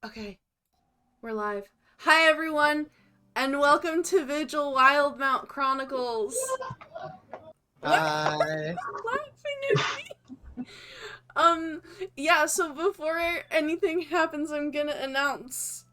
Okay, we're live. Hi everyone, and welcome to Vigil Wildemount Chronicles. What are Hi. you laughing at me? Yeah, so before anything happens, I'm gonna announce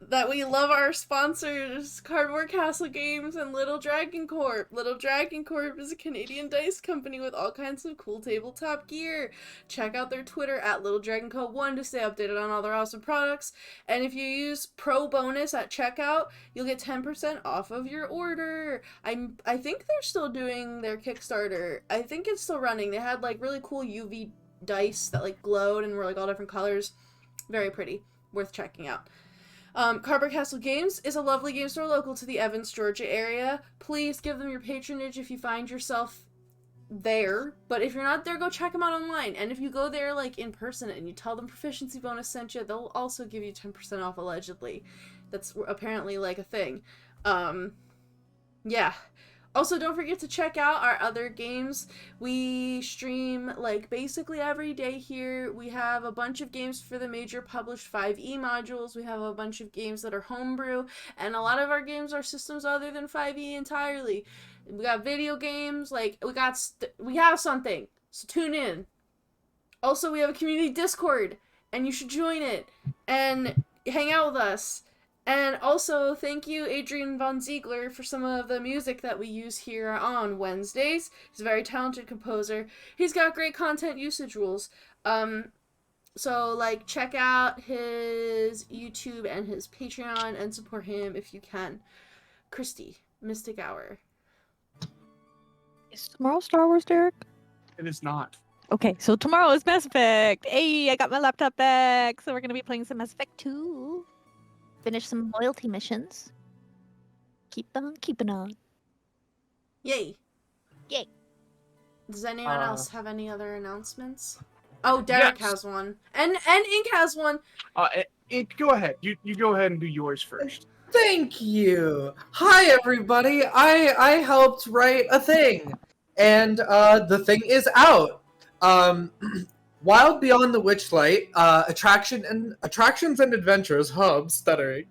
that we love our sponsors, Cardboard Castle Games and Little Dragon Corp. Little Dragon Corp is a Canadian dice company with all kinds of cool tabletop gear. Check out their Twitter at Little Dragon Co. 1 to stay updated on all their awesome products. And if you use Pro Bonus at checkout, you'll get 10% off of your order. I think they're still doing their Kickstarter. I think it's still running. They had like really cool UV dice that like glowed and were like all different colors. Very pretty. Worth checking out. Cardboard Castle Games is a lovely game store local to the Evans, Georgia area. Please give them your patronage if you find yourself there. But if you're not there, go check them out online. And if you go there like in person and you tell them Proficiency Bonus sent you, they'll also give you 10% off allegedly. That's apparently like a thing. Yeah. Also, don't forget to check out our other games. We stream like basically every day here. We have a bunch of games for the major published 5e modules. We have a bunch of games that are homebrew, and a lot of our games are systems other than 5e entirely. We got video games, like we have something. So tune in. Also, we have a community Discord, and you should join it and hang out with us. And also, thank you, Adrian Von Ziegler, for some of the music that we use here on Wednesdays. He's a very talented composer. He's got great content usage rules. So, like, check out his YouTube and his Patreon and support him if you can. Kristy, MysticHour. Is tomorrow Star Wars, Derek? It is not. Okay, so tomorrow is Mass Effect. Hey, I got my laptop back, so we're gonna be playing some Mass Effect 2. Finish some loyalty missions. Keep on keeping on. Yay. Yay. Does anyone else have any other announcements? Oh, Derek yes. has one. And Ink has one. Go ahead. You go ahead and do yours first. Thank you. Hi, everybody. I helped write a thing, and the thing is out. Wild Beyond the Witchlight, Attractions and Adventures, stuttering,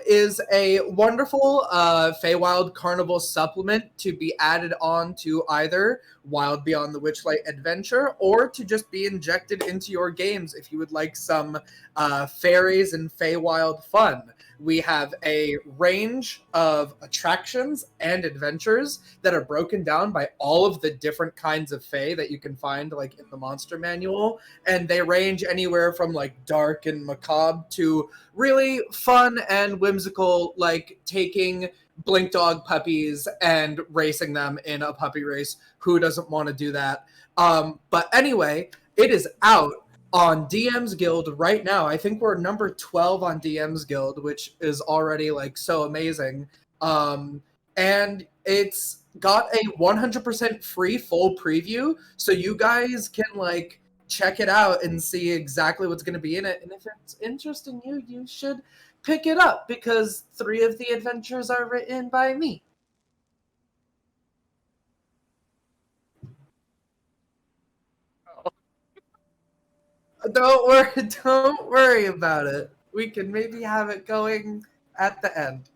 is a wonderful Feywild Carnival supplement to be added on to either Wild Beyond the Witchlight Adventure or to just be injected into your games if you would like some fairies and Feywild fun. We have a range of attractions and adventures that are broken down by all of the different kinds of Fey that you can find like in the monster manual, and they range anywhere from like dark and macabre to really fun and whimsical, like taking blink dog puppies and racing them in a puppy race. Who doesn't want to do that? But anyway, it is out on DM's Guild right now. I think we're number 12 on DM's Guild, which is already like so amazing. And it's got a 100% free full preview, so you guys can like check it out and see exactly what's going to be in it. And if it's interesting you should pick it up because 3 of the adventures are written by me. Don't worry about it. We can maybe have it going at the end.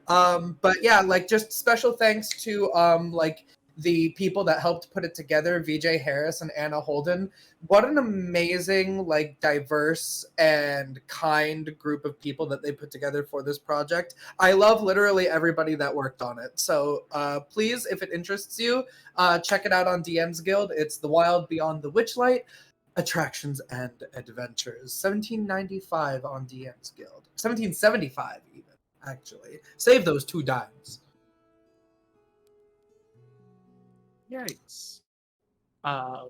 But yeah, like just special thanks to like the people that helped put it together, VJ Harris and Anna Holden. What an amazing, like diverse and kind group of people that they put together for this project. I love literally everybody that worked on it. So please, if it interests you, check it out on DM's Guild. It's The Wild Beyond the Witchlight, Attractions and Adventures. 1795 on DM's Guild. 1775 even, actually. Save those 2 dimes. Yikes. I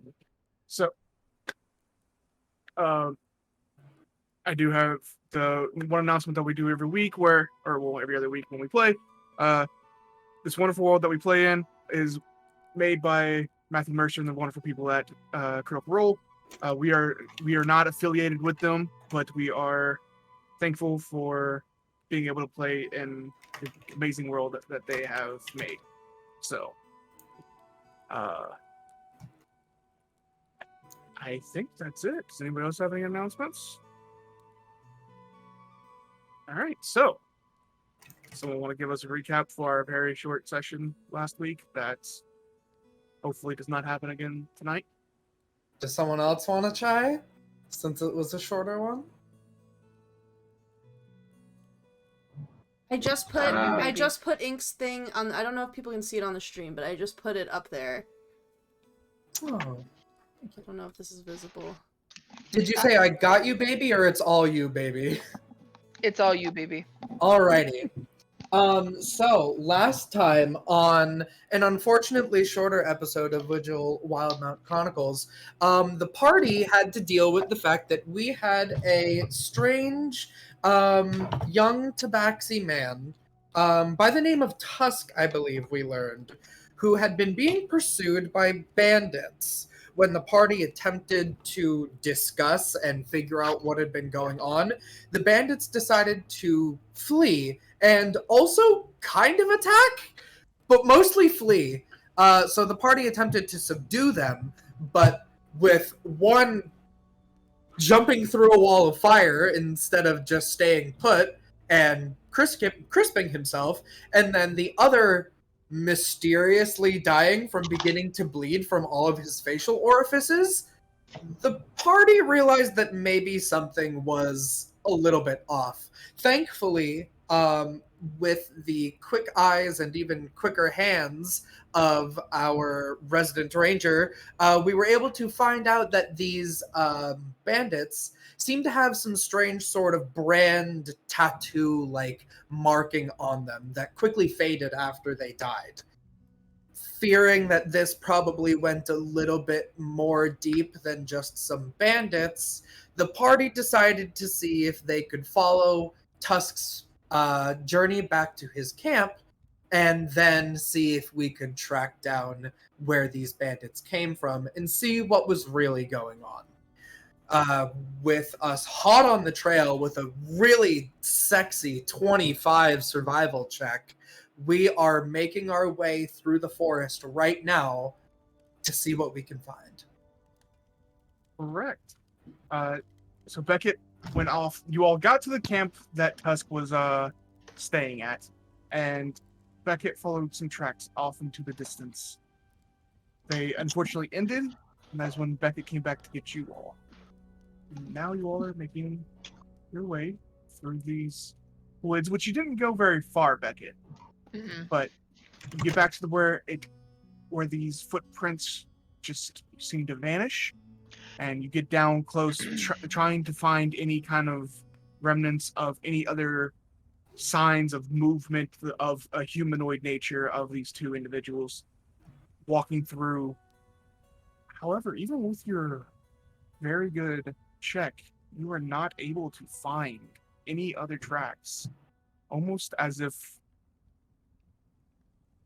do have the one announcement that we do every week every other week when we play. This wonderful world that we play in is made by Matthew Mercer and the wonderful people at Critical Role. We are not affiliated with them, but we are thankful for being able to play in the amazing world that they have made. So, I think that's it. Does anybody else have any announcements? All right, so someone want to give us a recap for our very short session last week that hopefully does not happen again tonight? Does someone else want to try? Since it was a shorter one? I just put Maybe. I just put Ink's thing on. I don't know if people can see it on the stream, but I just put it up there. Oh. I don't know if this is visible. Did you say I got you, baby, or it's all you, baby? It's all you, baby. Alrighty. So last time on an unfortunately shorter episode of Vigil Wildemount Chronicles, the party had to deal with the fact that we had a strange, young tabaxi man, by the name of Tusk, I believe we learned, who had been being pursued by bandits. When the party attempted to discuss and figure out what had been going on, the bandits decided to flee and also kind of attack, but mostly flee. So the party attempted to subdue them, but with one jumping through a wall of fire instead of just staying put and crisping himself, and then the other mysteriously dying from beginning to bleed from all of his facial orifices, the party realized that maybe something was a little bit off. Thankfully, with the quick eyes and even quicker hands of our resident ranger, we were able to find out that these bandits seem to have some strange sort of brand tattoo-like marking on them that quickly faded after they died. Fearing that this probably went a little bit more deep than just some bandits, the party decided to see if they could follow Tusk's journey back to his camp, and then see if we could track down where these bandits came from and see what was really going on. With us hot on the trail with a really sexy 25 survival check, we are making our way through the forest right now to see what we can find. Correct. So Beckett went off. You all got to the camp that Tusk was staying at, and Beckett followed some tracks off into the distance. They unfortunately ended, and that's when Beckett came back to get you all. And now you all are making your way through these woods, which you didn't go very far, Beckett. Mm-mm. But you get back to where these footprints just seem to vanish, and you get down close, trying to find any kind of remnants of any other signs of movement of a humanoid nature of these two individuals walking through. However, even with your very good check, you are not able to find any other tracks, almost as if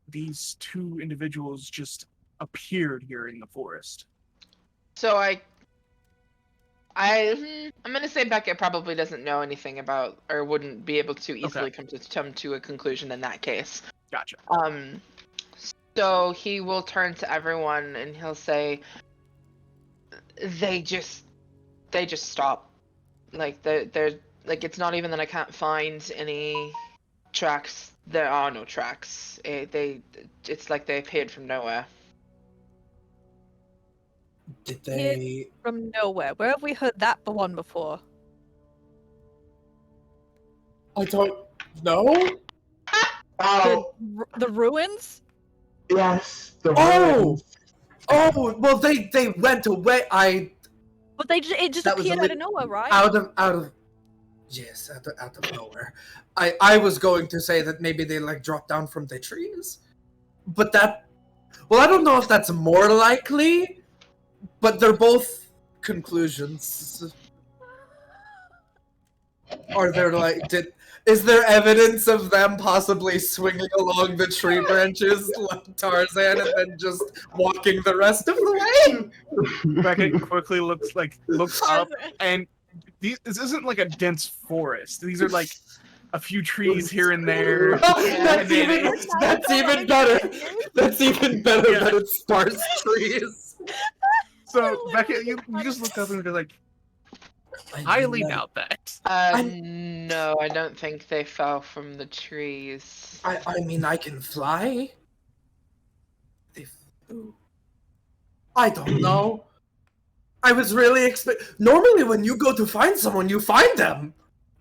these two individuals just appeared here in the forest. So I'm gonna say Beckett probably doesn't know anything about, or wouldn't be able to easily come to a conclusion in that case. Gotcha. So he will turn to everyone and he'll say, they just stop. Like they're like, it's not even that I can't find any tracks. There are no tracks. It's like they appeared from nowhere. Did they... From nowhere. Where have we heard that one before? I don't know? The ruins? Yes. The Oh! ruins. Oh, well, they went away. But it just That was appeared a out of nowhere, right? Out of yes, out of nowhere. I was going to say that maybe they like dropped down from the trees, but well, I don't know if that's more likely, but they're both conclusions. Are there is there evidence of them possibly swinging along the tree branches like Tarzan and then just walking the rest of the way? Beckett quickly looks up, and this isn't like a dense forest. These are like a few trees here and there. That's even better. That's even better Yeah. than it's sparse trees. So Beckett, you just look up and you're like, Highly doubt that. No, I don't think they fell from the trees. I mean, I can fly. They flew. I don't know. I was really normally when you go to find someone, you find them.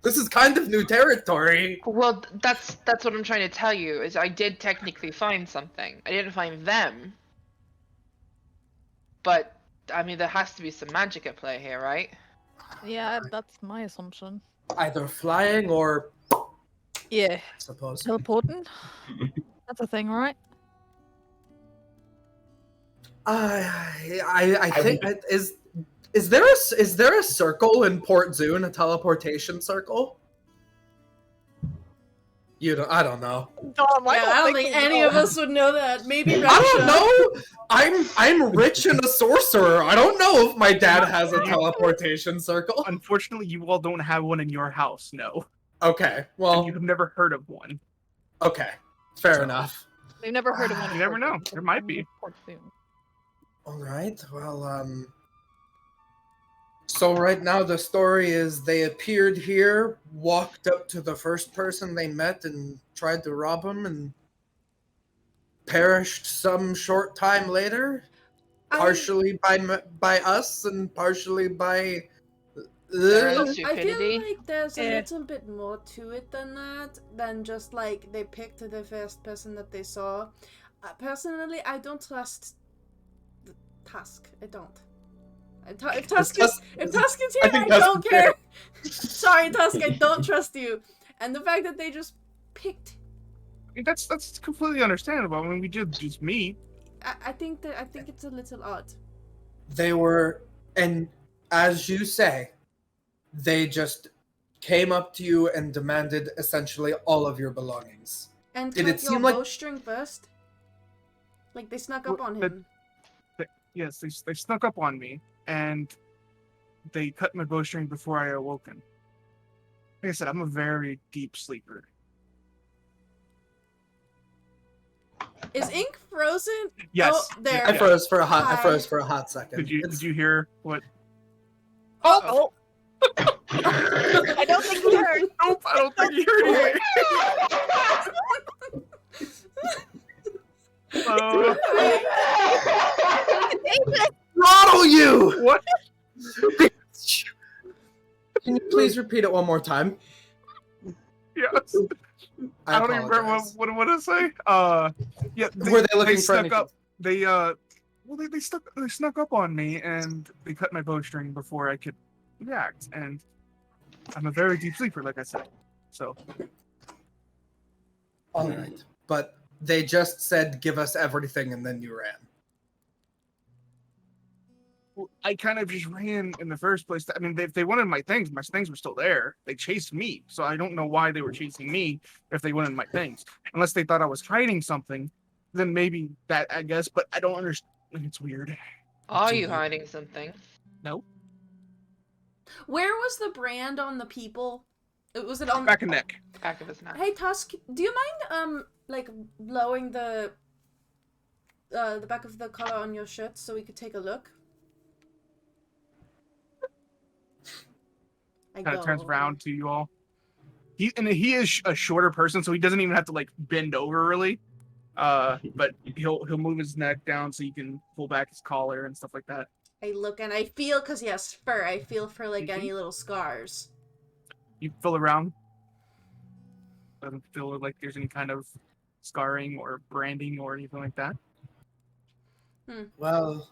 This is kind of new territory. Well, that's what I'm trying to tell you, is I did technically find something. I didn't find them. But, I mean, there has to be some magic at play here, right? Yeah, that's my assumption. Either flying or, Yeah. I suppose. Teleporting? That's a thing, right? I think is there a circle in Port Zoon, a teleportation circle? I don't know. I don't think any of us would know that. Maybe Reksha. I don't know. I'm rich and a sorcerer. I don't know if my dad has a teleportation circle. Unfortunately, you all don't have one in your house, no. Okay, well, And you've never heard of one. okay, fair enough. We've never heard of one. You never know. There might be. Port Zoon. All right. Well, so right now the story is they appeared here, walked up to the first person they met, and tried to rob him, and perished some short time later, partially by us and partially by. Their I feel stupidity. like there's a Yeah. little bit more to it than that, than just like they picked the first person that they saw. Personally, I don't trust Tusk. I don't. If Tusk is here, I I think Tusk don't is care. Sorry, Tusk, I don't trust you. And the fact that they just picked, I mean, that's completely understandable. I mean, we did just meet. I think it's a little odd. They were, and as you say, they just came up to you and demanded essentially all of your belongings. And Did cut it your seem like- bowstring first. Like they snuck up Well, on but- him. Yes, they snuck up on me, and they cut my bowstring before I awoken. Like I said, I'm a very deep sleeper. Is ink frozen? Yes. Oh, there. I froze for a hot. I Hi. froze for a hot second. Did you hear what? Oh! I don't think you heard. Nope, I don't think you heard anything. Throttle you! What? Can you please repeat it one more time? Yes. I don't even remember apologize. what did I say. Yeah. Were they looking for snuck anything? up? They they snuck up on me and they cut my bowstring before I could react. And I'm a very deep sleeper, like I said. So All right, but they just said, "Give us everything," and then you ran. I kind of just ran in the first place. I mean, if they wanted my things were still there. They chased me, so I don't know why they were chasing me if they wanted my things. Unless they thought I was hiding something, then maybe that, I guess. But I don't understand. It's weird. Are you hiding something? No, Where was the brand on the people? Was it on back and neck. Back of his neck. Hey Tusk, do you mind like blowing the back of the collar on your shirt so we could take a look? I Kind go. of turns around to you all. He is a shorter person, so he doesn't even have to like bend over really. But he'll move his neck down so you can pull back his collar and stuff like that. I look and I feel, cause he has fur. I feel for like Mhm. any little scars. You feel around. Doesn't feel like there's any kind of scarring or branding or anything like that. Well,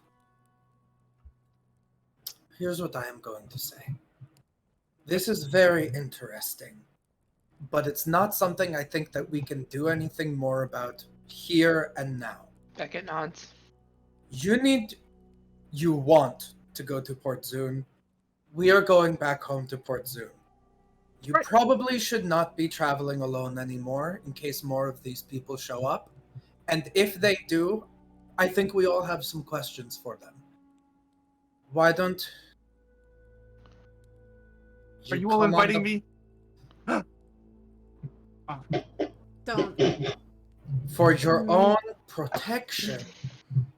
here's what I am going to say. This is very interesting, but it's not something I think that we can do anything more about here and now. Beckett nods. You want to go to Port Zoon. We are going back home to Port Zoon. You Right. probably should not be traveling alone anymore in case more of these people show up. And if they do, I think we all have some questions for them. Why don't Are you all come on inviting the- me? Don't. For your own protection,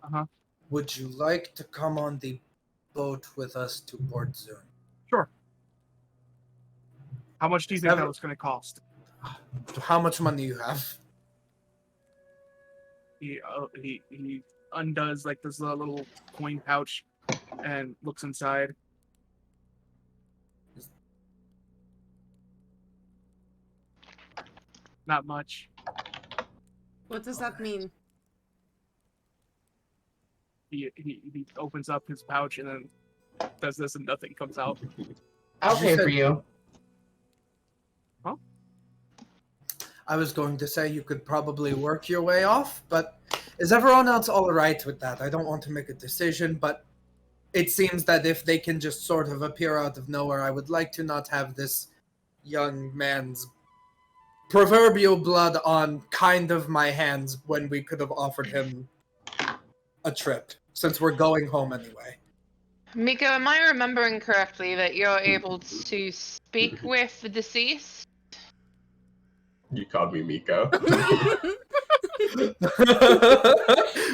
Uh-huh. would you like to come on the boat with us to Port Zoon? Sure. How much do you think that was going to cost? How much money you have? He undoes like this little coin pouch and looks inside. Not much. What does that mean? He opens up his pouch and then does this and nothing comes out. I'll pay for you. Huh? I was going to say you could probably work your way off, but is everyone else all right with that? I don't want to make a decision, but it seems that if they can just sort of appear out of nowhere, I would like to not have this young man's proverbial blood on kind of my hands when we could have offered him a trip, since we're going home anyway. Miko, am I remembering correctly that you're able to speak with the deceased? You called me Miko.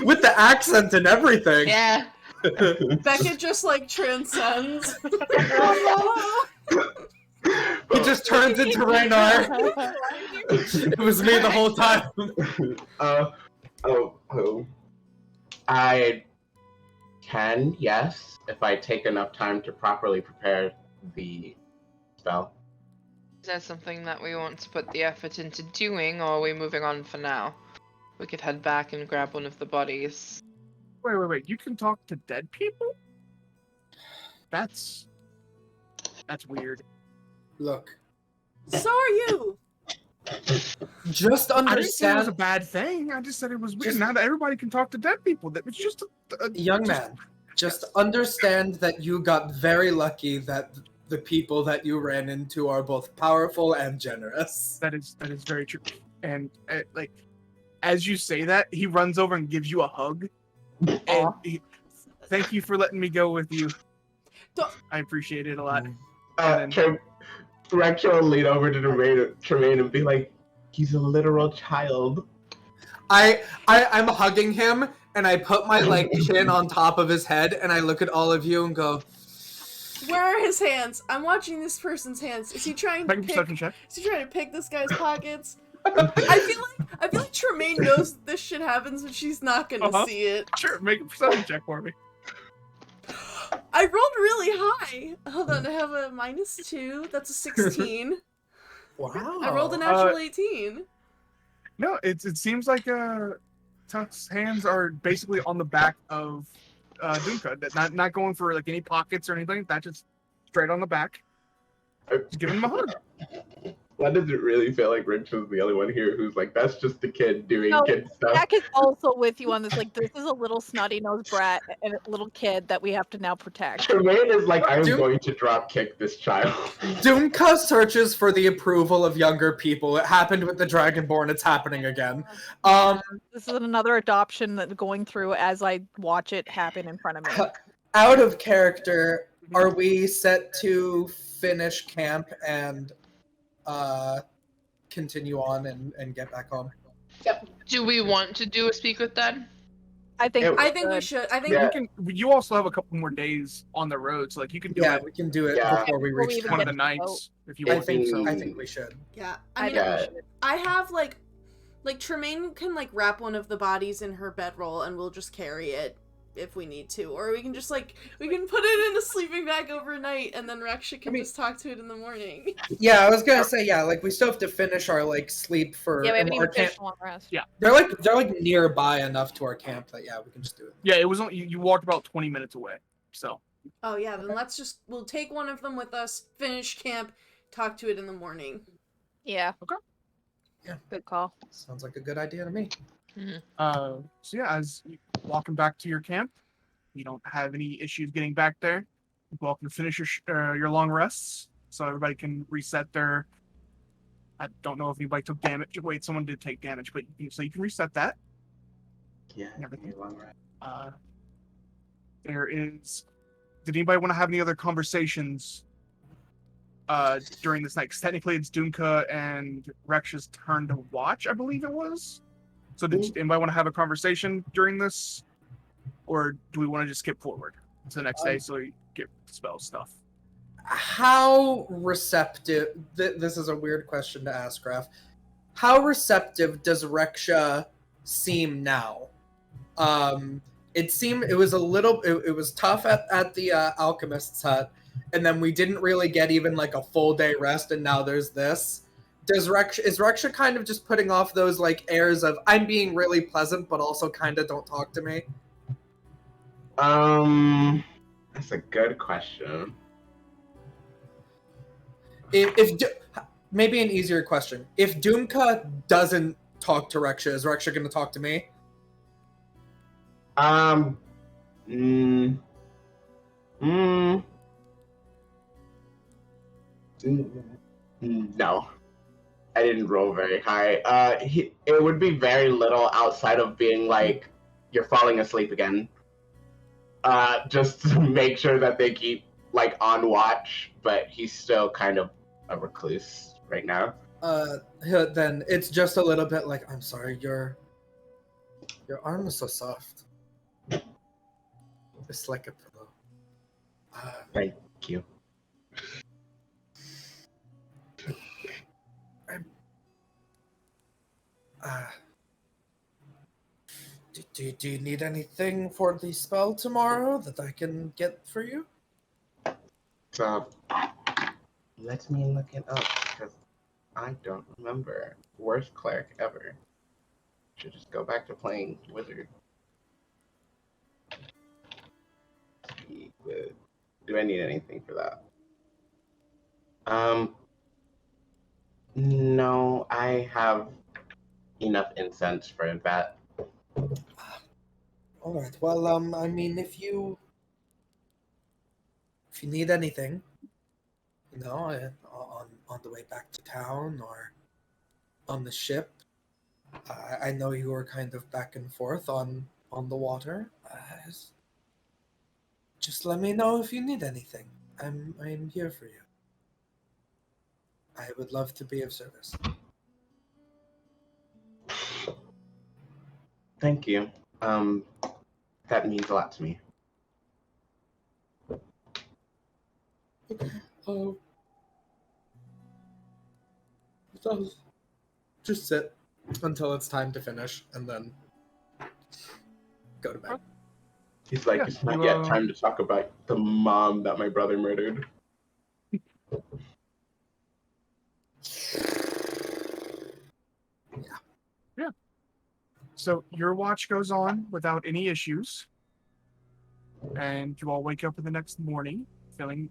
With the accent and everything. Yeah. Beckett just like transcends. He just turns into Raynar. It was me the whole time. I can, yes, if I take enough time to properly prepare the spell. Is that something that we want to put the effort into doing, or are we moving on for now? We could head back and grab one of the bodies. Wait. You can talk to dead people? That's weird. Look, So are you. just I didn't say it was a understand, bad thing. I just said it was weird. Just- Now that everybody can talk to dead people, that it's just young man, just understand that you got very lucky that the people that you ran into are both powerful and generous. That is very true. And like, as you say that, he runs over and gives you a hug. And thank you for letting me go with you. I appreciate it a lot. Reksha will lean over to Tremayne and be like, he's a literal child. I'm hugging him, and I put my like chin on top of his head, and I look at all of you and go, Where are his hands? I'm watching this person's hands. Is he trying to Make a pick? perception check. Is he trying to pick this guy's pockets? I feel like Tremayne knows this shit happens, but she's not gonna see it. Sure, make a perception check for me. I rolled really high. Hold on, I have a -2. That's a 16. wow. I rolled a natural 18. No, it seems like Tuck's hands are basically on the back of Dumka. Not going for like any pockets or anything. That's just straight on the back. Just giving him a hug. Why does it really feel like Reksha's the only one here who's like, that's just the kid doing kid stuff? Jack is also with you on this. Like, this is a little snotty-nosed brat and a little kid that we have to now protect. Tremayne is like, I'm Dude. going to drop kick this child. Dumka searches for the approval of younger people. It happened with the Dragonborn. It's happening again. This is another adoption that's going through as I watch it happen in front of me. Out of character, are we set to finish camp and continue on and get back home? Do we want to do a speak with Dad? I think I think we should. I think Yeah. You also have a couple more days on the road, so like you can do Yeah, it we can do it Yeah. before we Before we reach even one camp. of the nights if you I want. think so. I think we should. yeah. I I mean, think we Yeah. should. I have like Tremayne can like wrap one of the bodies in her bedroll, and we'll just carry it if we need to, or we can just like we can put it in a sleeping bag overnight, and then Reksha can just talk to it in the morning. Yeah, I was gonna say like we still have to finish our like sleep for Yeah, we haven't our even camp. finished long rest. Yeah. They're like nearby enough to our camp that we can just do it. Yeah, it was only you walked about 20 minutes away. So Oh yeah, then we'll take one of them with us, finish camp, talk to it in the morning. Yeah. Okay. Yeah. Good call. Sounds like a good idea to me. so yeah, as you walking back to your camp, you don't have any issues getting back there. You're welcome to finish your long rests, so everybody can reset their. I don't know if anybody took damage. Wait, someone did take damage, but so you can reset that. Yeah, Everything. long rest. There is. Did anybody want to have any other conversations during this night? 'Cause technically, it's Dumka and Reksha's turn to watch, I believe it was. So, did anybody want to have a conversation during this, or do we want to just skip forward to the next day so you get spell stuff? how receptive? This is a weird question to ask, Raph. How receptive does Reksha seem now? It was a little. It was tough at the alchemist's hut, and then we didn't really get even like a full day rest, and now there's this. Is Reksha kind of just putting off those like airs of I'm being really pleasant, but also kind of don't talk to me? That's a good question. Maybe an easier question. If Dumka doesn't talk to Reksha, is Reksha going to talk to me? No. I didn't roll very high. It would be very little outside of being like, you're falling asleep again. Just to make sure that they keep like on watch, but he's still kind of a recluse right now. Then it's just a little bit like, I'm sorry, your arm is so soft. It's like a pillow. Thank you. Do you need anything for the spell tomorrow that I can get for you? So, let me look it up because I don't remember. Worst cleric ever. Should just go back to playing wizard. Do I need anything for that? No, I have enough incense for that. All right. Well, I mean, if you need anything, on the way back to town or on the ship, I know you were kind of back and forth on the water. Just let me know if you need anything. I'm here for you. I would love to be of service. Thank you. That means a lot to me. Oh. Just sit until it's time to finish, and then go to bed. He's like, it's not yet time to talk about the mom that my brother murdered. Yeah. So your watch goes on without any issues, and you all wake up in the next morning feeling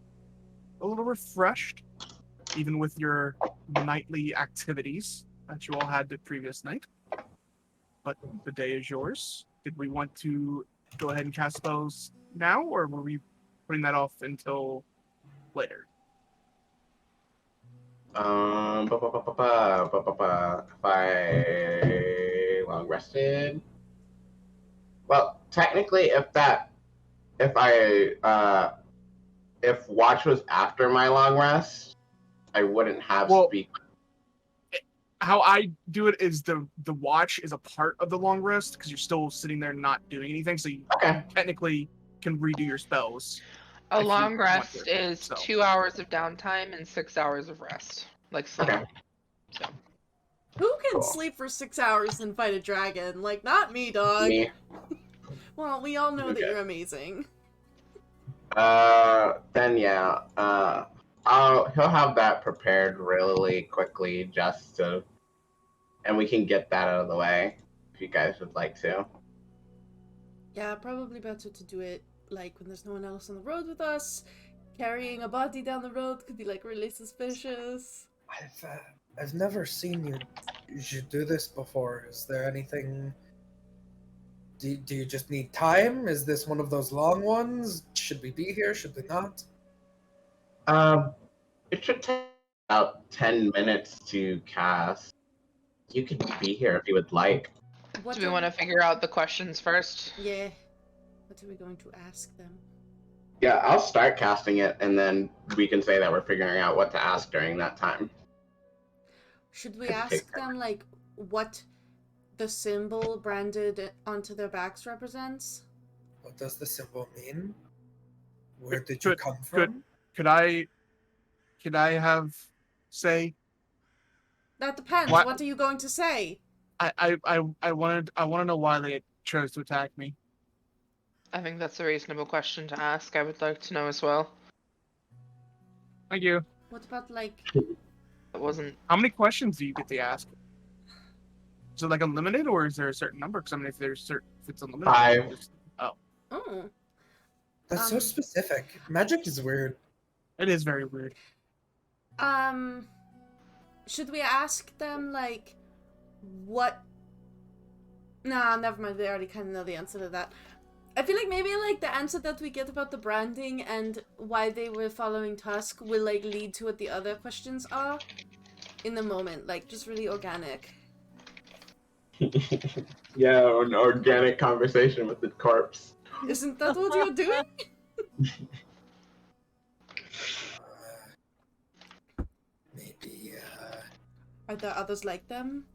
a little refreshed, even with your nightly activities that you all had the previous night. But the day is yours. Did we want to go ahead and cast spells now, or were we putting that off until later? If I long rested. Well, technically, if watch was after my long rest, I wouldn't have speak. How I do it is the watch is a part of the long rest because you're still sitting there not doing anything, so you technically can redo your spells. A long rest is 2 hours of downtime and 6 hours of rest, like sleep. Okay. So. Who can sleep for 6 hours and fight a dragon? Like, not me, dog. Me. Well, we all know that you're amazing. Then yeah. He'll have that prepared really quickly just to, and we can get that out of the way if you guys would like to. Yeah, probably better to do it like when there's no one else on the road with us. Carrying a body down the road could be like really suspicious. I've never seen you do this before. Is there anything? Do you just need time? Is this one of those long ones? Should we be here? Should we not? It should take about 10 minutes to cast. You could be here if you would like. Do we want to figure out the questions first? Yeah. What are we going to ask them? Yeah, I'll start casting it, and then we can say that we're figuring out what to ask during that time. Should we ask them, like, what the symbol branded onto their backs represents? What does the symbol mean? Where did you come from? Could I Can I have say? That depends. What? What are you going to say? I want to know why they chose to attack me. I think that's a reasonable question to ask. I would like to know as well. Thank you. What about, like... It wasn't. How many questions do you get to ask? Is it like unlimited, or is there a certain number? Because I mean, if it's unlimited, 5. Oh. That's so Um, specific. Magic is weird. it is very weird. Should we ask them, like, what... Nah, never mind. They already kind of know the answer to that. I feel like maybe, like, the answer that we get about the branding and why they were following Tusk will, like, lead to what the other questions are in the moment. Like, just really organic. Yeah, an organic conversation with the corpse. Isn't that what you're doing? Maybe, Are there others like them?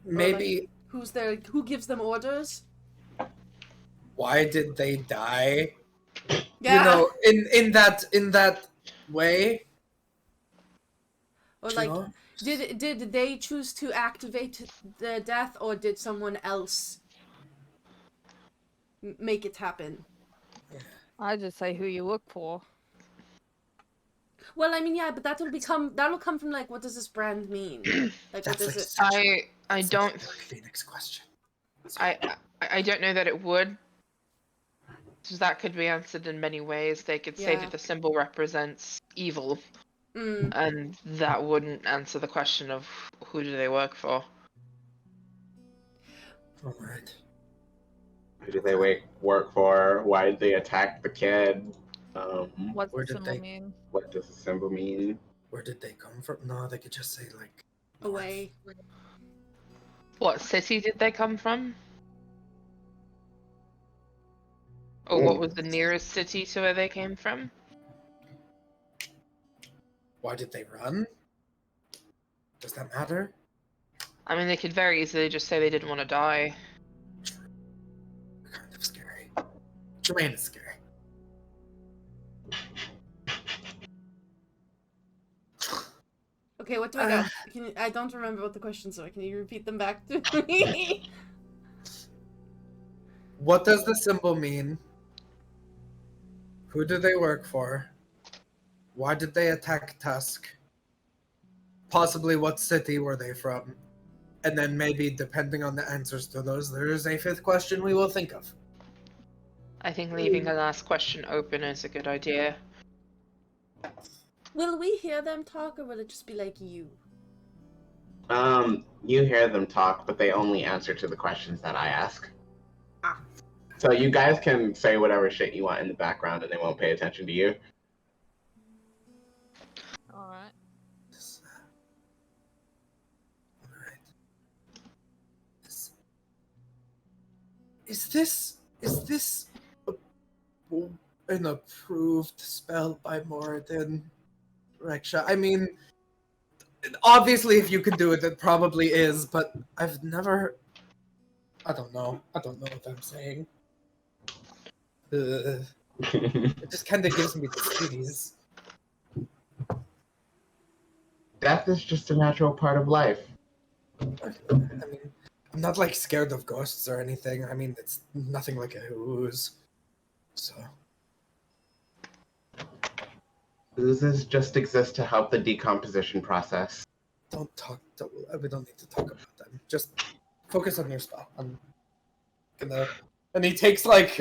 maybe. Who gives them orders? Why did they die? Yeah. You know, in that way. Or you like, know? did they choose to activate the death, or did someone else make it happen? I just say who you look for. Well, I mean, yeah, but that'll come from, like, what does this brand mean? Like, what That's does like it? such I such don't. a Dark Phoenix question. I don't know that it would. So that could be answered in many ways. They could say Yeah. that the symbol represents evil, and that wouldn't answer the question of who do they work for. Alright. Who do they work for? Why did they attack the kid? What's Where the did symbol they- mean? What does the symbol mean? Where did they come from? No, they could just say like Away. What city did they come from? Or what was the nearest city to where they came from? Why did they run? Does that matter? I mean, they could very easily just say they didn't want to die. Kind of scary. Tremayne is scary. Okay, what do I got? I don't remember what the questions are. Can you repeat them back to me? What does the symbol mean? Who do they work for? Why did they attack Tusk? Possibly what city were they from? And then maybe, depending on the answers to those, there is a fifth question we will think of. I think leaving the last question open is a good idea. Will we hear them talk, or will it just be like you? You hear them talk, but they only answer to the questions that I ask. Ah. So you guys can say whatever shit you want in the background, and they won't pay attention to you. Alright. Alright. Is this an approved spell by Moradin, Reksha? I mean, obviously, if you can do it, it probably is. But I've never. I don't know what I'm saying. It just kind of gives me the squeeze. Death is just a natural part of life. I mean, I'm not like scared of ghosts or anything. I mean, it's nothing like a ooze. So. Oozes just exist to help the decomposition process. We don't need to talk about them. Just focus on your spell. I'm gonna. And he takes like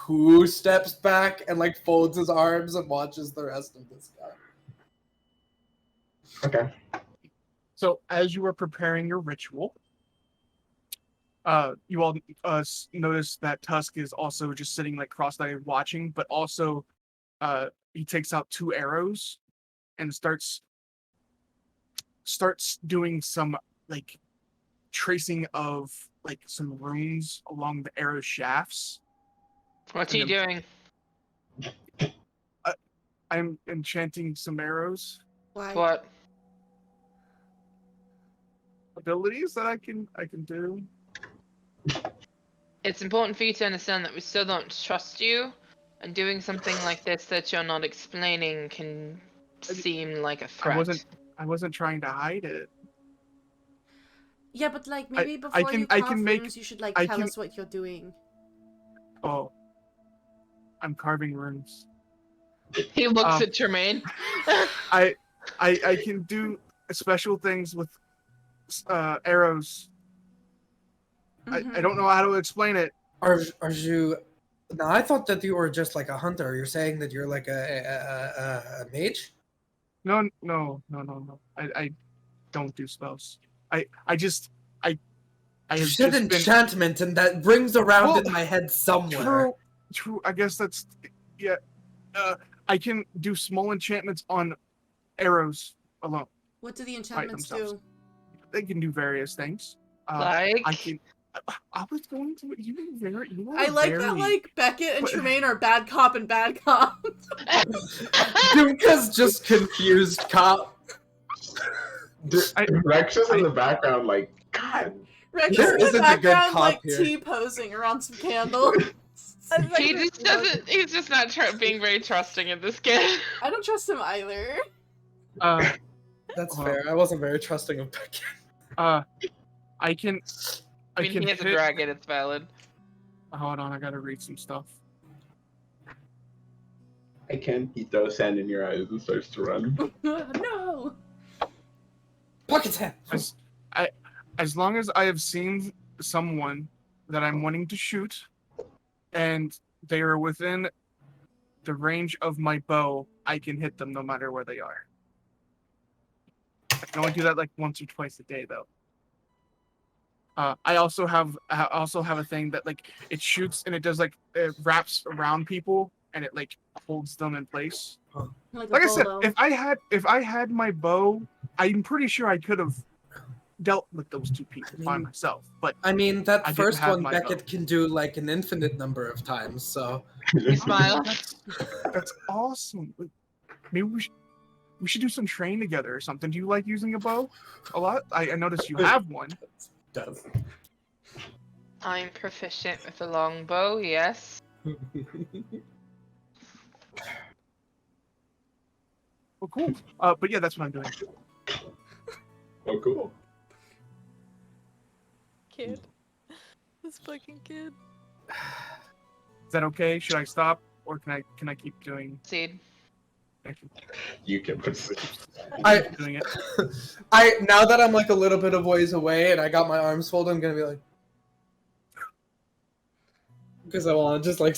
2 steps back and like folds his arms and watches the rest of this guy. Okay. So as you were preparing your ritual, you all notice that Tusk is also just sitting like cross-legged watching, but also he takes out 2 arrows and starts doing some like tracing of like some runes along the arrow shafts. What's he doing? I'm enchanting some arrows. Why? What? Abilities that I can do. It's important for you to understand that we still don't trust you, And doing something like this that you're not explaining can seem like a threat. I wasn't trying to hide it. Yeah, but like maybe I before you can carve make runes, you should like I tell can- us what you're doing. Oh, I'm carving runes. He looks at Tremayne. I can do special things with arrows. I don't know how to explain it. Are you? Now I thought that you were just like a hunter. You're saying that you're like a mage? No. I don't do spells. I You have said just been enchantment, and that rings around Well, in my head somewhere. true. I guess that's yeah. I can do small enchantments on arrows alone. What do the enchantments themselves. do? They can do various things. Like? I can. I was going to. You were I like very, that like Beckett and but- Tremayne are bad cop and bad cop. Dumka's just confused cop. Reksha's in the background, like, God. Rex There in the isn't a good background cop like here. T-posing around some candles. He just doesn't. He's just not being very trusting of this kid. I don't trust him either. That's fair. I wasn't very trusting of Beckett. I can. I mean, can he has a hit- dragon. It's valid. Hold on, I gotta read some stuff. I can. He throws sand in your eyes and starts to run. No. Bucket's head. As long as I have seen someone that I'm wanting to shoot, and they are within the range of my bow, I can hit them no matter where they are. I can only do that like once or twice a day, though. I also have a thing that like it shoots and it does like it wraps around people and it like holds them in place. Like Like a I said, bolo. if I had my bow, I'm pretty sure I could have dealt with those two people by myself. But I mean, that I didn't first have one my Beckett can do like an infinite number of times, so. You smile. that's awesome. Maybe we should do some train together or something. Do you like using a bow a lot? I noticed you have one. Does. I'm proficient with a longbow. Yes. Well, cool. But yeah, that's what I'm doing. Oh, cool. Kid. This fucking kid. Is that okay? Should I stop, or can I keep doing? Seed. Thank you. You can proceed. Keep doing it. Now that I'm like a little bit of ways away and I got my arms folded, I'm gonna be like, because I want to just like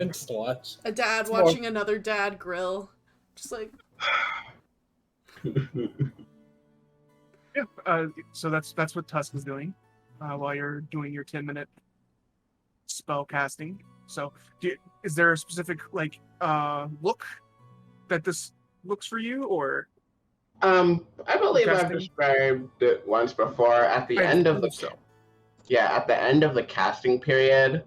and just watch. A dad It's more- watching another dad grill. Just like Yeah. So that's what Tusk is doing, while you're doing your 10-minute spell casting. So, is there a specific like look that this looks for you, or? I believe I've Casting. described it once before. At the end of the at the end of the casting period,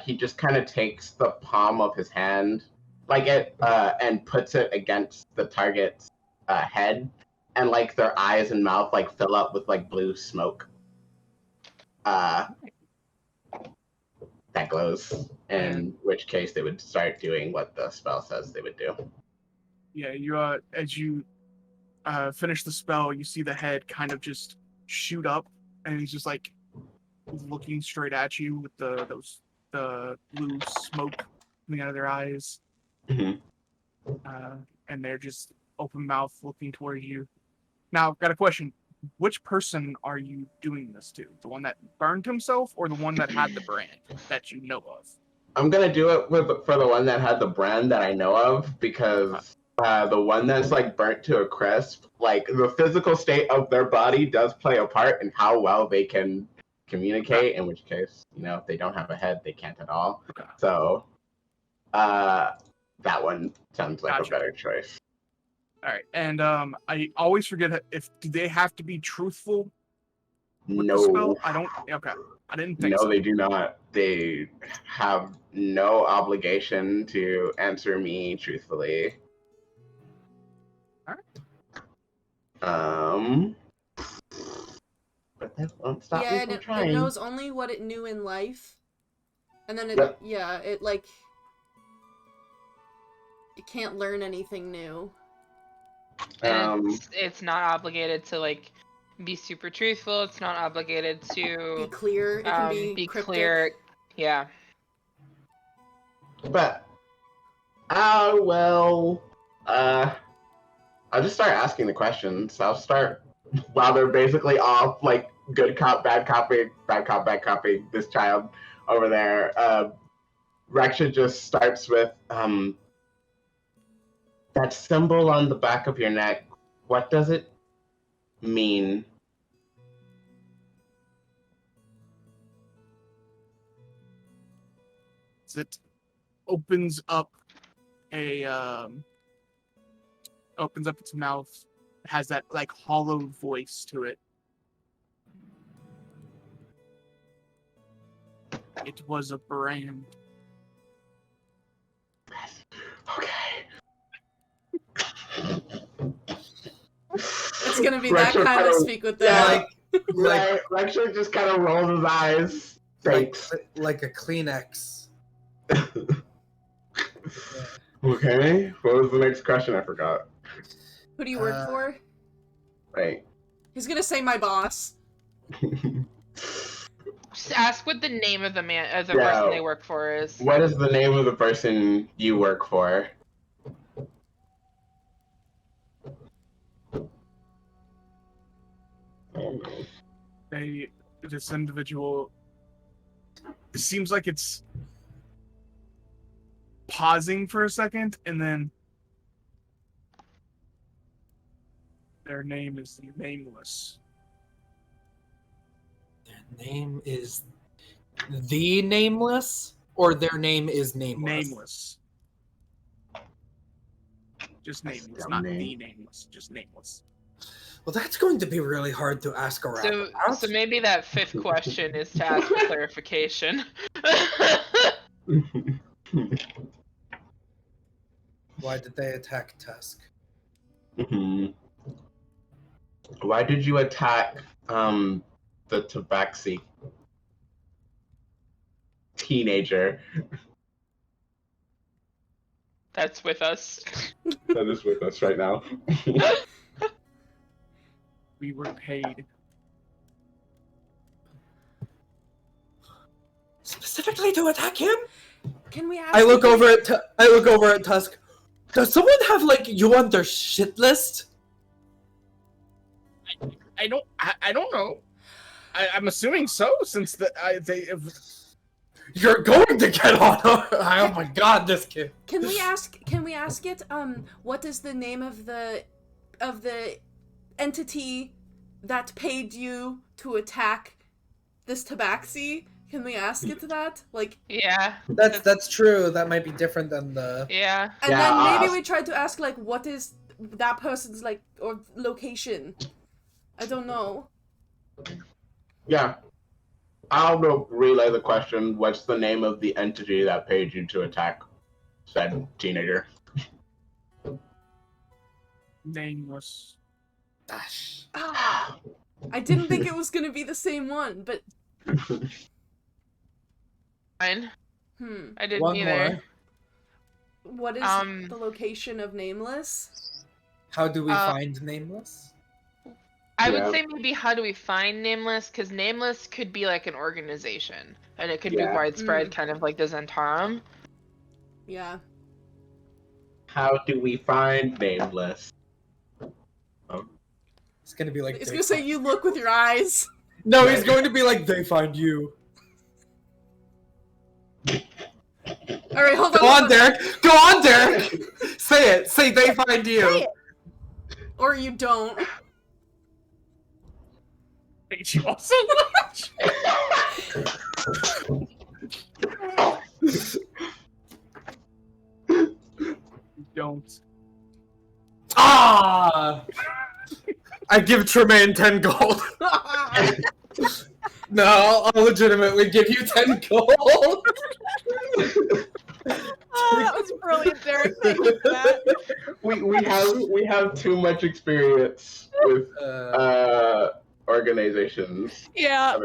he just kind of takes the palm of his hand, like it, and puts it against the target's head, and like their eyes and mouth like fill up with like blue smoke. That glows. In which case, they would start doing what the spell says they would do. Yeah, you as you finish the spell, you see the head kind of just shoot up, and he's just like looking straight at you with the blue smoke coming out of their eyes, Mhm. and they're just open mouth looking towards you. Now, I've got a question: which person are you doing this to? The one that burned himself, or the one that had the brand that you know of? I'm gonna do it for the one that had the brand that I know of, because the one that's like burnt to a crisp, like the physical state of their body does play a part in how well they can communicate. In which case, if they don't have a head, they can't at all. Okay. So, that one sounds like Gotcha. a better choice. All right, and I always forget do they have to be truthful with the spell? No, I don't. Okay, I didn't think no, so. they do not. They have no obligation to answer me truthfully. But that won't stop yeah, me and from it trying. knows only what it knew in life, and then it Yep. yeah it like It can't learn anything new. And it's not obligated to like be super truthful. It's not obligated Be to clear. It can be cryptic. clear. Yeah. But, I'll just start asking the questions. I'll start while they're basically off, like, good cop, bad copy, bad cop, bad copy, this child over there. Reksha just starts with, that symbol on the back of your neck, what does it mean? It opens up its mouth. It has that like hollow voice to it. It was a brand. Okay. It's gonna be that Reksha kind of speak with that. Reksha just kind of rolls his eyes. Thanks. Like a Kleenex. Okay. What was the next question? I forgot. Who do you work for? Right. He's gonna say my boss. Just ask what the name of the person they work for is. What is the name of the person you work for? This individual, it seems like it's pausing for a second, and then their name is Nameless. Their name is the Nameless, or their name is Nameless? Nameless. Just Nameless, not the Nameless, just Nameless. Well, that's going to be really hard to ask around. So maybe that fifth question is to ask for clarification. Why did they attack Tusk? Why did you attack the Tabaxi teenager? That's with us. That is with us right now. We were paid. Specifically to attack him? Can we ask? I look over at Tusk. Does someone have you on their shit list? I don't know. I'm assuming so, since they. You're going to get on. Oh my god, this kid. Can we ask it? What is the name of the entity that paid you to attack this Tabaxi? Can we ask it that? Yeah. That's true. That might be different than the. Yeah. And then maybe we try to ask what is that person's or location. I don't know. Yeah. I'll relay the question. What's the name of the entity that paid you to attack said teenager? Nameless. Gosh. I didn't think it was gonna be the same one, but. Fine. I didn't One either. more. What is the location of Nameless? How do we find Nameless? I would say maybe how do we find Nameless? Because Nameless could be an organization, and it could be widespread, kind of like the Zentarum. Yeah. How do we find Nameless? It's gonna be It's gonna say you look with your eyes. No, he's going to be they find you. Alright, hold on. Go on, Derek! Go on, Derek! Say it! Say they find you! Say it. Or you don't. Hate you all so much. Don't. Ah! I give Tremayne 10 gold. No, I'll legitimately give you 10 gold. That was brilliant, Derek. Thank you for that. We have too much experience with organizations. Yeah.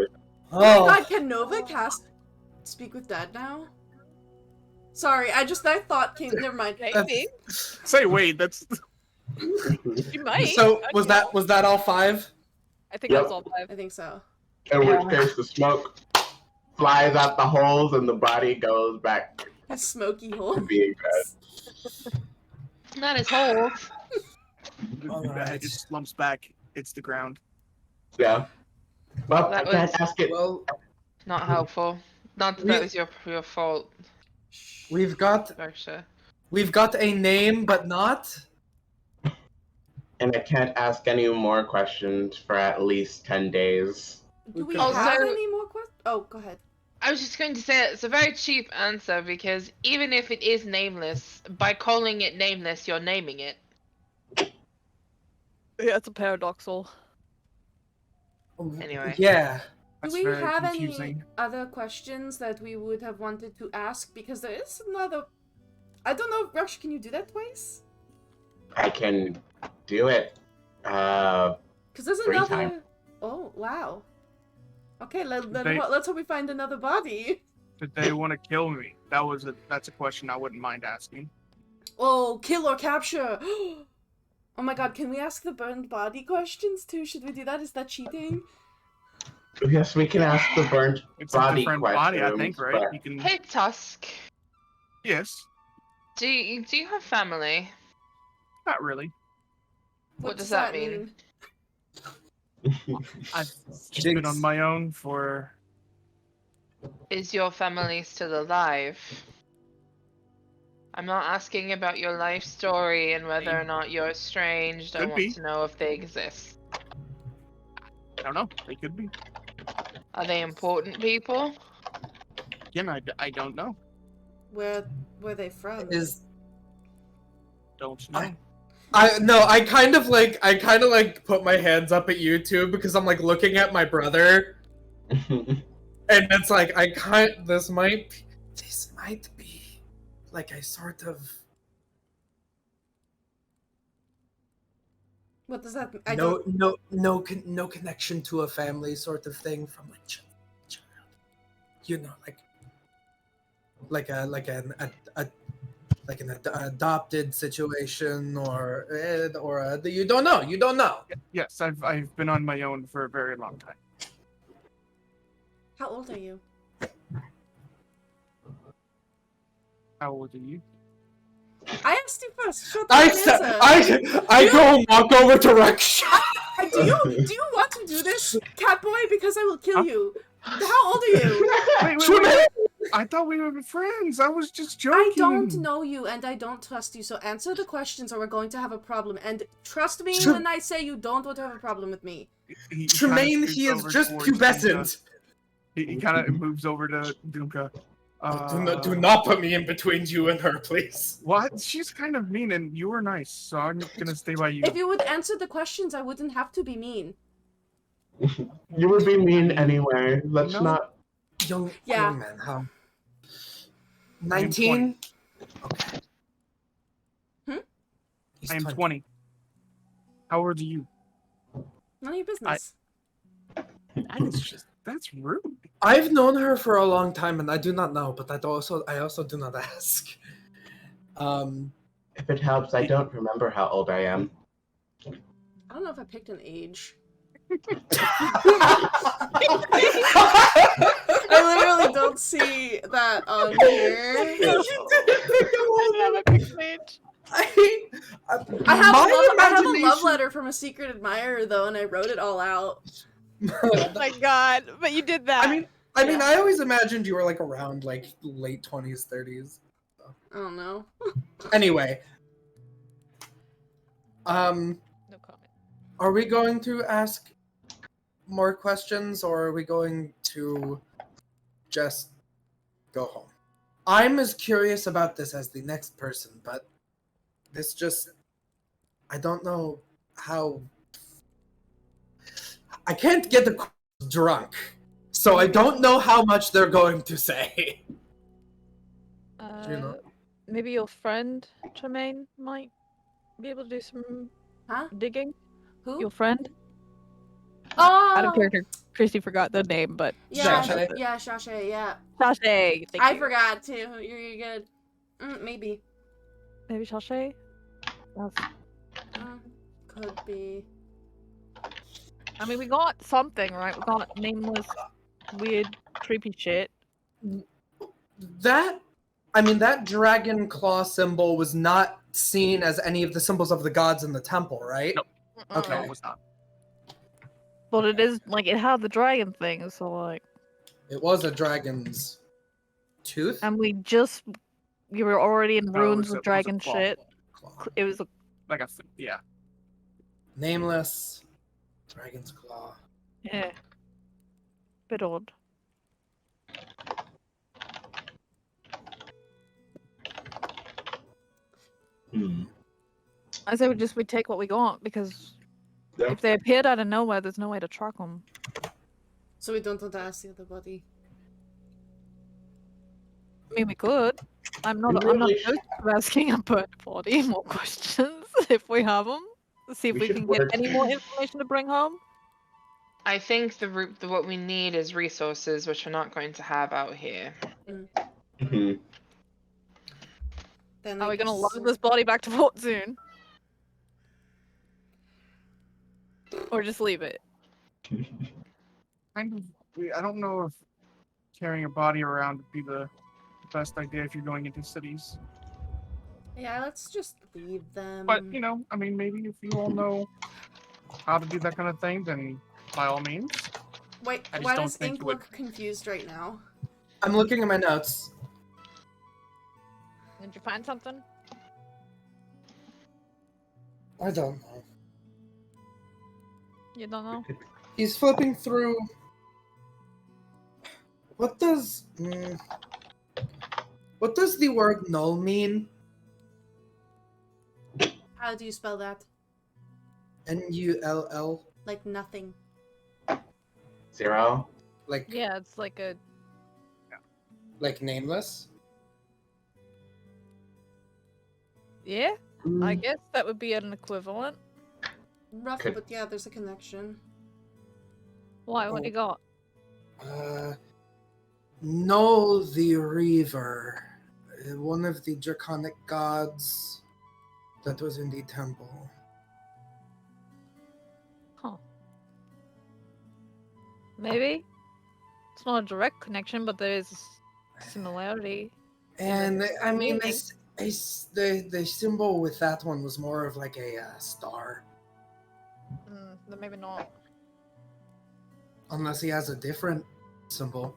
Oh my god, can Nova cast Speak with Dad now? Sorry, I thought came. Never mind. Maybe. Say wait, that's You might. So was that all 5? I think Yep. that's all 5. I think so. In which case, the smoke flies out the holes and the body goes back His smoky to hole. being dead. Not his holes. Alright. it just slumps back. It's the ground. Yeah. Well, That I can't was- ask it. Well, Not helpful. Not that We- that was your fault, we've got Reksha. a name, but not. And I can't ask any more questions for at least 10 days. Do we Also- have any more questions? Oh, go ahead. I was just going to say it's a very cheap answer because even if it is nameless, by calling it nameless, you're naming it. Yeah, it's a paradoxal. Anyway. Yeah. That's Do we very have confusing. any other questions that we would have wanted to ask? Because there is another. I don't know, Rush, can you do that twice? I can do it. Because there's 3 another. times. Oh, wow. Okay, They- let's hope we find another body. Did they want to kill me? That's a question I wouldn't mind asking. Oh, kill or capture. Oh my god, can we ask the burned body questions too? Should we do that? Is that cheating? Yes, we can ask the burnt It's a body different questions. body, I think, right? but You can. Hey Tusk, Yes. do you have family? Not really. What does that mean? I've just been on my own for. Is your family still alive? I'm not asking about your life story and whether or not you're estranged. I Could want be. to know if they exist. I don't know. They could be. Are they important people? Again, I don't know. Where were they from? Is Don't know. I kind of like put my hands up at you too because I'm like looking at my brother and it's like this might be like a sort of What does that mean? no connection to a family sort of thing from like child, you know, like an adopted situation or you don't know. Yes, I've been on my own for a very long time. How old are you? How old are you? I asked you first. Shut I up, said answer. I go and walk over to Reksha. Do you want to do this, Catboy? Because I will kill you. How old are you? Wait. I thought we were friends. I was just joking. I don't know you and I don't trust you, so answer the questions or we're going to have a problem. And trust me when I say you don't want to have a problem with me. Tremayne, he is just pubescent. He kind of moves over to Dumka. Do not put me in between you and her, please. What? She's kind of mean, and you were nice, so I'm gonna stay by you. If you would answer the questions, I wouldn't have to be mean. You would be mean anyway. Let's No. not. Young man, how? am 19? Okay. Hmm? He's I am 20. How old are you? None of your business. That's rude. I've known her for a long time, and I do not know, but I also do not ask. If it helps, I don't remember how old I am. I don't know if I picked an age. I literally don't see that on here. I have a love letter from a secret admirer though, and I wrote it all out. Oh my god, but you did that. I mean, I always imagined you were like around like late 20s, 30s. I don't know. Anyway, no comment. are we going to ask more questions, or are we going to just go home? I'm as curious about this as the next person, but this just, I don't know how. I can't get the drunk, so I don't know how much they're going to say. You know? Maybe your friend Tremayne might be able to do some digging. Who? Your friend? Oh! Out of character. Kristy forgot the name, but Yeah, Shashay. yeah, Shashay, yeah. Shashay. I forgot too. You're good. Maybe. Maybe Shashay? Could be. I mean, we got something, right? We got nameless, weird, creepy shit. That dragon claw symbol was not seen as any of the symbols of the gods in the temple, right? No. Okay. No, it was not. But it is, like, it had the dragon thing, so, like... It was a dragon's tooth? And we were already in No, it ruins was with a dragon claw. shit. Claw. It was a... Like yeah. Nameless. Dragon's claw. Yeah. Bit odd. I say we take what we got, because Yeah. if they appeared out of nowhere, there's no way to track them. So we don't want to ask the other body. I mean, we could. I'm not really opposed to asking a bird body more questions if we have them. See if We we should can get work- any more information to bring home. I think what we need is resources, which we're not going to have out here. Mhm. Then Are I we gonna guess- lug this body back to Port Zoon? Or just leave it? Kind of. I don't know if carrying a body around would be the best idea if you're going into cities. Yeah, let's just leave them. But you know, I mean, maybe if you all know how to do that kind of thing, then by all means. Wait, I just why don't does think Ink it would- look confused right now? I'm looking at my notes. Did you find something? I don't know. You don't know? He's flipping through. What does the word null mean? How do you spell that? Null? Like nothing. 0. Yeah, it's like a... Like nameless? Yeah? I guess that would be an equivalent. Rough, Could- but yeah, there's a connection. Why? What do you got? Null the Reaver. One of the Draconic gods that was in the temple. Huh. Maybe? It's not a direct connection, but there is similarity. And I mean, Maybe. the symbol with that one was more of like a star. Then maybe not. Unless he has a different symbol.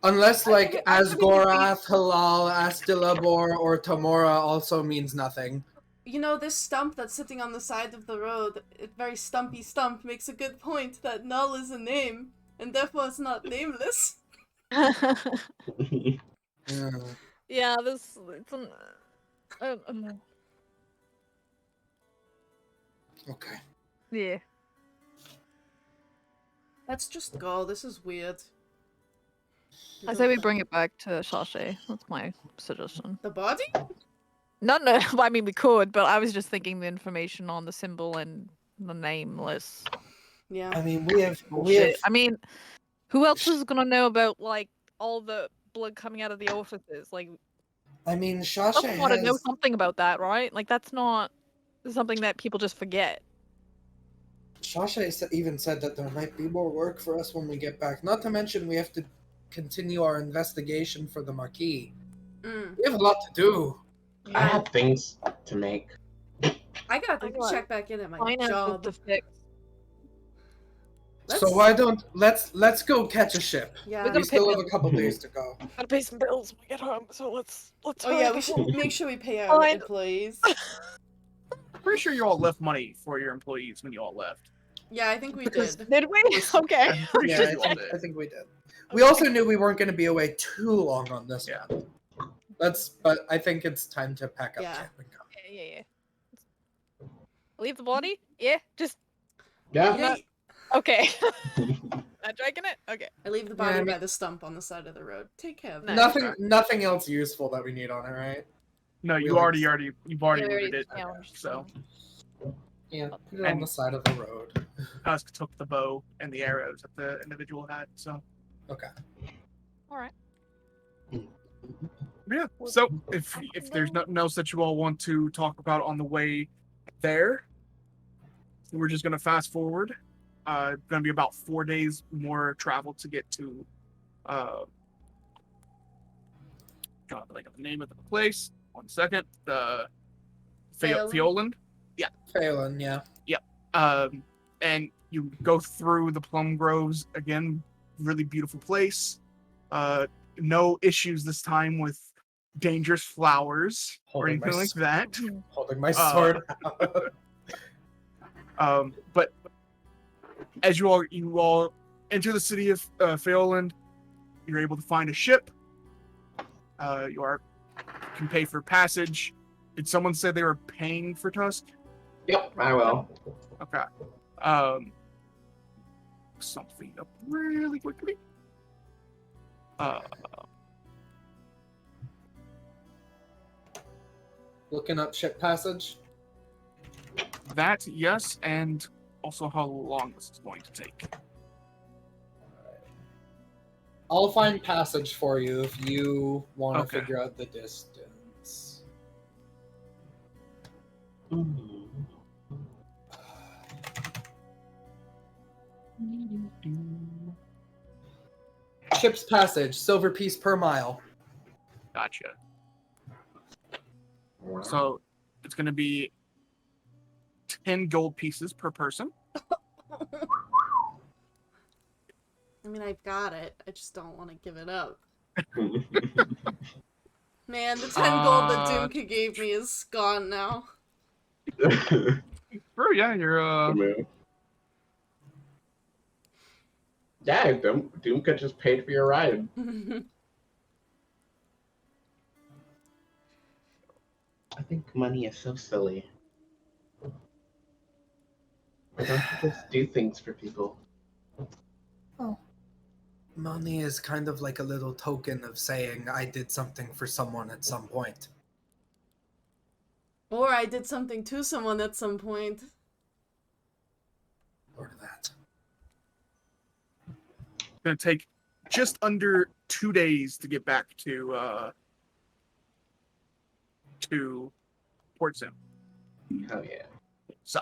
Unless like I think it Asgorath, Halal, Astilabor, or Tamora also means nothing. You know, this stump that's sitting on the side of the road, a very stumpy stump, makes a good point that Null is a name, and therefore it's not nameless. Yeah. Yeah, this... It's an... I don't know. Okay. Yeah. Let's just go, this is weird. I say we bring it back to Shashay. That's my suggestion. The body? No, I mean we could, but I was just thinking the information on the symbol and the nameless. Yeah. I mean, we have Bullshit. I mean, who else is gonna know about like all the blood coming out of the orifices? Like, I mean, someone Shasha ought to know has. something about that, right? Like, that's not something that people just forget. Shasha even said that there might be more work for us when we get back. Not to mention, we have to continue our investigation for the Marquis. Mm. We have a lot to do. I have things to make. I gotta I got check back in at my Finances job. to fix. So why don't let's go catch a ship. Yeah. We We gotta still pick have a couple days to go. Gotta pay some bills when we get home, so let's. Oh yeah, we should make sure we pay our Fine. employees. Pretty sure you all left money for your employees when you all left. Yeah, I think we Because- did. Did we? Okay. I'm pretty Yeah, sure I you all think, did. I think we did. We also knew we weren't going to be away too long on this Yeah. one. But I think it's time to pack up Yeah. camp and go. Yeah. Leave the body? Yeah. Just Yeah. Yeah, okay. Not dragging it? Okay. I leave the body I mean- by the stump on the side of the road. Take care of Nice. that. Nothing else useful that we need on it, right? No, We you've like- already Yeah, looted we it. challenged So them. Yeah, put it on And- the side of the road. Tusk took the bow and the arrows that the individual had. So Okay. All right. yeah. So if there's nothing else that you all want to talk about on the way there, we're just gonna fast forward. Gonna be about 4 days more travel to get to. God, like the name of the place. 1 second. The Fioland. Phelan, yeah. And you go through the plum groves again. Really beautiful place. No issues this time with dangerous flowers or Holding my anything like that. Holding my sword out. But as you all enter the city of Fioland, you're able to find a ship. You can pay for passage. Did someone say they were paying for Tusk? Yep, I will. Okay. Something up really quickly. Looking up ship passage. That, yes, and also how long this is going to take. I'll find passage for you if you want to Okay. figure out the distance. Ship's passage, silver piece per mile. Gotcha. So it's going to be 10 gold pieces per person. I mean, I've got it. I just don't want to give it up. Man, the 10 gold that Dumka gave me is gone now. Bro, yeah, you're Yeah, Dumka just paid for your ride. I think money is so silly. Why don't you just do things for people? Money is kind of like a little token of saying I did something for someone at some point. Or I did something to someone at some point. Or that. going to take just under 2 days to get back to Port Zoon. Hell yeah. So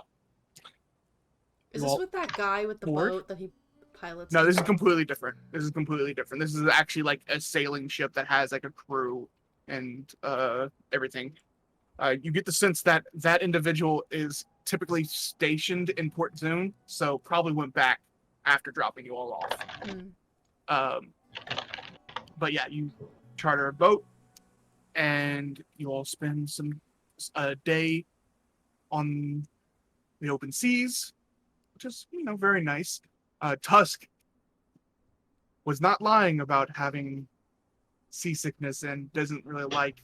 Is Well, this with that guy with the board? boat that he pilots? no, this is completely different. This is actually like a sailing ship that has like a crew and everything. You get the sense that that individual is typically stationed in Port Zoon, so probably went back after dropping you all off. Hmm. But yeah, you charter a boat, and you all spend a day on the open seas, which is very nice. Tusk was not lying about having seasickness and doesn't really like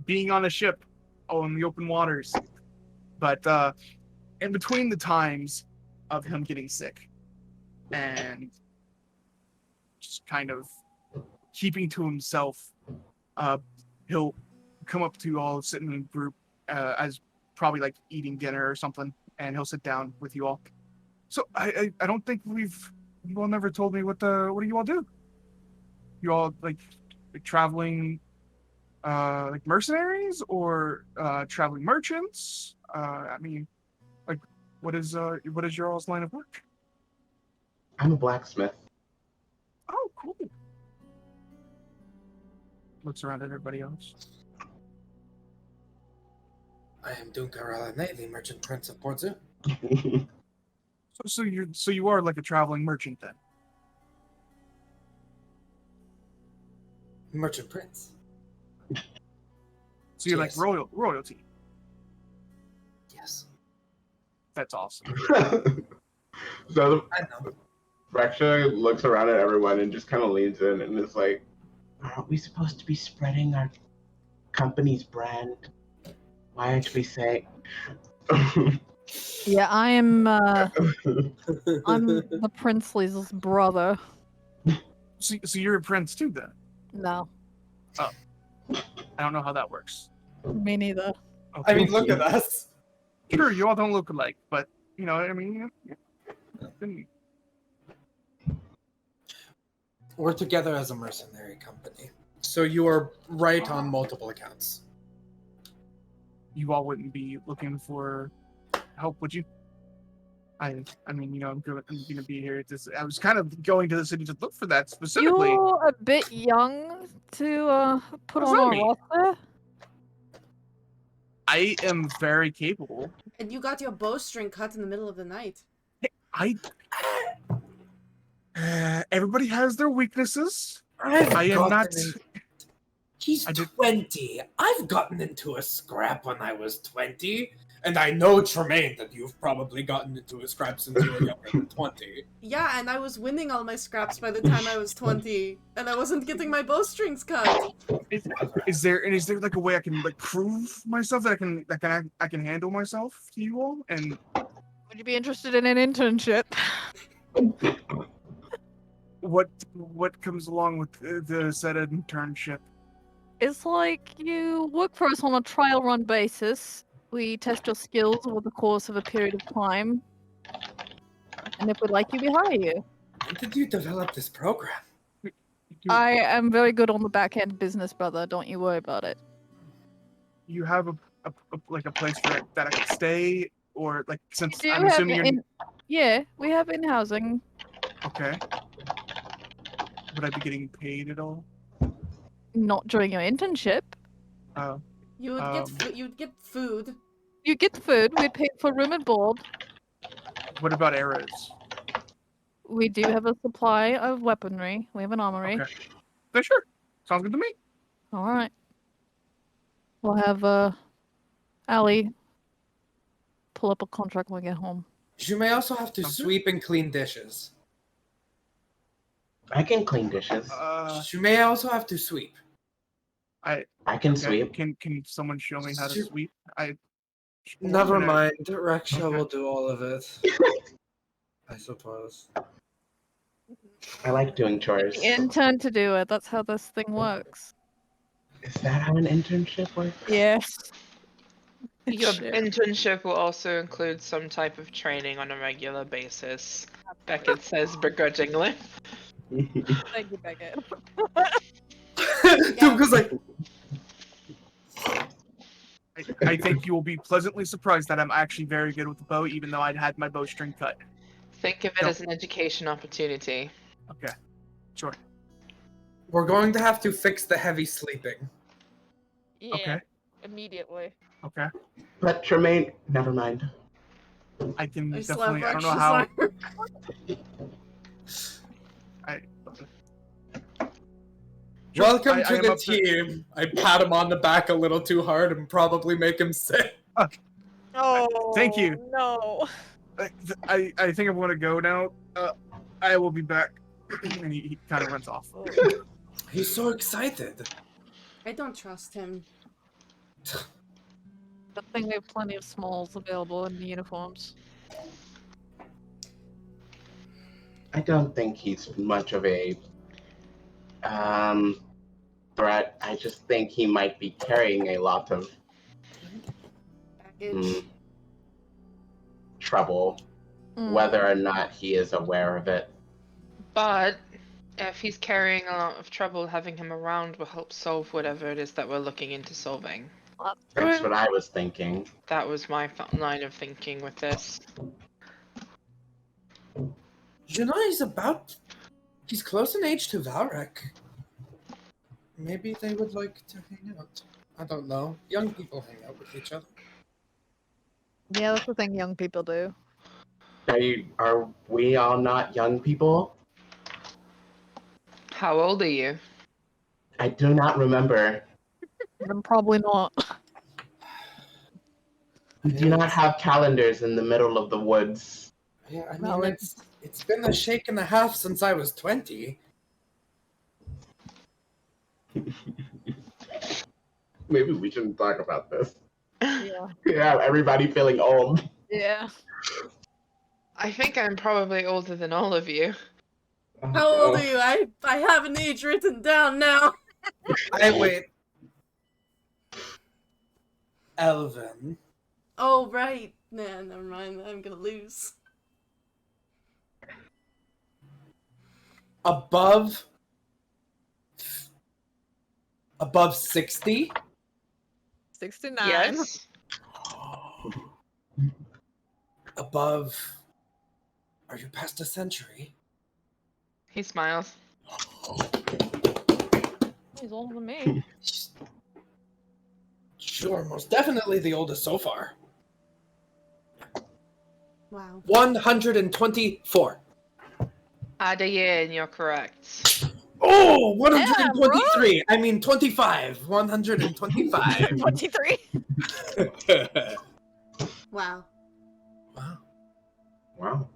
being on a ship on the open waters. But in between the times of him getting sick and just kind of keeping to himself, he'll come up to you all, sitting in a group as probably like eating dinner or something, and he'll sit down with you all. So I don't think you all never told me what do you all do? You all like traveling like mercenaries or traveling merchants? I mean, like what is your all's line of work? I'm a blacksmith. Oh, cool. Looks around at everybody else. I am Dumka Ralane, the merchant prince of Port Zoon. So you are like a traveling merchant then? Merchant prince. So you're Yes. like royalty. Yes. That's awesome. So I know. Reksha looks around at everyone and just kind of leans in and is like, aren't we supposed to be spreading our company's brand? Why aren't we saying... Yeah, I'm the Princely's brother. So you're a prince too then? No, I don't know how that works. me neither. I mean, look at us. Sure, you all don't look alike, but you know, I mean, We're together as a mercenary company. So you are right on multiple accounts. you all wouldn't be looking for help, would you? I mean, you know, I'm gonna be here. I was kind of going to the city to look for that specifically. You're a bit young to put What does on that our mean? roster. I am very capable. And you got your bowstring cut in the middle of the night. Everybody has their weaknesses. I've I am gotten not. He's I did- 20. I've gotten into a scrap when I was 20. And I know, Tremayne, that you've probably gotten into a scrap since you were younger than 20. Yeah, and I was winning all my scraps by the time I was 20, and I wasn't getting my bowstrings cut. Is there like a way I can like prove myself that I can handle myself to you all? And Would you be interested in an internship? what comes along with the said internship? It's like you work for us on a trial run basis. We test your skills over the course of a period of time. And if we like you, we hire you. When did you develop this program? I am very good on the back end business, brother. Don't you worry about it. You have a place for that I can stay, or like since We do I'm have assuming you're Yeah, we have in housing. okay. Would I be getting paid at all? Not during your internship. You would you'd get food. You get food. We pay for room and board. What about arrows? We do have a supply of weaponry. We have an armory. Okay. Yeah, sure. Sounds good to me. All right. We'll have Allie pull up a contract when we get home. You may also have to Sounds good. sweep and clean dishes. I can clean dishes. You may also have to sweep. I can sweep. Can someone show me how to Sweep. sweep? Never mind. Reksha will do all of it. I suppose. I like doing chores. The intern to do it. That's how this thing works. Is that how an internship works? Yes. Your Shit. internship will also include some type of training on a regular basis. Beckett says begrudgingly. Thank you, Beckett. Dumka's like, I think you will be pleasantly surprised that I'm actually very good with the bow, even though I'd had my bowstring cut. Think of it No. as an education opportunity. Okay, sure. we're going to have to fix the heavy sleeping. Yeah. Okay. Immediately. Okay. But Tremayne, never mind. I can I definitely. I don't know Reksha's how. arm. Sure, Welcome I to am the up to- team. I pat him on the back a little too hard and probably make him sick. Oh. Thank you. No. I think I'm gonna go now. I will be back. And he kind of runs off. He's so excited. I don't trust him. Good thing we have plenty of smalls available in the uniforms. I don't think he's much of a threat. I just think he might be carrying a lot of Baggage. trouble, whether or not he is aware of it. But if he's carrying a lot of trouble, having him around will help solve whatever it is that we're looking into solving. That's what I was thinking. That was my line of thinking with this. He's close in age to Valrek. Maybe they would like to hang out. I don't know. Young people hang out with each other. Yeah, that's the thing young people do. Are we all not young people? How old are you? I do not remember. Then probably not. We do not have calendars in the middle of the woods. Yeah, I mean, Well, it's been a shake and a half since I was 20. Maybe we shouldn't talk about this. Yeah. Yeah, everybody feeling old. Yeah. I think I'm probably older than all of you. How old are you? I have an age written down now. Wait. Elven. Oh, right. Nah, never mind. I'm gonna lose. Above 60? 69. Yes. Above... Are you past a century? He smiles. He's older than me. Sure, most definitely the oldest so far. Wow. 124. Add a year and you're correct. Oh, 123. I mean 25. 125. 23. Wow. Wow. Wow.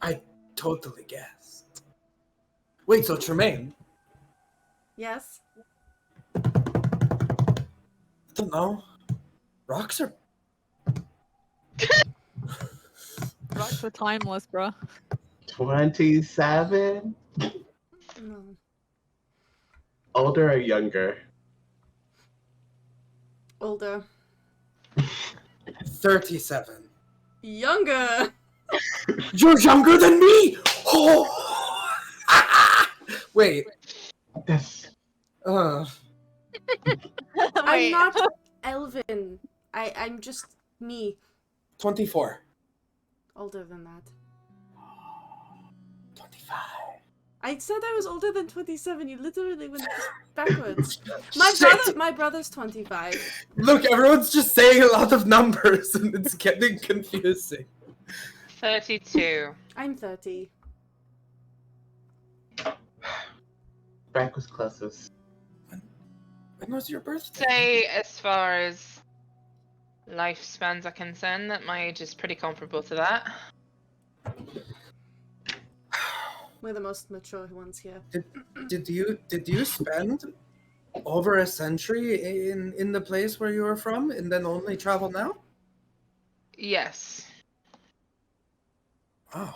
I totally guessed. Wait, so Tremayne? Yes? I don't know. Rocks are... Rocks are timeless, bro. 27? No. Older or younger? Older. 37. Younger! You're younger than me! Oh! Wait. Yes. Uh, I'm not elven. I'm just me. 24. Older than that. 25. I said I was older than 27. You literally went backwards. Shit! My brother's 25. Look, everyone's just saying a lot of numbers and it's getting confusing. 32. I'm 30. Frank was closest. When was your birthday? Say, as far as lifespans are concerned, that my age is pretty comparable to that. We're the most mature ones here. Did you spend over a century in the place where you were from and then only travel now? Yes. Wow.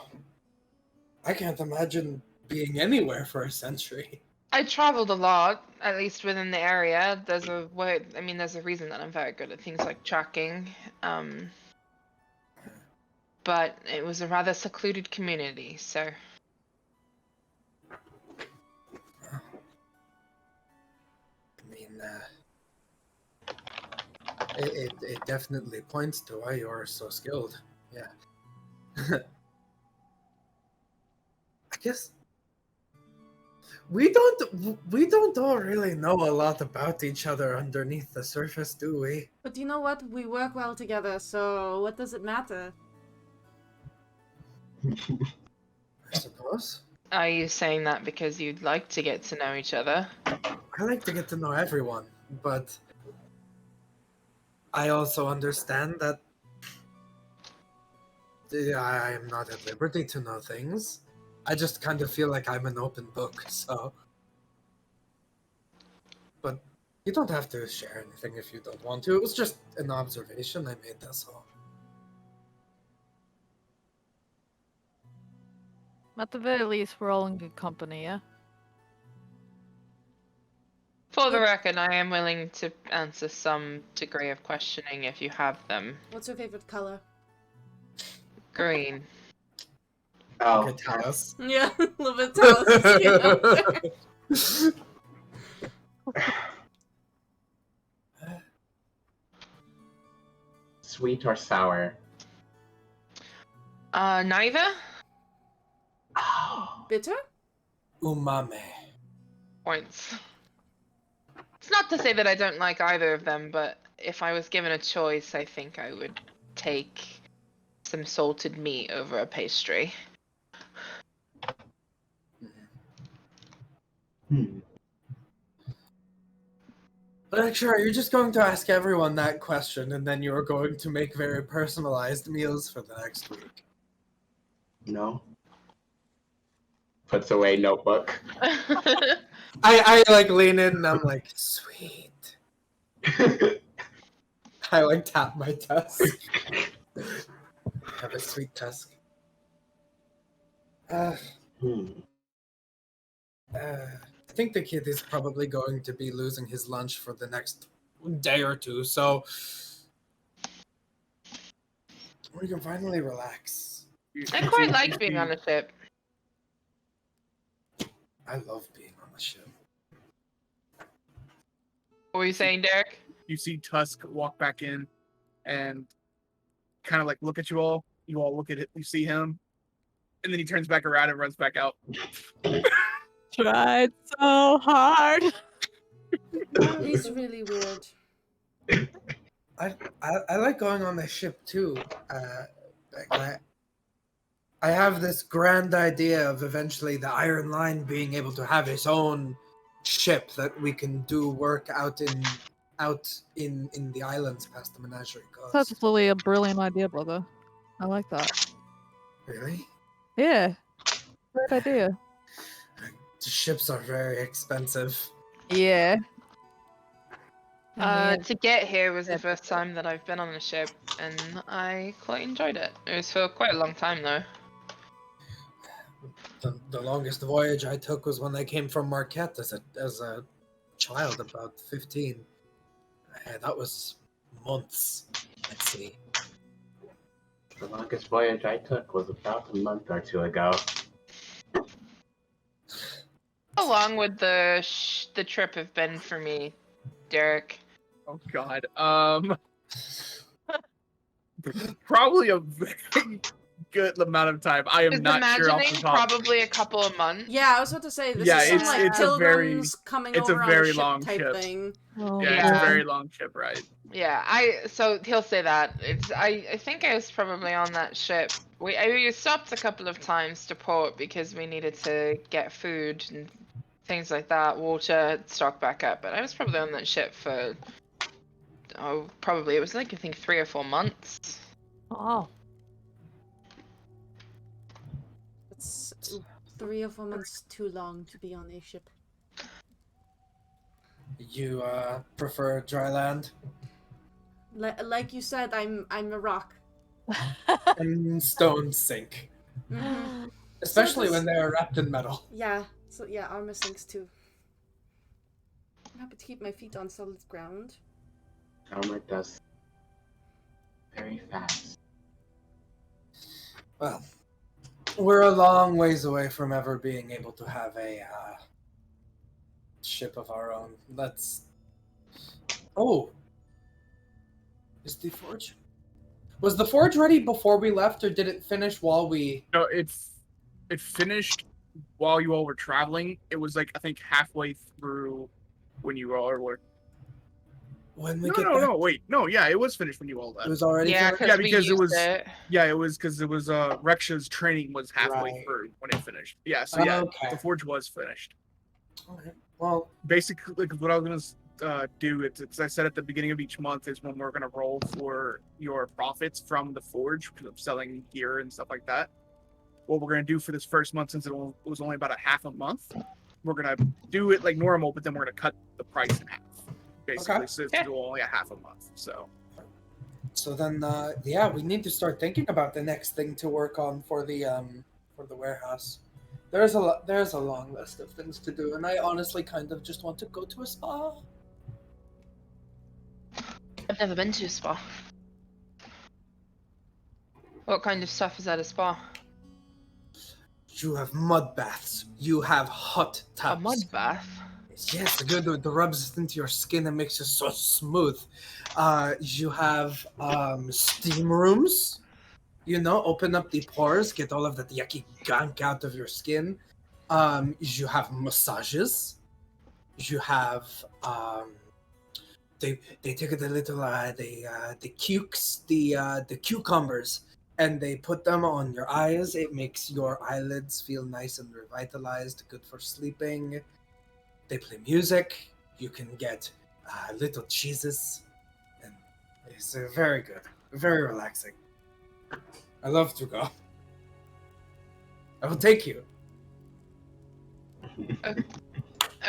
I can't imagine being anywhere for a century. I traveled a lot, at least within the area. There's a way. I mean, there's a reason that I'm very good at things like tracking. But it was a rather secluded community, so. I mean, it definitely points to why you're so skilled. Yeah. I guess we don't all really know a lot about each other underneath the surface, do we? But you know what? We work well together, so what does it matter? I suppose. Are you saying that because you'd like to get to know each other? I like to get to know everyone, but I also understand that I am not at liberty to know things. I just kind of feel like I'm an open book, so. But you don't have to share anything if you don't want to. It was just an observation I made, that's all. At the very least, we're all in good company, yeah? For the record, I am willing to answer some degree of questioning if you have them. What's your favorite color? Green. Oh, Okay, tell us. Yeah, a little bit Talos' skin out there. sweet or sour? Neither? Oh. Bitter? Umame. Points. It's not to say that I don't like either of them, but if I was given a choice, I think I would take some salted meat over a pastry. Reksha, you're just going to ask everyone that question, and then you're going to make very personalized meals for the next week. No. Puts away notebook. I like lean in and I'm like, sweet. I like tap my tusk. Have a sweet tusk. I think the kid is probably going to be losing his lunch for the next day or two, so We can finally relax. I quite like being on a ship. I love being on the ship. What were you saying, Derek? You see Tusk walk back in and kind of like look at you all. You all look at it. You see him, and then he turns back around and runs back out. Tried so hard. He's really weird. I like going on the ship too. I have this grand idea of eventually the Iron Line being able to have its own ship that we can do work out in the islands past the Menagerie Coast. That's absolutely a brilliant idea, brother. I like that. Really? Yeah. Great idea. The ships are very expensive. Yeah. To get here was the first time that I've been on a ship, and I quite enjoyed it. It was for quite a long time, though. The longest voyage I took was when I came from Marquette as a child, about 15. That was months at sea. The longest voyage I took was about a month or two ago. How long would the trip have been for me, Derek? Oh God. Probably a very good amount of time. I am Just not sure off the imagining top. probably a couple of months. Yeah, I was about to say this Yeah, is some it's- like it's a very- pilgrims coming it's a over very on a ship long type ship. thing. Oh, Yeah, it's Yeah. a very long ship ride. Yeah, so he'll say that. I think I was probably on that ship. We stopped a couple of times to port because we needed to get food and things like that, water, stock back up. But I was probably on that ship for probably it was like I think 3 or 4 months. Oh. It's 3 or 4 months too long to be on a ship. You prefer dry land Like you said, I'm a rock. and stone sink, Mhm. especially So when this- they are wrapped in metal. Yeah, so yeah, armor sinks too. I'm happy to keep my feet on solid ground. Armor does very fast. Well, we're a long ways away from ever being able to have a ship of our own. Oh, is the forge? Was the forge ready before we left, or did it finish while we? No, it finished while you all were traveling. It was like I think halfway through when you all were. When we No, get no, back, no. Wait, no. Yeah, it was finished when you all it left. was already. Yeah, finished? Yeah, we because it used was- it. Yeah, it was because it was Reksha's training was halfway Right. through when it finished. Yeah, so yeah, Okay. the forge was finished. Okay. Well, Basically, like, what I was gonna do, it's I said at the beginning of each month is when we're gonna roll for your profits from the forge because of selling gear and stuff like that. What we're gonna do for this first month, since it was only about a half a month, we're gonna do it like normal, but then we're gonna cut the price in half, basically, Okay. so it's Yeah. only a half a month. So so then, yeah, we need to start thinking about the next thing to work on for the warehouse. There's a long list of things to do, and I honestly kind of just want to go to a spa. I've never been to a spa. What kind of stuff is at a spa? You have mud baths. You have hot A tubs. mud bath. Yes, the rubs into your skin and makes it so smooth. You have steam rooms. You know, open up the pores, get all of that yucky gunk out of your skin. You have massages. You have they take the little the cucumbers, and they put them on your eyes. It makes your eyelids feel nice and revitalized, good for sleeping. They play music. You can get little cheeses, and it's very good, very relaxing. I love to go. I will take you.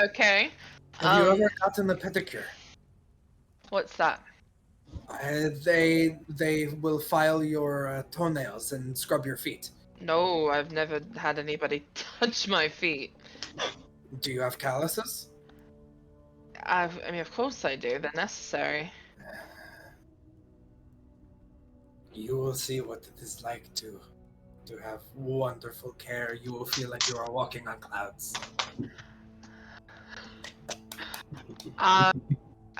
Okay. Have you ever gotten a pedicure? What's that? They will file your toenails and scrub your feet. No, I've never had anybody touch my feet. Do you have calluses? I mean, of course I do. They're necessary. You will see what it is like to have wonderful care. You will feel like you are walking on clouds.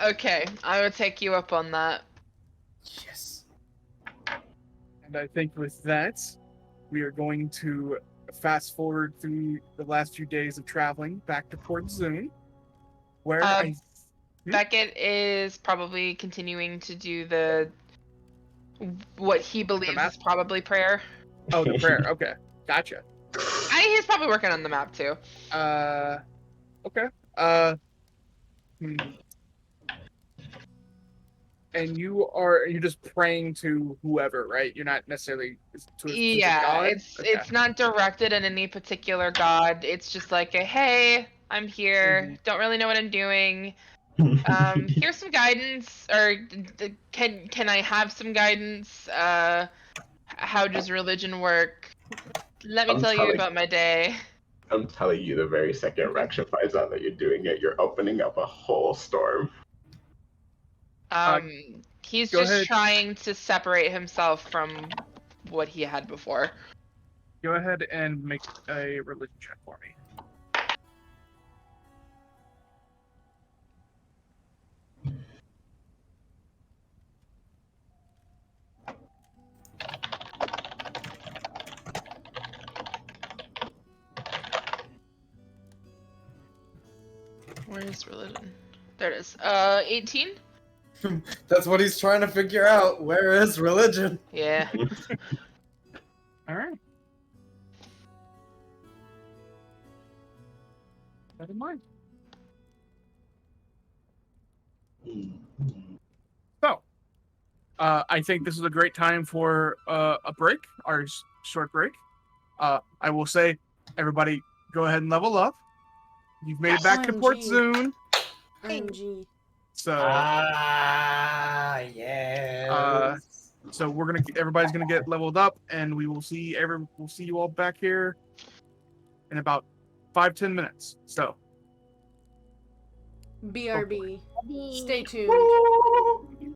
Okay, I will take you up on that. Yes. And I think with that, we are going to fast forward through the last few days of traveling back to Port Zoon, where Beckett is probably continuing to do what he believes map? is probably prayer. Oh, the prayer. Okay, gotcha. He's probably working on the map too. Okay. And you're just praying to whoever, right? You're not necessarily to a specific god? It's not directed at any particular god. It's just like a hey, I'm here. Don't really know what I'm doing. Here's some guidance, or can I have some guidance? How does religion work? Let me tell you about my day. I'm telling you, the very second Reksha finds out that you're doing it, you're opening up a whole storm. He's go just ahead. trying to separate himself from what he had before. Go ahead and make a religion check for me. Where is religion? There it is. 18? That's what he's trying to figure out. Where is religion? Yeah. All right. That in mind. So, I think this is a great time for a break, our short break. I will say, everybody, go ahead and level up. You've made it back to Port OMG. Zoon. OMG. So, Yes. so everybody's gonna get leveled up, and we'll see you all back here in about 5-10 minutes. So, BRB. Stay tuned.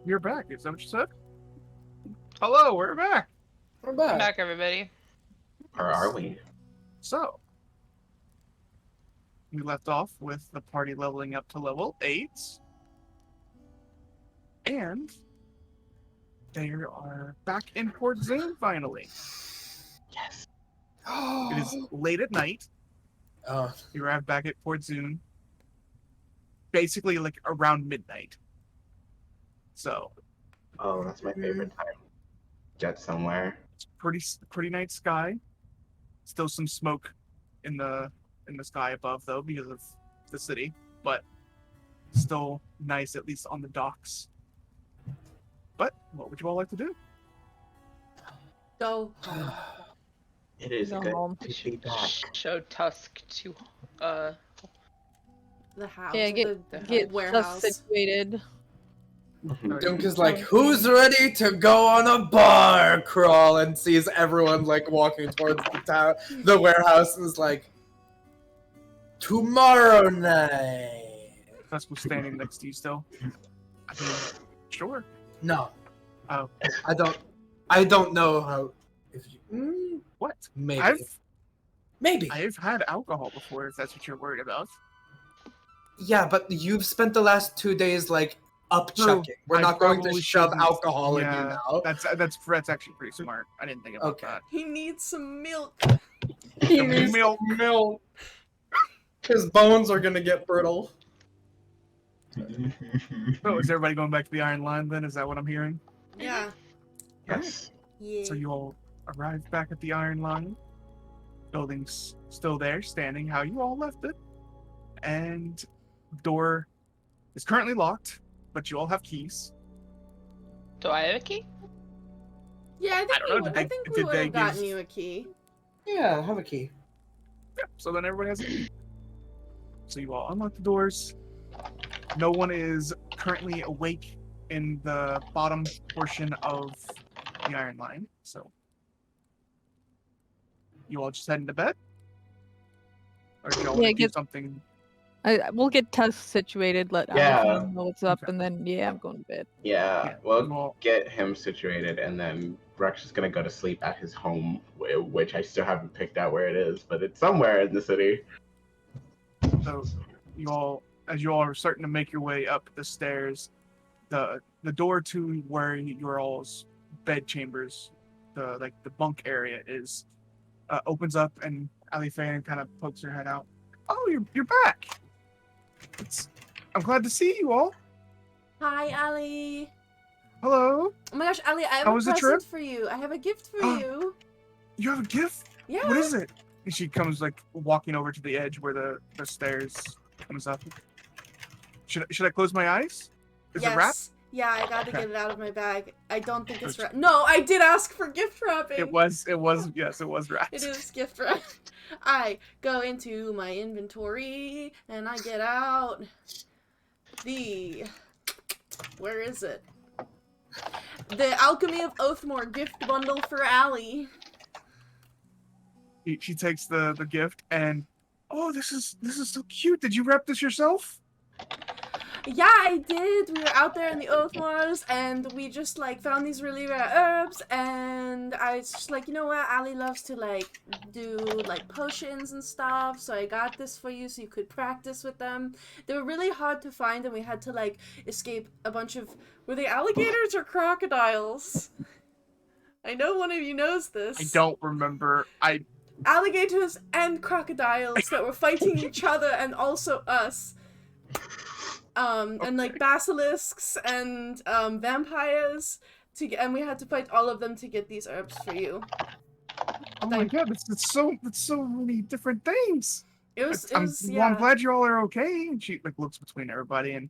You're back. Is that what you said? Hello, we're back. We're Welcome back. back, everybody. Or are we? So, we left off with the party leveling up to level 8. And they are back in Port Zoon finally. Yes. It is late at night. Oh, You arrive back at Port Zoon basically like around midnight. So, Oh, that's my favorite time. Jet somewhere. it's pretty night sky. Still some smoke in the sky above though because of the city, but still nice at least on the docks. But what would you all like to do? Go. It is Go good home. to be back. Show Tusk to The house. Yeah, the get warehouse. us situated. Dumka's like, who's ready to go on a bar crawl? And sees everyone like walking towards the warehouse, and is like, tomorrow night. Tusk was standing next to you still. I mean, sure. No, Oh, I don't know how. If you, what? maybe, maybe. I've had alcohol before. If that's what you're worried about. Yeah, but you've spent the last 2 days like up True. chucking. We're I not going to probably shove shouldn't. alcohol in you Yeah, now. that's actually pretty smart. I didn't think about Okay. that. He needs some milk. He needs milk. His bones are gonna get brittle. Oh, is everybody going back to the Iron Line then? Is that what I'm hearing? Yeah. Yes. Yeah. So you all arrived back at the Iron Line. Building's still there, standing how you all left it. And door is currently locked, but you all have keys. Do I have a key? Yeah, I don't know, think did we they would have gotten give- you a key. Yeah, have a key. Yeah, so then everybody has a key. So you all unlock the doors. No one is currently awake in the bottom portion of the Iron Line, so you all just heading to bed? Or do y'all Yeah, want to do get- something? We'll get Tusk situated, let Yeah. Alex know what's up, Okay. and then, yeah, I'm going to bed. Yeah, Yeah, we'll well- get him situated, and then Reksha's gonna go to sleep at his home, which I still haven't picked out where it is, but it's somewhere in the city. So you all, as you all are starting to make your way up the stairs, the door to where your all's bed chambers, the bunk area is, opens up, and Halforc kind of pokes her head out. Oh, you're back. I'm glad to see you all. Hi, Ali. Hello. Oh my gosh, Ali, I have How a was the present trip? for you. I have a gift for you. You have a gift? Yeah. What is it? And she comes like walking over to the edge where the stairs comes up. Should I close my eyes? Is yes. it wrapped? Yeah, I got to Okay. get it out of my bag. I don't think it's Good. wrapped. No, I did ask for gift wrapping. It was yes, it was wrapped. It is gift wrapped. I go into my inventory and I get out where is it? The Alchemy of Oathmore gift bundle for Ali. She takes the gift and this is so cute. Did you wrap this yourself? Yeah, I did. We were out there in the Oathmoors and we just like found these really rare herbs and I was just like, you know what, Ali loves to like do like potions and stuff, so I got this for you so you could practice with them. They were really hard to find and we had to like escape a bunch of, were they alligators or crocodiles? I know one of you knows this. I don't remember. Alligators and crocodiles that were fighting each other and also us. And like basilisks and vampires and we had to fight all of them to get these herbs for you. Oh my god, it's so many different things. It was I'm yeah. glad you all are okay. And she like looks between everybody and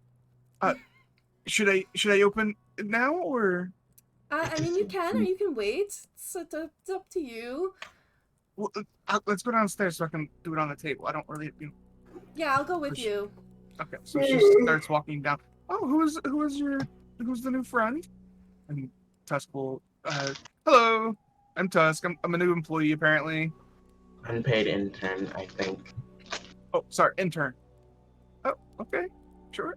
should I open it now or? I mean, you can or you can wait. It's up to you. Well, let's go downstairs so I can do it on the table. I don't really. Yeah, I'll go with you. Okay, so she starts walking down. Oh, who's the new friend? And Tusk will. Hello, I'm Tusk. I'm a new employee apparently. Unpaid intern, I think. Oh, sorry, intern. Oh, okay, sure.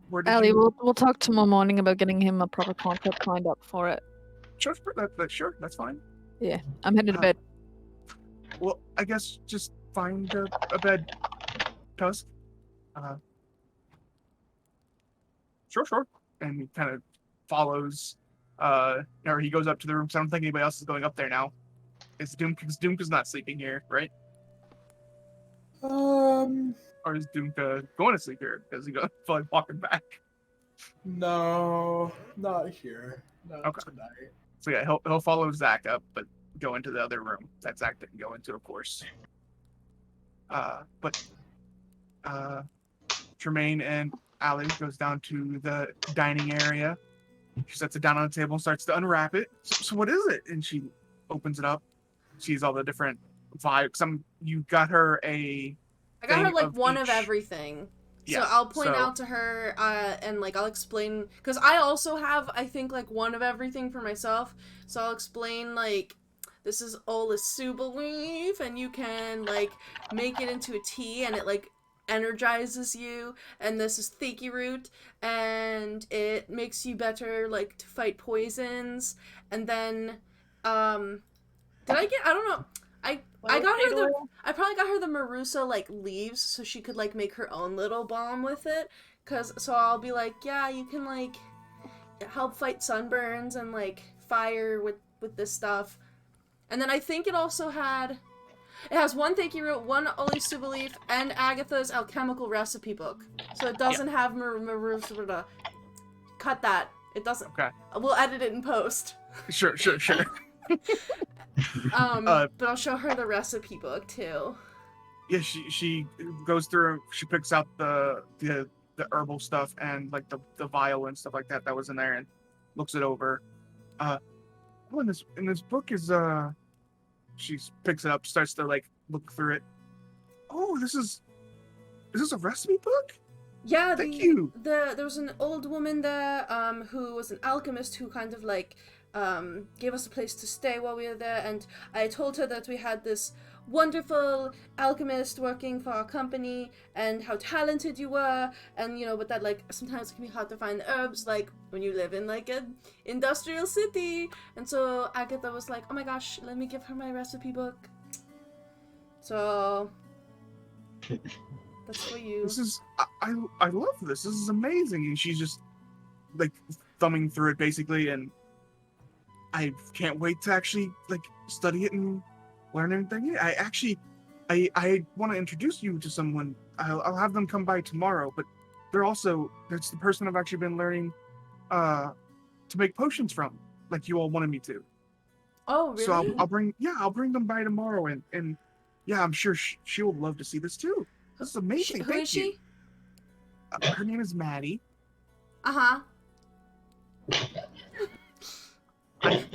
where did Allie, you? we'll talk tomorrow morning about getting him a proper contract lined up for it. Sure, sure, that's fine. Yeah, I'm headed to Uh, bed. Well, I guess just find a bed, Tusk. Sure. And he kind of follows, or he goes up to the room, so I don't think anybody else is going up there now. Dumka's not sleeping here, right? Or is Dumka going to sleep here? Because he got like walking back. No, not here. Not Okay. tonight. So yeah, he'll follow Zach up, but go into the other room that Zach didn't go into, of course. But Tremayne and Allie goes down to the dining area. She sets it down on the table and starts to unwrap it. So what is it? And she opens it up. Sees all the different vibes. You got her a. I got her thing like one of each. everything. Yeah, so I'll point so- out to her and like I'll explain because I also have I think like one of everything for myself. So I'll explain like this is Olisuba leaf and you can like make it into a tea and it like energizes you, and this is Thiki root and it makes you better like to fight poisons. And then I don't know. I got her I probably got her the Marusa like leaves so she could like make her own little balm with it. So I'll be like, yeah, you can like help fight sunburns and like fire with this stuff. And then I think it also has one Thiki root, one Olisuba leaf, and Agatha's alchemical recipe book. So it doesn't have Marusa. Cut that. It doesn't. Okay. We'll edit it in post. Sure. But I'll show her the recipe book too. Yeah, she goes through. She picks out the herbal stuff and like the vial and stuff like that was in there and looks it over. In this book is she picks it up, starts to like look through it. Oh, is this a recipe book? Yeah, Thank you. There was an old woman there who was an alchemist who kind of like gave us a place to stay while we were there, and I told her that we had this wonderful alchemist working for our company and how talented you were, and but that like sometimes it can be hard to find herbs like when you live in like an industrial city. And so Agatha was like, oh my gosh, let me give her my recipe book. So that's for you. This is I love this. This is amazing. And she's just like thumbing through it basically, and I can't wait to actually like study it and learn everything. I want to introduce you to someone. I'll have them come by tomorrow, but it's the person I've actually been learning to make potions from, like you all wanted me to. Oh, really? So I'll bring them by tomorrow, and yeah, I'm sure she will love to see this too. This is amazing. Who is she? Her name is Maddie. Uh-huh. I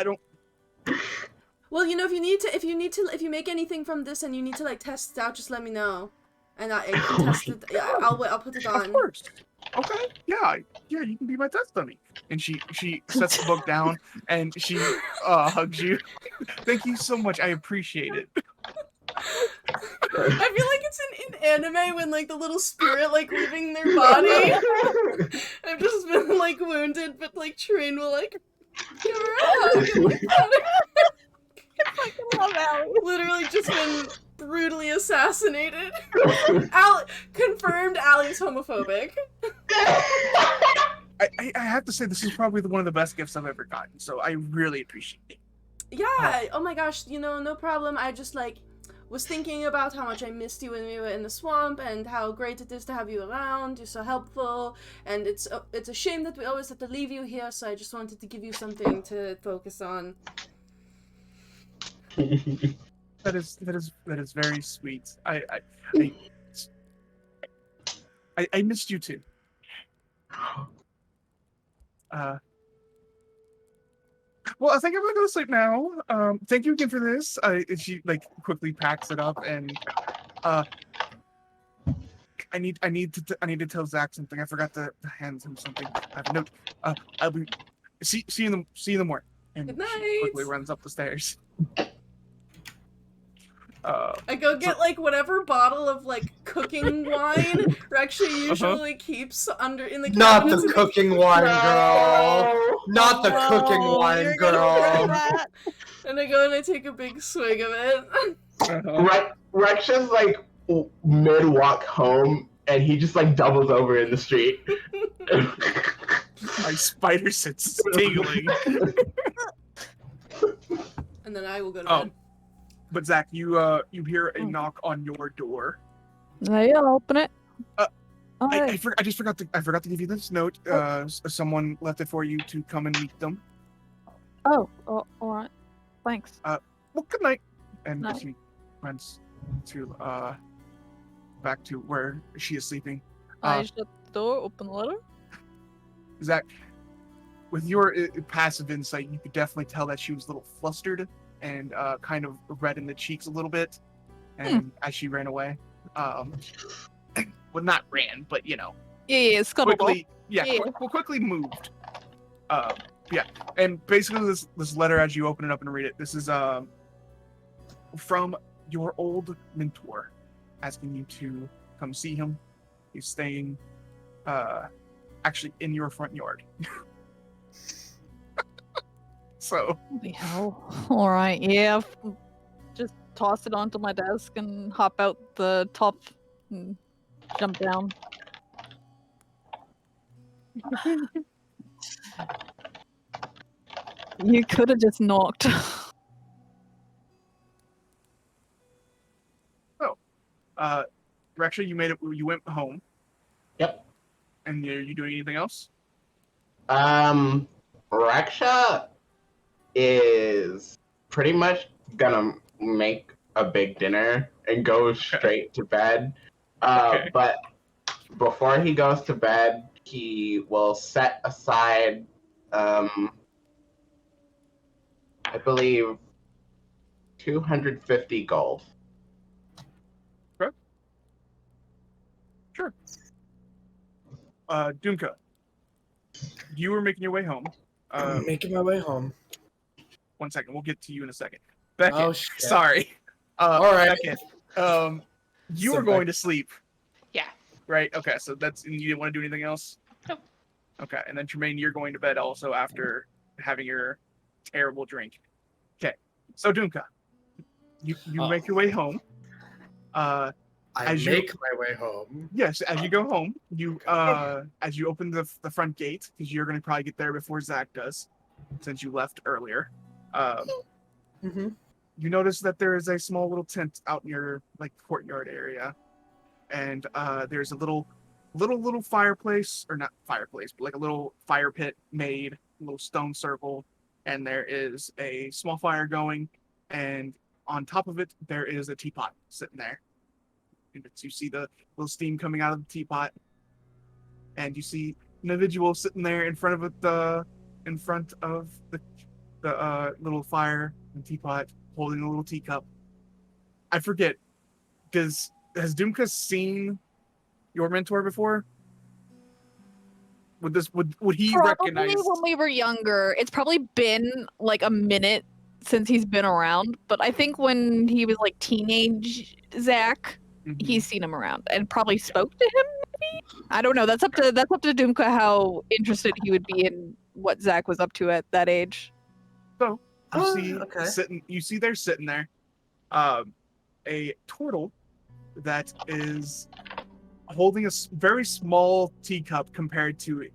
don't. Well, if you make anything from this and you need to like test it out, just let me know, and I can test it. Yeah, I'll put it on. Of course. Okay. Yeah. You can be my test dummy. And she sets the book down and she hugs you. Thank you so much. I appreciate it. I feel like it's in anime when like the little spirit like leaving their body. I've just been like wounded, but like Tremayne will like give her a hug. I fucking love Allie. Literally just been brutally assassinated. Confirmed Allie's homophobic. I have to say this is probably one of the best gifts I've ever gotten, so I really appreciate it. Yeah, oh my gosh, no problem. I just like was thinking about how much I missed you when we were in the swamp and how great it is to have you around. You're so helpful, and it's a shame that we always have to leave you here, so I just wanted to give you something to focus on. That is very sweet. I missed you too. Well, I think I'm gonna go to sleep now. Thank you again for this. She like quickly packs it up, and I need to tell Zach something. I forgot to hand him something. I have a note. I'll be see you in the morning. And Good night. she quickly runs up the stairs. I go get like whatever bottle of like cooking wine Reksha usually keeps in the Not cabinets. the cooking wine, girl. No. Not the cooking Oh, wine, you're gonna regret girl. that. And I go and I take a big swig of it. Reksha's like mid walk home, and he just like doubles over in the street. My spider sense is tingling. And then I will go to Oh. bed. But Zach, you hear a knock on your door. Yeah, I'll open it. I just forgot to give you this note. Someone left it for you to come and meet them. Oh, all right. Thanks. Well, good night. And Night. she runs to back to where she is sleeping. I shut the door, open the letter. Zach, with your passive insight, you could definitely tell that she was a little flustered and kind of red in the cheeks a little bit, and as she ran away, well, not ran, but you know, Yeah, scuttleball. quickly, Yeah. quickly moved. Yeah, and basically this letter, as you open it up and read it, this is from your old mentor, asking you to come see him. He's staying, actually in your front yard. So. Holy hell. All right, yeah. Just toss it onto my desk and hop out the top and jump down. You could have just knocked. Reksha, you made it. You went home. Yep. And are you doing anything else? Reksha is pretty much gonna make a big dinner and go straight to bed. Okay. But before he goes to bed, he will set aside, I believe, 250 gold. Sure. Dumka, you were making your way home. I'm making my way home. 1 second, we'll get to you in a second. Beckett, Oh, shit. sorry. All right. Beckett, you So were going to sleep. Yeah. Right. Okay. So and you didn't want to do anything else. Nope. Okay. And then Tremayne, you're going to bed also after having your terrible drink. Okay. So Dumka, you make your way home. I As you- make my way home. Yes, as you go home, you as you open the front gate, because you're gonna probably get there before Zach does, since you left earlier. Mm-hmm. You notice that there is a small little tent out in your like courtyard area, and there's a little fireplace, or not fireplace, but like a little fire pit made, a little stone circle, and there is a small fire going, and on top of it there is a teapot sitting there. And you see the little steam coming out of the teapot, and you see an individual sitting there in front of the little fire and teapot, holding a little teacup. I forget. Has Dumka seen your mentor before? Would he Probably recognize? when we were younger. It's probably been like a minute since he's been around, but I think when he was like teenage Zach, Mhm. he's seen him around and probably spoke to him. Maybe I don't know. That's up to Dumka how interested he would be in what Zach was up to at that age. So you see okay. they're sitting there, a turtle that is holding a very small teacup compared to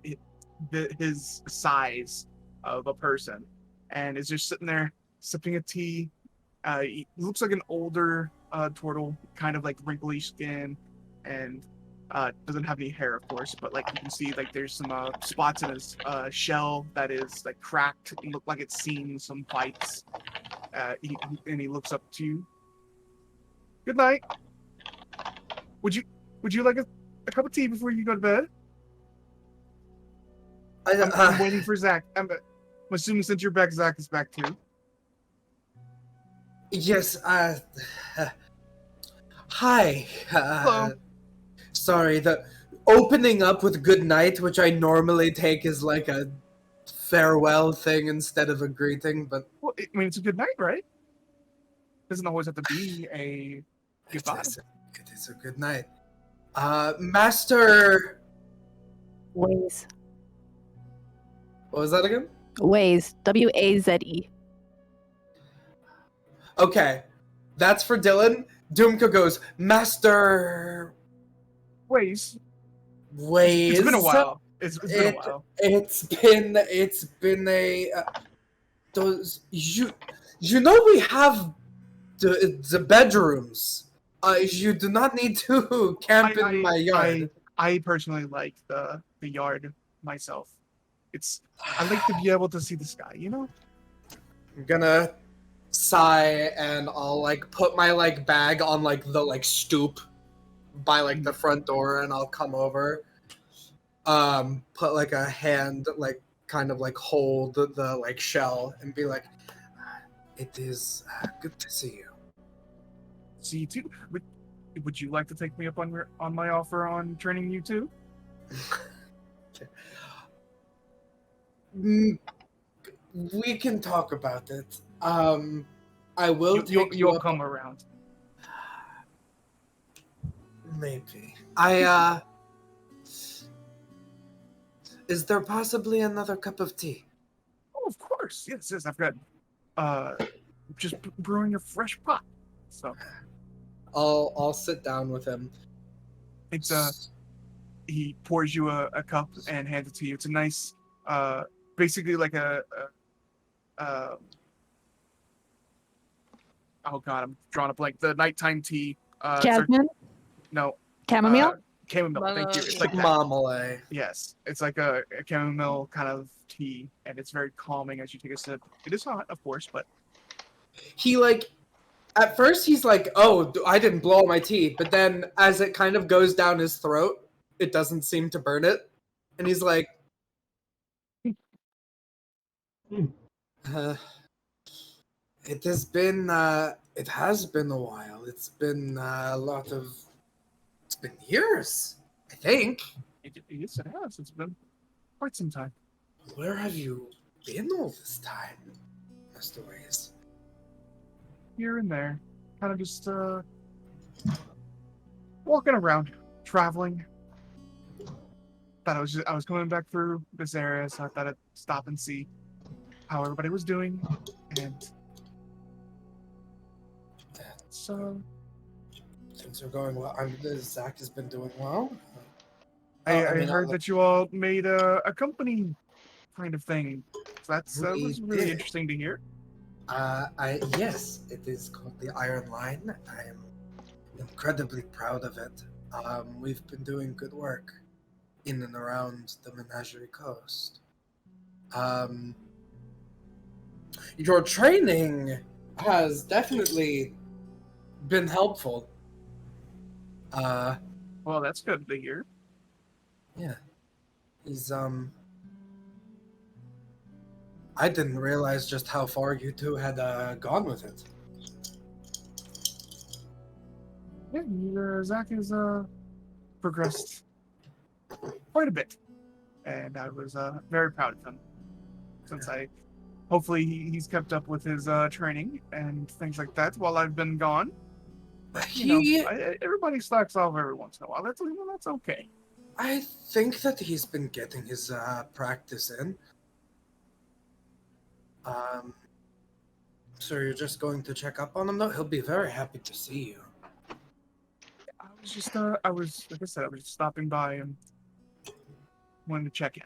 his size of a person, and is just sitting there sipping a tea. He looks like an older turtle, kind of like wrinkly skin, and doesn't have any hair, of course, but like you can see like there's some spots in his shell that is like cracked and look like it's seen some fights. He looks up to you. Good night. Would you like a cup of tea before you go to bed? I'm waiting for Zach. I'm assuming since you're back, Zach is back too. Yes, hi. Hello. Sorry, the opening up with good night, which I normally take as like a farewell thing instead of a greeting, but Well, I mean, it's a good night, right? Doesn't always have to be a goodbye. It is a good night. Master... Waze. What was that again? Waze. W-A-Z-E. Okay. That's for Dylan. Dumka goes, Master... Ways. Waze. It's been a while. It's been a while. It's been a... those... You know we have the bedrooms. You do not need to camp in my yard. I personally like the yard myself. I like to be able to see the sky, you know? I'm gonna sigh and I'll like put my like bag on like the like stoop by like the front door and I'll come over. Put like a hand like kind of like hold the like shell and be like, it is good to see you. See you too. Would you like to take me up on my offer on training you too? We can talk about it. I will you'll come around. Maybe. Is there possibly another cup of tea? Oh, of course. Yes, I've got just brewing a fresh pot. So I'll sit down with him. It's he pours you a cup and hands it to you. It's a nice basically like a oh god, I'm drawing a blank. The nighttime tea. Jasmine? No. Chamomile? Chamomile, thank you. It's like that. Chamomile. Yes, it's like a chamomile kind of tea, and it's very calming as you take a sip. It is hot, of course, but He like, at first he's like, oh, I didn't blow all my tea, but then as it kind of goes down his throat, it doesn't seem to burn it, and he's like, it has been a while. It's been it's been years, I think. yes, it has. It's been quite some time. Where have you been all this time, Mr. Waze? Here and there, kind of just walking around, traveling. Thought I was coming back through this area, so I thought I'd stop and see how everybody was doing, and so Things are going well. Zach has been doing well. I heard that you all made a company kind of thing. So that was really interesting to hear. Yes, it is called the Iron Line. I am incredibly proud of it. We've been doing good work in and around the Menagerie Coast. Your training has definitely been helpful. Well, that's good to hear. Yeah. He's I didn't realize just how far you two had gone with it. Yeah, Zach has progressed quite a bit, and I was very proud of him. Since hopefully he's kept up with his training and things like that while I've been gone. Everybody slacks off every once in a while. That's okay. I think that he's been getting his practice in. So you're just going to check up on him, though? He'll be very happy to see you. I was just, like I said, I was just stopping by and wanted to check in.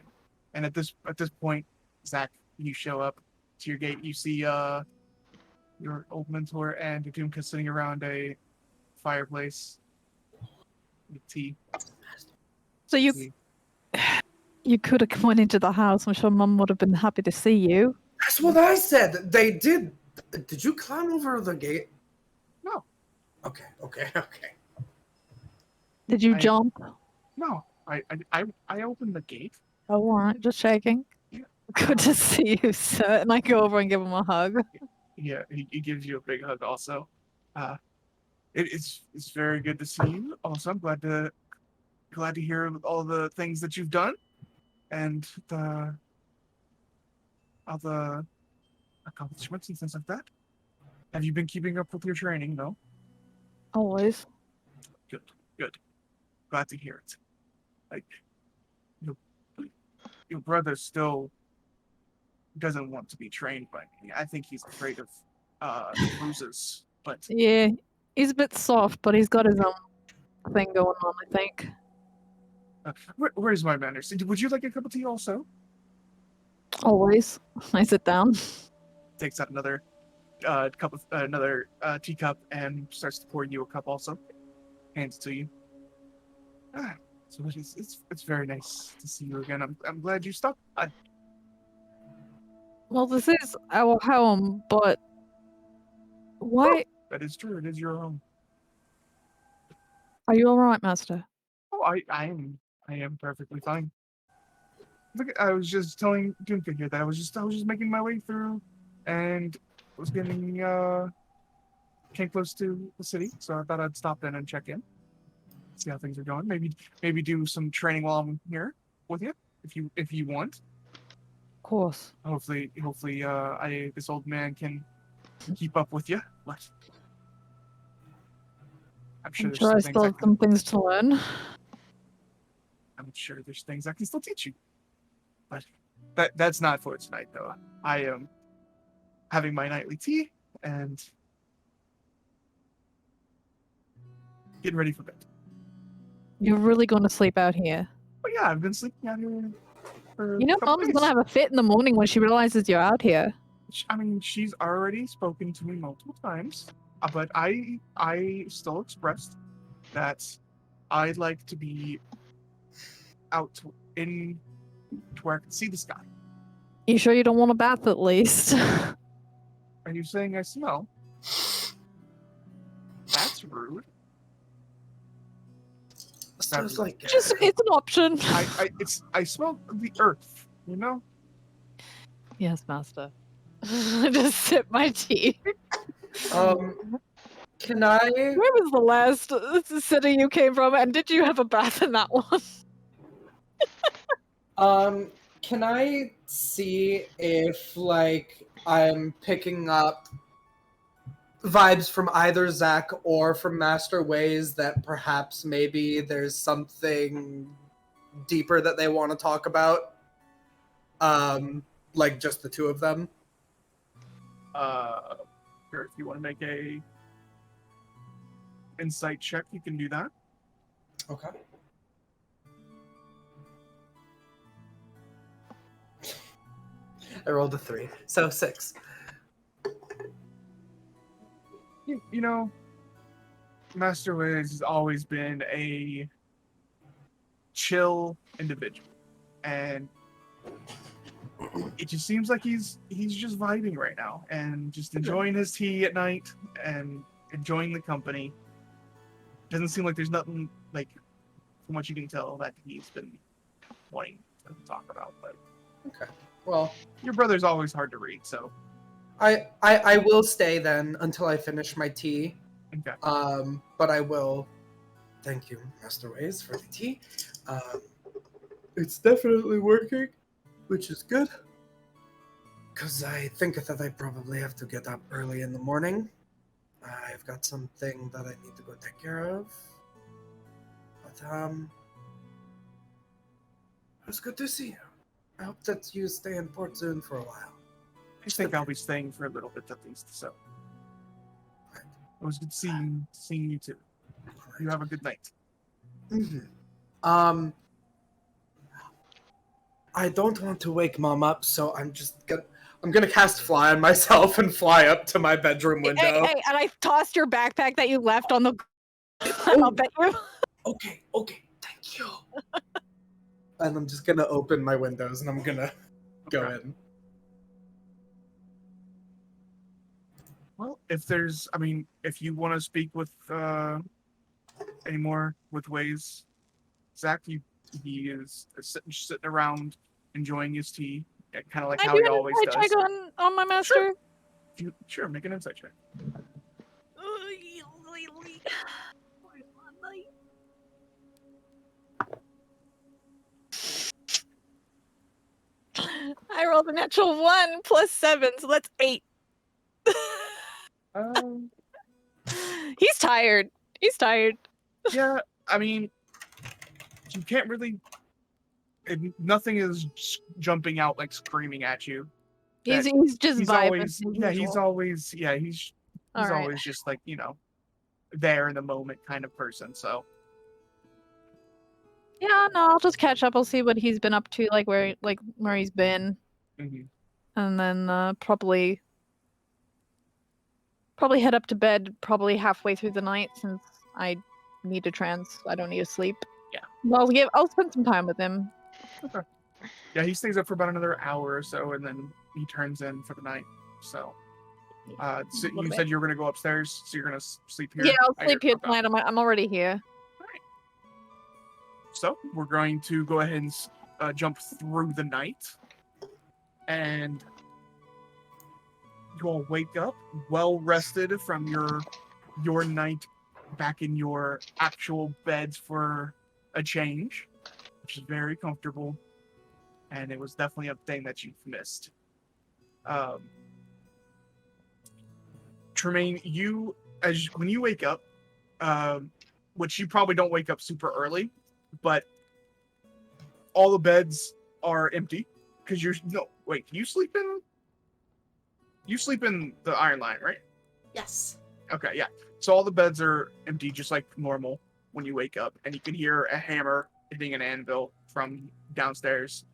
And at this point, Zach, you show up to your gate. You see your old mentor and Dumka sitting around a fireplace with tea. So you could have went into the house. I'm sure Mum would have been happy to see you. That's what I said. They did. Did you climb over the gate? No. Okay. Did you jump? No. I opened the gate. Oh, all right. Just checking. Yeah. Good to see you, sir. And I go over and give him a hug. Yeah, he gives you a big hug also. It's very good to see you. Also, I'm glad to hear all the things that you've done and all the accomplishments and things like that. Have you been keeping up with your training, though? Always. Good, good. Glad to hear it. Like, your brother still doesn't want to be trained by me. I think he's afraid of bruises, but Yeah, he's a bit soft, but he's got his own thing going on, I think. where's my manners? Would you like a cup of tea also? Always. I sit down. Takes out another teacup and starts to pour you a cup also. Hands it to you. So it's very nice to see you again. I'm glad you stopped. Well, this is our home, but why That is true. It is your home. are you alright, Master? Oh, I am perfectly fine. Look, I was just telling Dumka here that I was just making my way through, and was getting came close to the city, so I thought I'd stop in and check in, see how things are going. Maybe do some training while I'm here with you, if you want. Of course. Hopefully, this old man can keep up with you. But I'm sure I'm there's sure some I things still have some things to learn. I'm sure there's things I can still teach you. But that's not for tonight, though. I am having my nightly tea and getting ready for bed. You're really going to sleep out here. But yeah, I've been sleeping out here for You know, a couple Mom's days. gonna have a fit in the morning when she realizes you're out here. I mean, she's already spoken to me multiple times, but I still expressed that I'd like to be out in to where I can see the sky. You sure you don't want a bath at least? Are you saying I smell? That's rude. Sounds like Just, it's an option. I smell the earth, you know? Yes, Master. Just sip my tea. Can I? Where was the last city you came from, and did you have a bath in that one? Can I see if like I'm picking up vibes from either Zach or from Master Ways that perhaps maybe there's something deeper that they want to talk about? Like just the two of them. Sure, if you want to make a insight check, you can do that. Okay. I rolled a 3, so 6. You know, Master Wiz has always been a chill individual, and it just seems like he's just vibing right now and just enjoying his tea at night and enjoying the company. Doesn't seem like there's nothing, like, from what you can tell, that he's been wanting to talk about. But Okay. Well, your brother's always hard to read, so I will stay then until I finish my tea. okay. But I will thank you, Master Ways, for the tea. It's definitely working, which is good. Because I think that I probably have to get up early in the morning. I've got something that I need to go take care of. But, it was good to see you. I hope that you stay in Port Zoon for a while. I think I'll be staying for a little bit at least, so. Right. It was good seeing you too. You have a good night. Mm-hmm. I don't want to wake Mom up, so I'm gonna cast fly on myself and fly up to my bedroom window. Hey, and I tossed your backpack that you left on the bedroom. Okay, thank you. And I'm just gonna open my windows and I'm gonna go in. Well, if you want to speak with any more with Ways, Zach, he is sitting around enjoying his tea, kind of like how he always does. Check on my master. Sure, make an insight check. I rolled a natural 1 plus 7, so that's 8. He's tired. He's tired. Yeah, I mean, you can't really. Nothing is jumping out like screaming at you. He's just He's vibing. always, he's All right. always just like, there in the moment kind of person. So Yeah, no, I'll just catch up. I'll see what he's been up to, like where he's been, mhm. and then probably head up to bed probably halfway through the night since I need to I don't need to sleep. Yeah. I'll spend some time with him. Okay. Yeah, he stays up for about another hour or so, and then he turns in for the night. So, so you said you were gonna go upstairs, so you're gonna sleep here. Yeah, I'll sleep here Okay. tonight. I'm already here. Alright. So we're going to go ahead and jump through the night, and you all wake up well rested from your night back in your actual beds for a change, which is very comfortable, and it was definitely a thing that you've missed. Tremayne, when you wake up, which you probably don't wake up super early, but all the beds are empty because you sleep in the Iron Line, right? Yes. Okay, yeah. So all the beds are empty, just like normal when you wake up, and you can hear a hammer hitting an anvil from downstairs.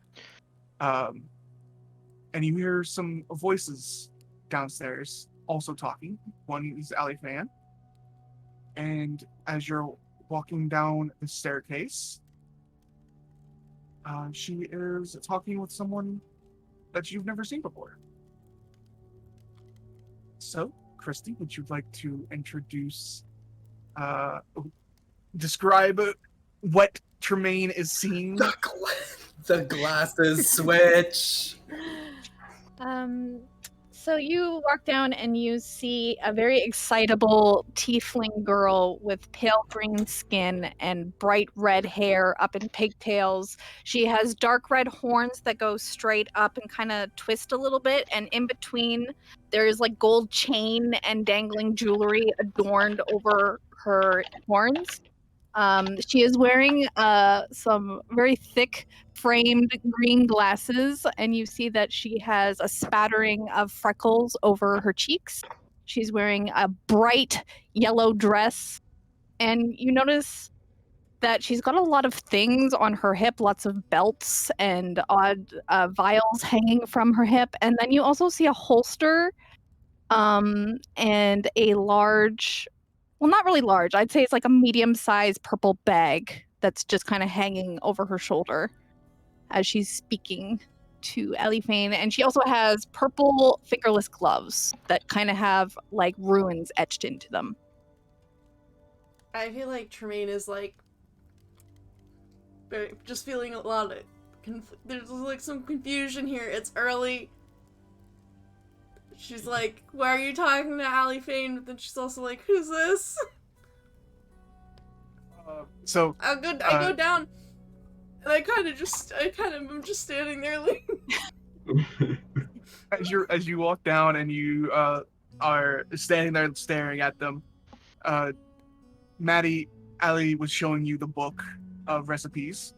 And you hear some voices downstairs also talking. One is Alifan. And as you're walking down the staircase, she is talking with someone that you've never seen before. So, Kristy, would you like to describe what Tremayne is seeing? The glasses switch. So you walk down and you see a very excitable tiefling girl with pale green skin and bright red hair up in pigtails. She has dark red horns that go straight up and kind of twist a little bit, and in between there's like gold chain and dangling jewelry adorned over her horns. She is wearing some very thick framed green glasses, and you see that she has a spattering of freckles over her cheeks. She's wearing a bright yellow dress, and you notice that she's got a lot of things on her hip, lots of belts and odd vials hanging from her hip. And then you also see a holster and a large, well, not really large. I'd say it's like a medium-sized purple bag that's just kind of hanging over her shoulder as she's speaking to Alifan. And she also has purple fingerless gloves that kind of have like runes etched into them. I feel like Tremayne is like just feeling a lot of there's like some confusion here. It's early. She's like, why are you talking to Alifan? But then she's also like, who's this? So I go down, and I kind of am just standing there like. as you walk down and you are standing there staring at them, Ali was showing you the book of recipes,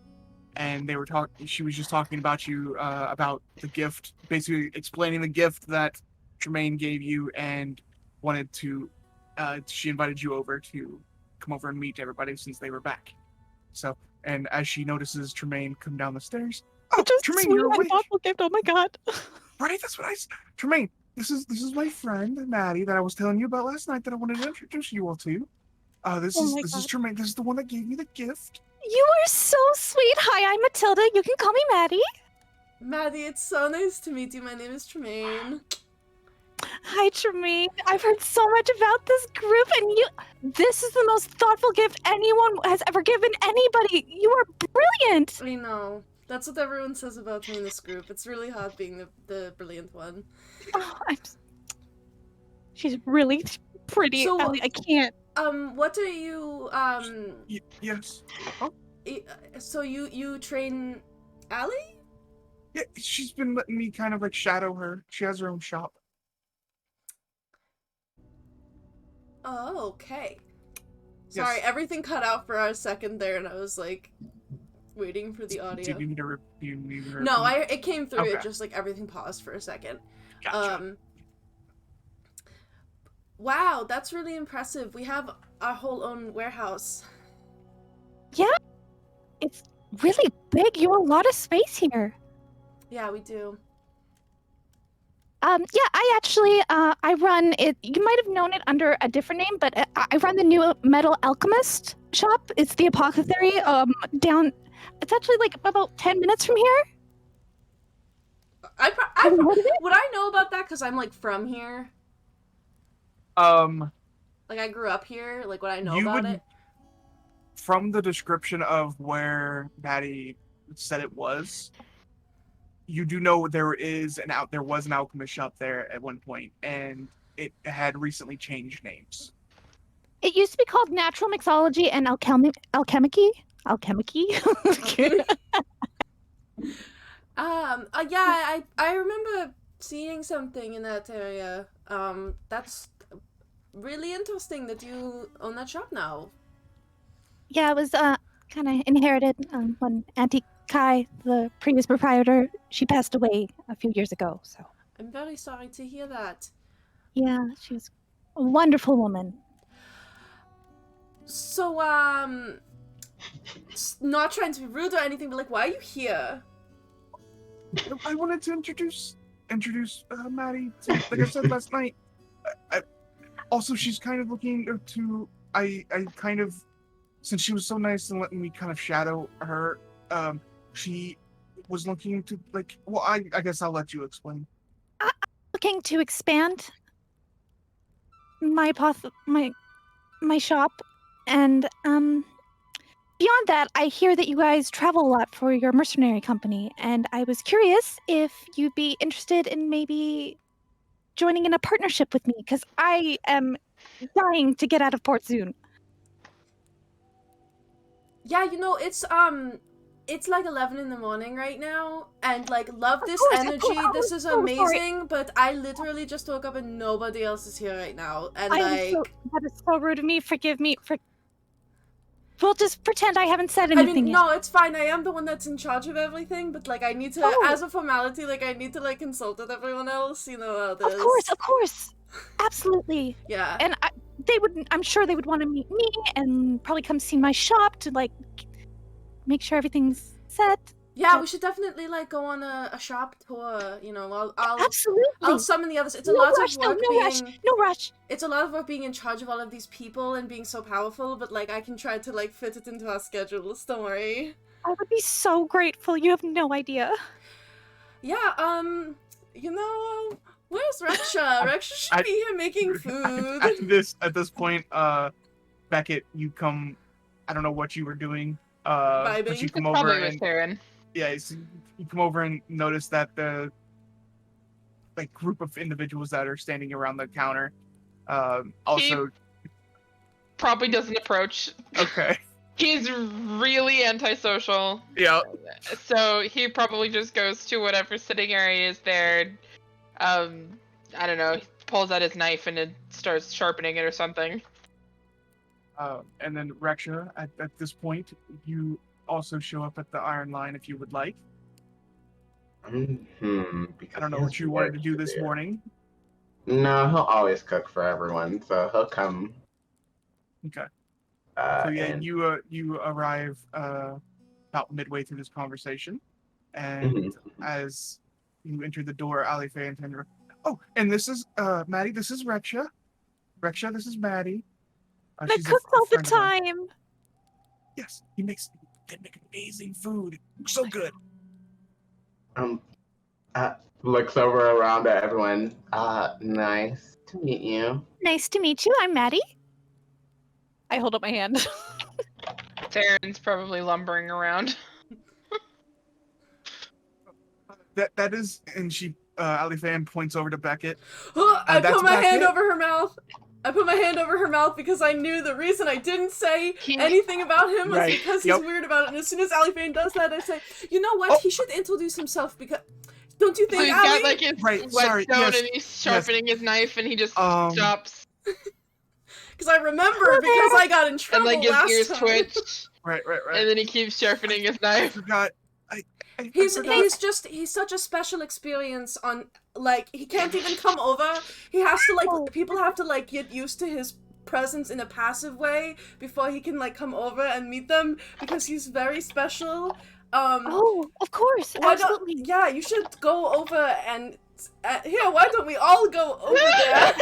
and they were she was just talking about you, about the gift, basically explaining the gift that Tremayne gave you, and wanted to she invited you over to come over and meet everybody since they were back. So, and as she notices Tremayne come down the stairs, oh, Tremayne, you're awake. Gift. Oh my god! Right, that's what Tremayne, this is my friend Maddie that I was telling you about last night that I wanted to introduce you all to. This is Tremayne. This is the one that gave me the gift. You are so sweet. Hi, I'm Matilda. You can call me Maddie. Maddie, it's so nice to meet you. My name is Tremayne. Hi, Tremayne. I've heard so much about this group, and this is the most thoughtful gift anyone has ever given anybody. You are brilliant. I know. That's what everyone says about me in this group. It's really hot being the brilliant one. Oh, she's really pretty. So, Ellie, I can't. What do you, Yes. Oh? So you train Ali? Yeah, she's been letting me kind of like shadow her. She has her own shop. Oh, okay. Yes. Sorry, everything cut out for a second there, and I was like waiting for the Do audio. you need to repeat? No, it came through. Okay. It just like everything paused for a second. Gotcha. Wow, that's really impressive. We have our whole own warehouse. It's really big. You have a lot of space here. Yeah, we do. Yeah, I actually, I run it. You might have known it under a different name, but I run the new metal alchemist shop. It's the apothecary. Down. It's actually like about 10 minutes from here. I Have you heard of it? would I know about that because I'm like from here. Like I grew up here. Like would I know You about would- it? From the description of where Maddie said it was, you do know there was an alchemist shop there at one point, and it had recently changed names. It used to be called Natural Mixology and Alchemicy. Yeah, I remember seeing something in that area. That's really interesting that you own that shop now. Yeah, it was kind of inherited when Auntie Kai, the previous proprietor, she passed away a few years ago. So I'm very sorry to hear that. yeah, she was a wonderful woman. So, not trying to be rude or anything, but like, why are you here? I wanted to introduce Maddie. Like I said last night. Also, she's kind of looking to. I kind of, since she was so nice and letting me kind of shadow her, she was looking to like. Well, I guess I'll let you explain. Looking to expand my shop, and beyond that, I hear that you guys travel a lot for your mercenary company, and I was curious if you'd be interested in maybe joining in a partnership with me, because I am dying to get out of Port Zoon. Yeah, you know, it's like 11 in the morning right now, and like, love this course, of energy. course, I This was is so sorry. amazing, but I literally just woke up and nobody else is here right now, and like. That is so rude of me. Forgive me. We'll just pretend I haven't said I anything mean, yet. no, it's fine. I am the one that's in charge of everything, but like, I need to, Oh. as a formality, like, I need to like consult with everyone else. You know how this. Of course, absolutely. Yeah. And I'm sure they would want to meet me and probably come see my shop to like make sure everything's set. Yeah, we should definitely like go on a shop tour. You know, I'll Absolutely. summon the others. It's a No lot rush, of work no rush. No rush. It's a lot of work being in charge of all of these people and being so powerful, but like I can try to like fit it into our schedules. Don't worry. I would be so grateful. You have no idea. Yeah. You know, where's Reksha? Reksha should be here making food. At this point, Beckett, you come. I don't know what you were doing. But Vibing. you come Probably over with and Taryn. yeah, you come over and notice that the like group of individuals that are standing around the counter. Also, Probably doesn't approach. okay. He's really antisocial. Yeah. So he probably just goes to whatever sitting area is there. I don't know. He pulls out his knife and it starts sharpening it or something. And then Reksha, at this point, you also show up at the Iron Line if you would like. Because I don't know what you wanted to do this morning. No, he'll always cook for everyone, so he'll come. Okay. So yeah, and- you arrive about midway through this conversation, and as you enter the door, Alifay and Tendra. Oh, and this is Maddie. This is Reksha. Reksha, this is Maddie. I She's a cook all the friend of mine. time. Yes, they make amazing food. So good. Looks over around at everyone. Nice to meet you. Nice to meet you. I'm Maddie. I hold up my hand. Taryn's probably lumbering around. That is, and she Alifay points over to Beckett. I that's put my hand Beckett. over her mouth. I put my hand over her mouth because I knew the reason I didn't say He- anything about him was Right. because Yep. he's weird about it. And as soon as Alifane does that, I say, you know what? He should introduce himself because... Don't you So think, he's Ali? got like his Right, sorry, whetstone yes, and he's sharpening his knife and he just stops. Because I remember because I got in And trouble like his last ears time. twitch, Right. and then he keeps sharpening his I knife. forgot. I He's forgot. he's such a special experience on, like, he can't even come over. He has to, like, people have to, like, get used to his presence in a passive way before he can, like, come over and meet them, because he's very special. Oh, of course, absolutely. Yeah, you should go over and here, why don't we all go over there?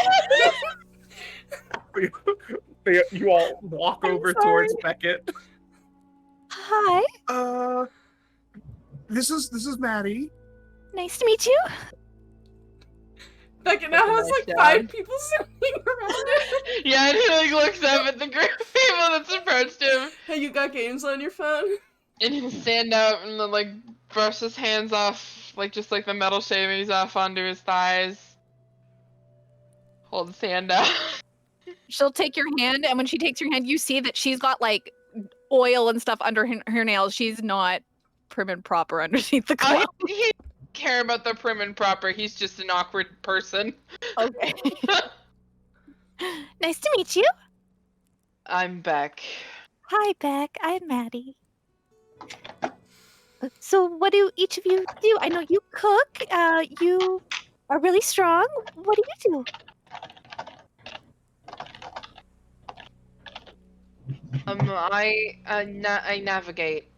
You all walk I'm over sorry. towards Beckett. Hi, This is Maddie. nice to meet you. Beckett now has, like, Nice 5 job. people sitting around him. Yeah, and he like looks up at the group of people that's approached him, Hey, you got games on your phone? and he'll stand up and then like brush his hands off, like just like the metal shavings off onto his thighs. Hold his hand out. She'll take your hand, and when she takes your hand, you see that she's got like oil and stuff under her nails. She's not prim and proper underneath the He cloth. doesn't care about the prim and proper. He's just an awkward person. Okay. Nice to meet you. I'm Beck. Hi, Beck. I'm Maddie. So, what do each of you do? I know you cook. You are really strong. What do you do? I navigate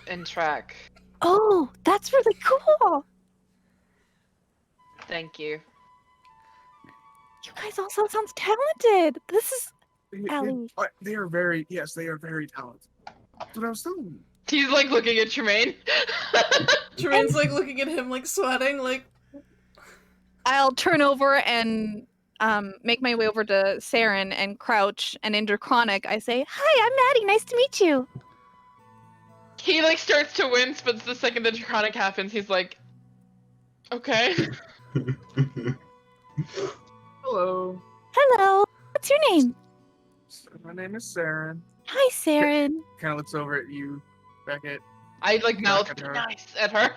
and track. Oh, that's really cool. Thank you. You guys also sounds talented. This is Allie. They are very talented. That's what I was telling you. He's like looking at Tremayne. Tremaine's, like, looking at him, like, sweating, like... I'll turn over and make my way over to Saren and crouch, and in Draconic I say, "Hi, I'm Maddie. Nice to meet you." He like starts to wince, but the second the Draconic happens, he's like, okay. Hello. Hello. What's your name? My name is Saren. Hi, Saren. Kind of looks over at you, Beckett. I like mouth Back at her. nice at her.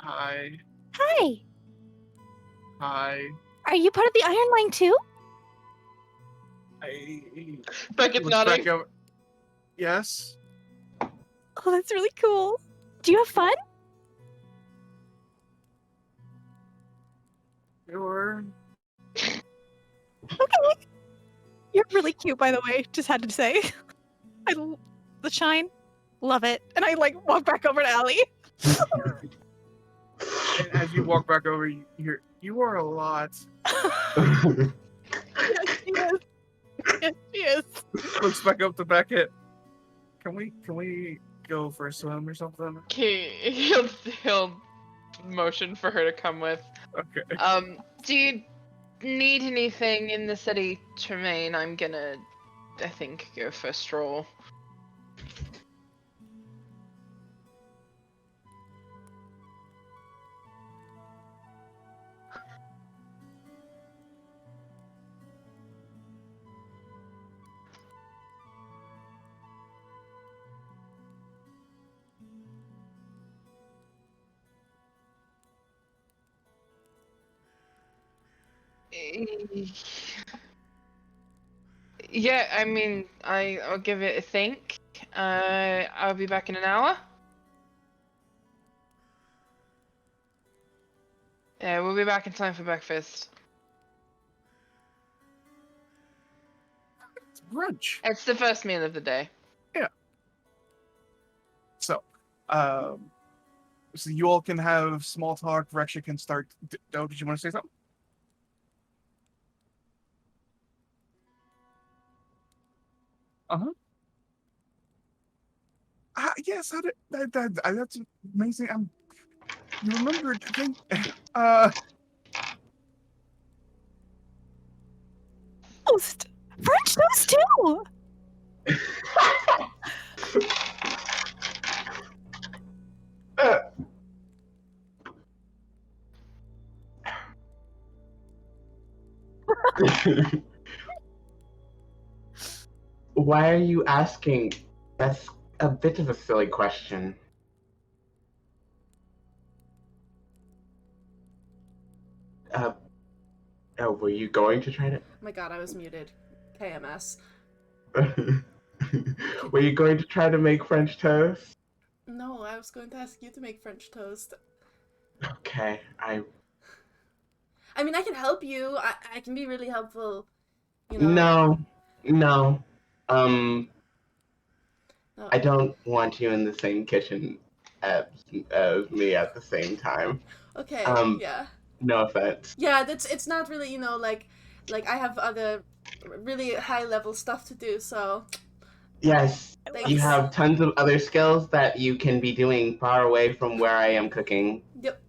Hi. Hi. Hi. Are you part of the Iron Line too? I Beckett's look nodding. back over. Yes. Oh, that's really cool. Do you have fun? Sure. Okay. You're really cute, by the way. Just had to say. The shine. Love it. And I like walk back over to Allie. And as you walk back over, you hear, "You are a lot." Yes, she is. Yes, she is. Looks back up to Beckett. Can we go for a swim or something? He'll motion for her to come with. Okay. Do you need anything in the city, Tremayne? I'm gonna, I think, go for a stroll. Yeah, I mean, I'll give it a think. I'll be back in an hour. Yeah, we'll be back in time for breakfast. It's brunch. It's the first meal of the day. So, so you all can have small talk. Reksha can start. Oh, did you want to say something? Yes, that's amazing. You remembered, I think, Toast. French toast too. Why are you asking? That's a bit of a silly question. Oh, were you going to try to? Oh my god, I was muted. KMS. Were you going to try to make French toast? No, I was going to ask you to make French toast. Okay, I mean, I can help you. I can be really helpful. You know. No. No. I don't want you in the same kitchen as me at the same time. Okay. Yeah. No offense. Yeah, it's not really, like I have other really high level stuff to do, so Yes, thanks. you have tons of other skills that you can be doing far away from where I am cooking. Yep.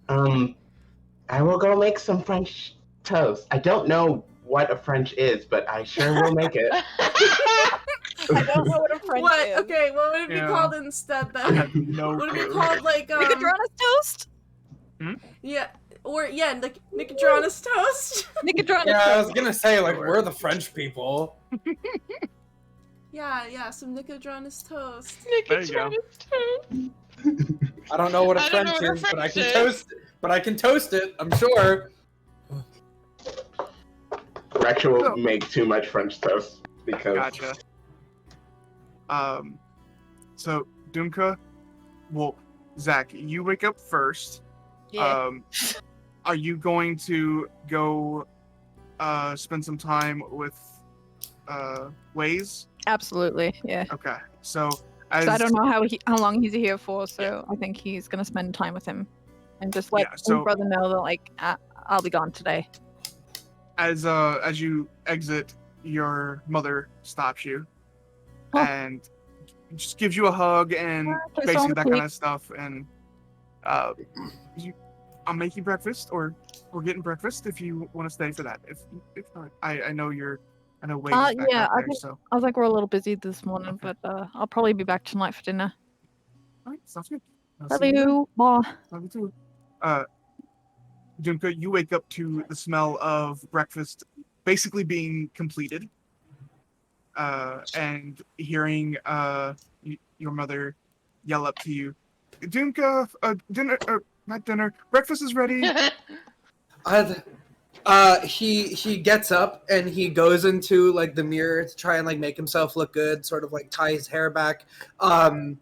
I will go make some French toast. I don't know what a French is, but I sure will make it. I don't know what a French What? is. Okay, what would it be called instead I then? have no Would it be clue. called like Nicodranus toast? Yeah, or yeah, like Nicodranus toast. Nicodranus Yeah, I toast. was gonna say, like, we're the French people. Yeah, some Nicodranus toast. There you go. I don't know what a I don't know French what a is, but I French can is. toast it. But I can toast it, I'm sure. Reksha will make too much French toast because. Gotcha. So Dumka, well, Zach, you wake up first. Yeah. Are you going to go spend some time with Waze? Absolutely, yeah. Okay. So as So I don't know how long he's here for, so I think he's gonna spend time with him, and just let Yeah, so- his brother know that like I'll be gone today. as you exit, your mother stops you Oh. and just gives you a hug and Kiss basically on the that kind cheek. of stuff. And I'm making breakfast, or we're getting breakfast if you want to stay for that. If not, I know Wade is back Yeah, out I there, think- so I was like, we're a little busy this morning, Okay. but I'll probably be back tonight for dinner. all right, sounds good. I'll Love see you then. you. Bye. Love you too. Junka, you wake up to the smell of breakfast basically being completed, and hearing your mother yell up to you, Junka, dinner, not dinner, breakfast is ready. He gets up and he goes into like the mirror to try and like make himself look good, sort of like tie his hair back. And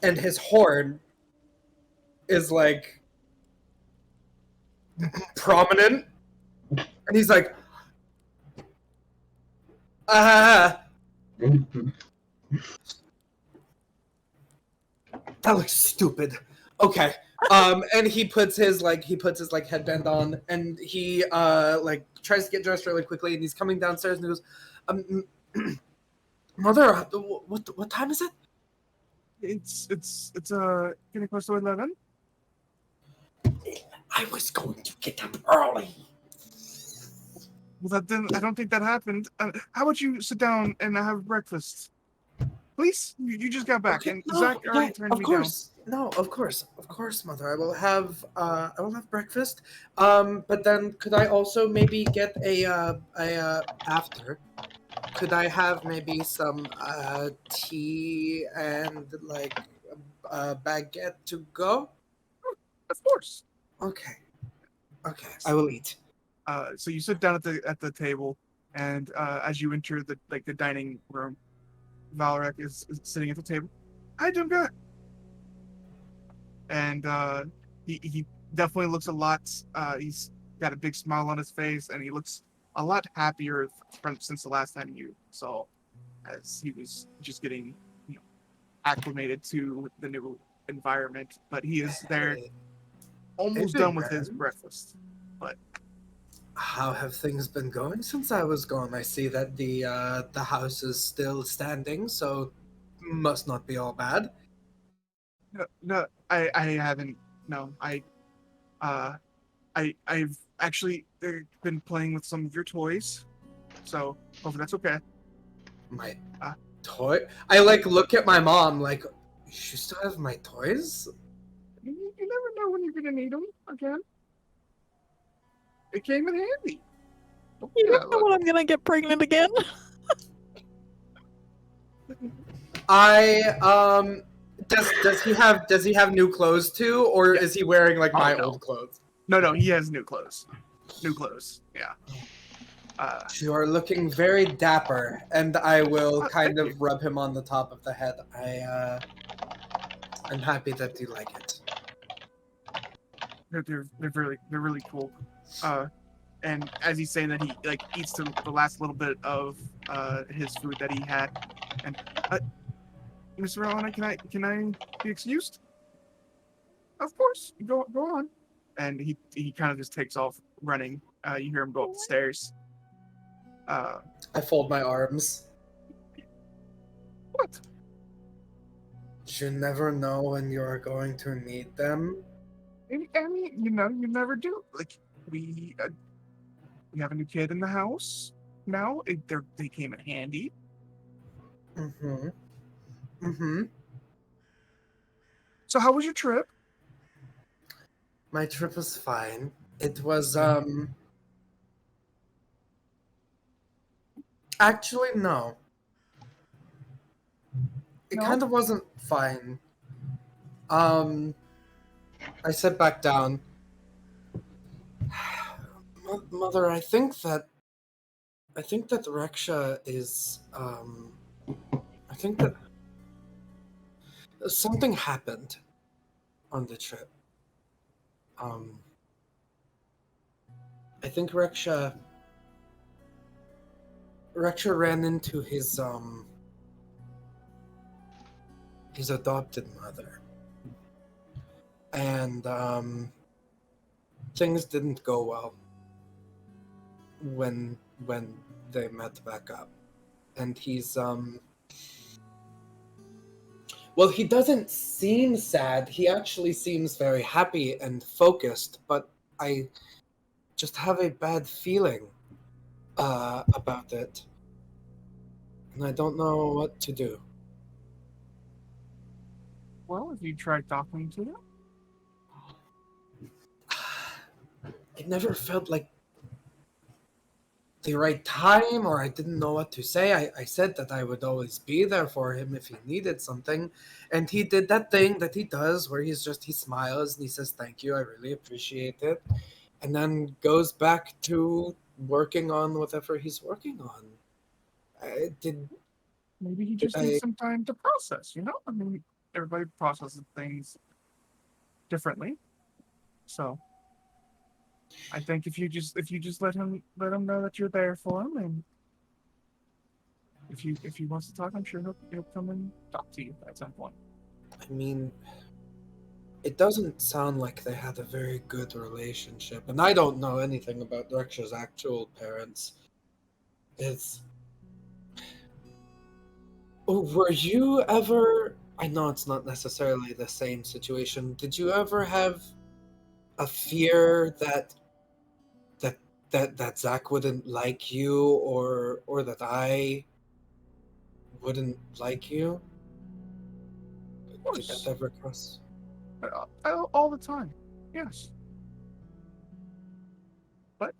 his horn is like prominent. And he's like, that looks stupid. Okay. And he puts his headband on, and he like tries to get dressed really quickly, and he's coming downstairs, and he goes, Mother, what time is it? It's getting close to 11. I was going to get up early. Well, I don't think that happened. How about you sit down and have breakfast? Please? You just got back, Okay, and no, Zach already yeah, turned of me course. No, of course, Mother. I will have breakfast. But then could I also maybe get a after? Could I have maybe some tea and like a baguette to go? down. Of course. Okay, I will eat. So you sit down at the table, and as you enter the dining room, Valrak is sitting at the table. Hi, Dumka. And he definitely looks a lot. He's got a big smile on his face, and he looks a lot happier since the last time you saw, as he was just getting acclimated to the new environment. But he is there, almost Hey, done with man. his breakfast. How have things been going since I was gone? I see that the house is still standing, so must not be all bad. No, I haven't. No, I've actually been playing with some of your toys, so hopefully that's okay. My Ah. toy? I like look at my mom like, you still have my toys? You never know when you're gonna need them again. It came in handy. You don't know when I'm gonna get pregnant again. Does he have new clothes too, or Yes. is he wearing like Oh, my no. old clothes? No, he has new clothes. new clothes. Yeah. You are looking very dapper, and I will kind thank of rub him on the top of the head. I'm happy that you like it. They're really cool. And as he's saying that, he like eats the last little bit of his food that he had. And Mr. Rowan, can I be excused? Of course, go on. And he kind of just takes off running. You hear him go up the stairs. I fold my arms. What? You never know when you are going to need them. I mean, you never do. Like we have a new kid in the house now. They came in handy. Mm-hmm. Mm-hmm. So how was your trip? My trip was fine. It was, actually, no. It No? kind of wasn't fine. I sat back down. Mother, I think that Reksha is, I think that something happened on the trip. I think Reksha ran into his adopted mother. And things didn't go well when they met back up. And he's well, he doesn't seem sad. He actually seems very happy and focused, but I just have a bad feeling about it. And I don't know what to do. Well, have you tried talking to them? It never felt like the right time, or I didn't know what to say. I said that I would always be there for him if he needed something, and he did that thing that he does where he smiles and he says thank you, I really appreciate it, and then goes back to working on whatever he's working on. Maybe he just needs some time to process, I mean, everybody processes things differently. So I think if you just let him know that you're there for him, and if he wants to talk, I'm sure he'll come and talk to you at some point. I mean, it doesn't sound like they had a very good relationship, and I don't know anything about Reksha's actual parents. Were you ever? I know it's not necessarily the same situation. Did you ever have a fear that Zach wouldn't like you, or that I wouldn't like you? Of course. Did that ever cross? All the time, yes. But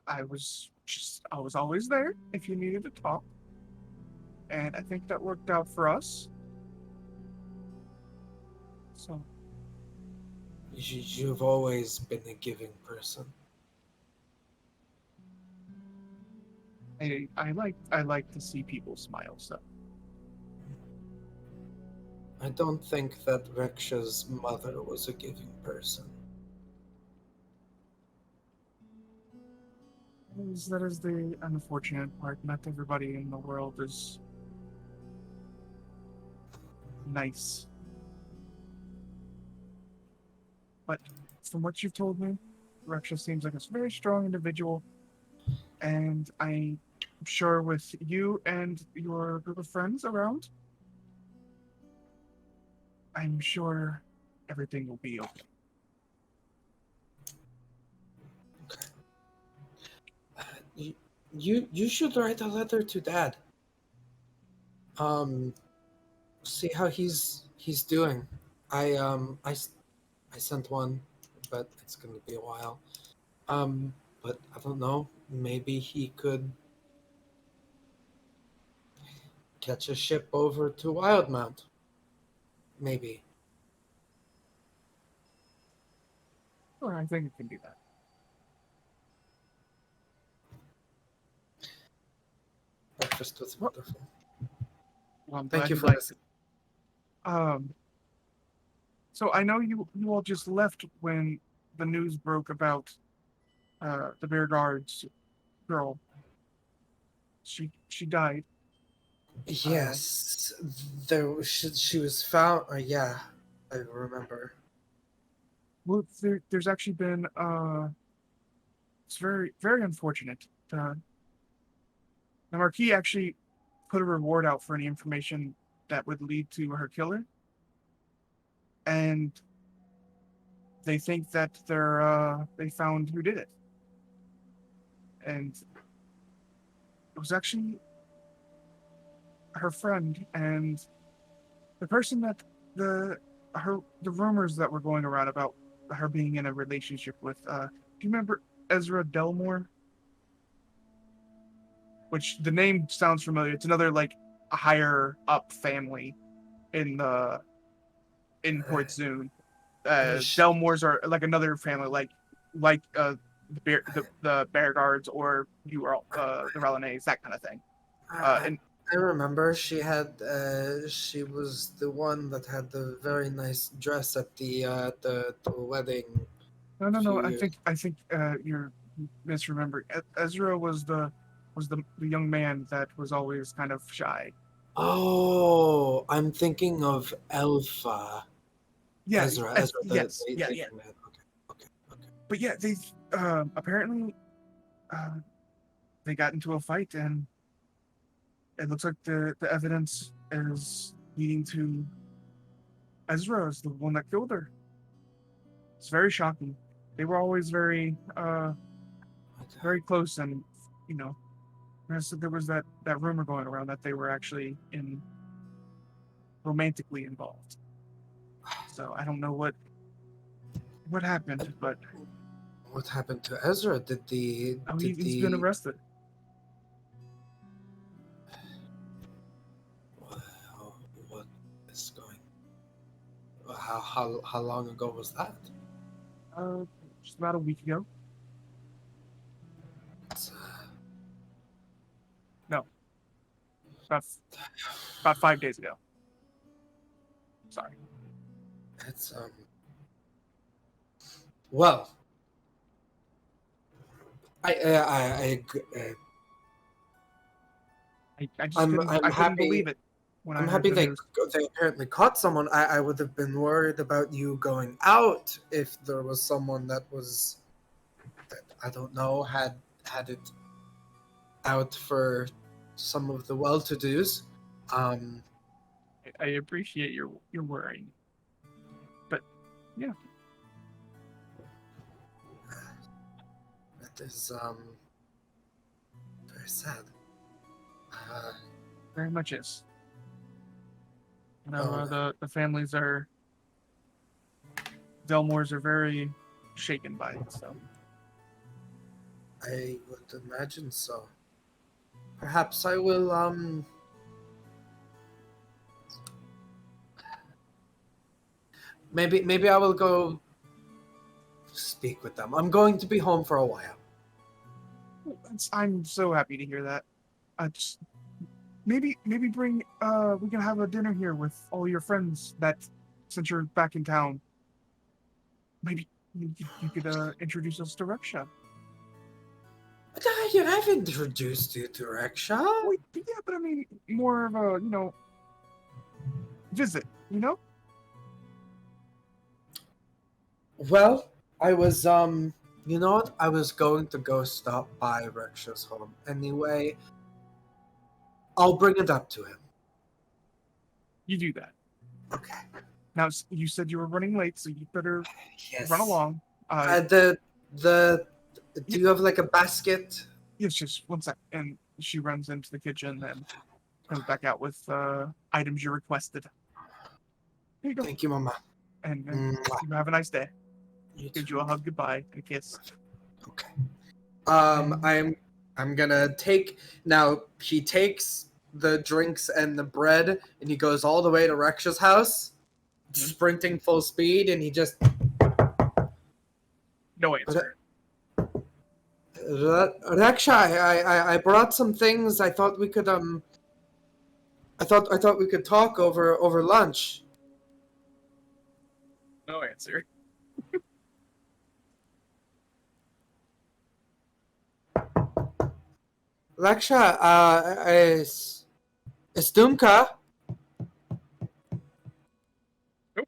I was always there if you needed to talk, and I think that worked out for us. So You've always been a giving person. I like to see people smile. So I don't think that Reksha's mother was a giving person. that is the unfortunate part. Not everybody in the world is nice. But from what you've told me, Reksha seems like a very strong individual, and I'm sure with you and your group of friends around, I'm sure everything will be okay. You should write a letter to Dad. See how he's doing. I sent one, but it's gonna be a while. But I don't know. Maybe he could catch a ship over to Wildemount. Maybe. Or I think it can do that. Breakfast was wonderful. Well, I'm Thank glad you for liked listening. it. So I know you all just left when the news broke about the Bear Guards girl. She died. Yes, she was found. Yeah, I remember. Well, there's actually been it's very very unfortunate. The Marquis actually put a reward out for any information that would lead to her killer, and they think that they found who did it, and it was actually her friend and the person that the rumors that were going around about her being in a relationship with. Do you remember Ezra Delmore? Which the name sounds familiar. It's another like a higher up family in Port Zoon. Delmores are like another family, like the Bear Guards or you are the Relanais, that kind of thing. And I remember she was the one that had the very nice dress at the wedding. no. I She- think you're misremembering. Ezra was the young man that was always kind of shy. Oh, I'm thinking of Elpha. Yeah, Ezra, the yes, yeah. young man. Okay. But yeah, they apparently they got into a fight, and it looks like the evidence is leading to Ezra as the one that killed her. It's very shocking. They were always very close, and there was that rumor going around that they were actually romantically involved. So I don't know what happened, but What happened to Ezra? he's been arrested. What is going? How long ago was that? Just about a week ago. It's, No, about 5 days ago. Sorry. It's Well, I I just I'm couldn't happy. believe it when I'm I heard happy the they news. they apparently caught someone. I would have been worried about you going out if there was someone that I don't know had it out for some of the well-to-dos. I appreciate your worrying, but yeah, That is very sad. very much is. Oh. The families Delmores are very shaken by it. So I would imagine so. Perhaps I will maybe I will go speak with them. I'm going to be home for a while. I'm so happy to hear that. Just maybe bring we can have a dinner here with all your friends that since you're back in town. Maybe you could introduce us to Reksha. I've introduced you to Reksha. Wait, yeah, but I mean more of a visit. Well, I was you know what? I was going to go stop by Reksha's home anyway. I'll bring it up to him. You do that. Okay. Now you said you were running late, so you better Yes. run along. Do you have like a basket? Yes, just one sec. And she runs into the kitchen and comes back out with items you requested. Here you go. Thank you, Mama. And Mwah. you have a nice day. You Gives too. you a hug goodbye and a kiss. Okay. I'm gonna take now. He takes the drinks and the bread, and he goes all the way to Reksha's house, sprinting full speed, and he just No answer. Reksha, I brought some things. I thought we could I thought we could talk over lunch. No answer. Reksha, is Dumka? Nope.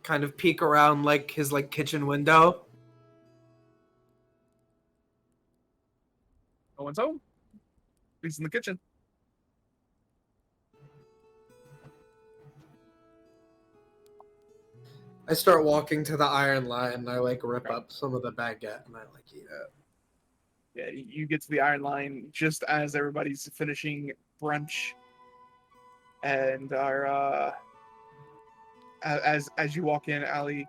Kind of peek around like his kitchen window. No one's home. He's in the kitchen. I start walking to the iron line and I rip up some of the baguette and I eat it. Yeah, you get to the Iron Line just as everybody's finishing brunch, and are as you walk in, Allie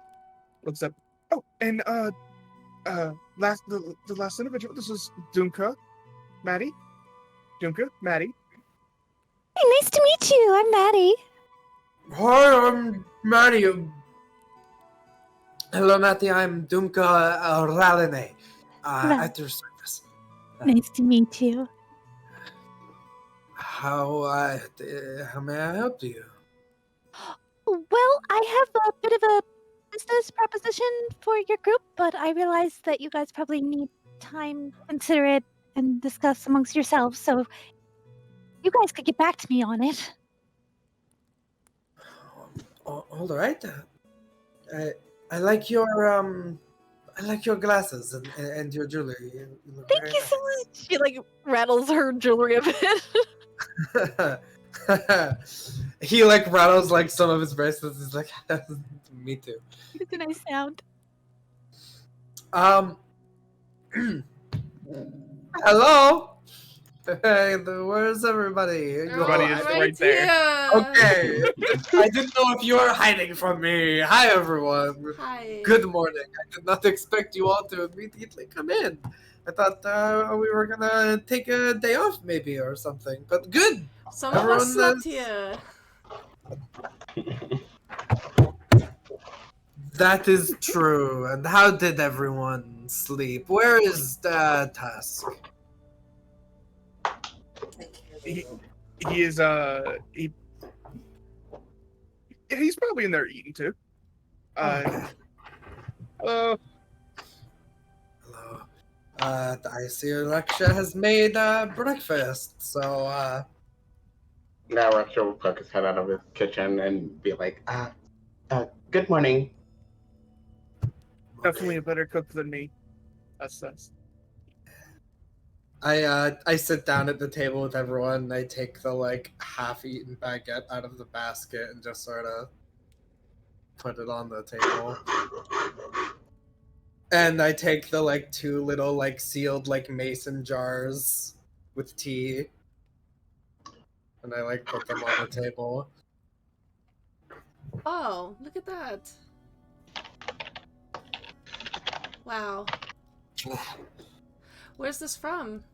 looks up. Oh, and the last individual. This is Dumka, Maddie. Dumka, Maddie. Hey, nice to meet you. I'm Maddie. Hi, I'm Maddie. Hello, Matty. I'm Dumka Ralene. At your service. Nice to meet you. How may I help you? Well, I have a bit of a business proposition for your group, but I realize that you guys probably need time to consider it and discuss amongst yourselves, so you guys could get back to me on it. All right. I like your glasses and your jewelry. You look Thank very you so nice. much. She rattles her jewelry a bit. He rattles some of his bracelets. He's like, me too. It's a nice sound. Hello. Hey, where's everybody? Everybody is Oh, right there. here. Okay. I didn't know if you were hiding from me. Hi, everyone. Hi. Good morning. I did not expect you all to immediately come in. I thought we were gonna take a day off, maybe, or something. But good. Some of us slept here. That is true. And how did everyone sleep? Where is Tusk? He is he's probably in there eating too. Okay. Hello. Hello. I see Reksha has made breakfast, so Now Reksha will poke his head out of his kitchen and be like, good morning. Definitely a better cook than me. That's I sit down at the table with everyone and I take the half-eaten baguette out of the basket and just sort of put it on the table. And I take the two little sealed mason jars with tea and I put them on the table. Oh, look at that. Wow. Where's this from?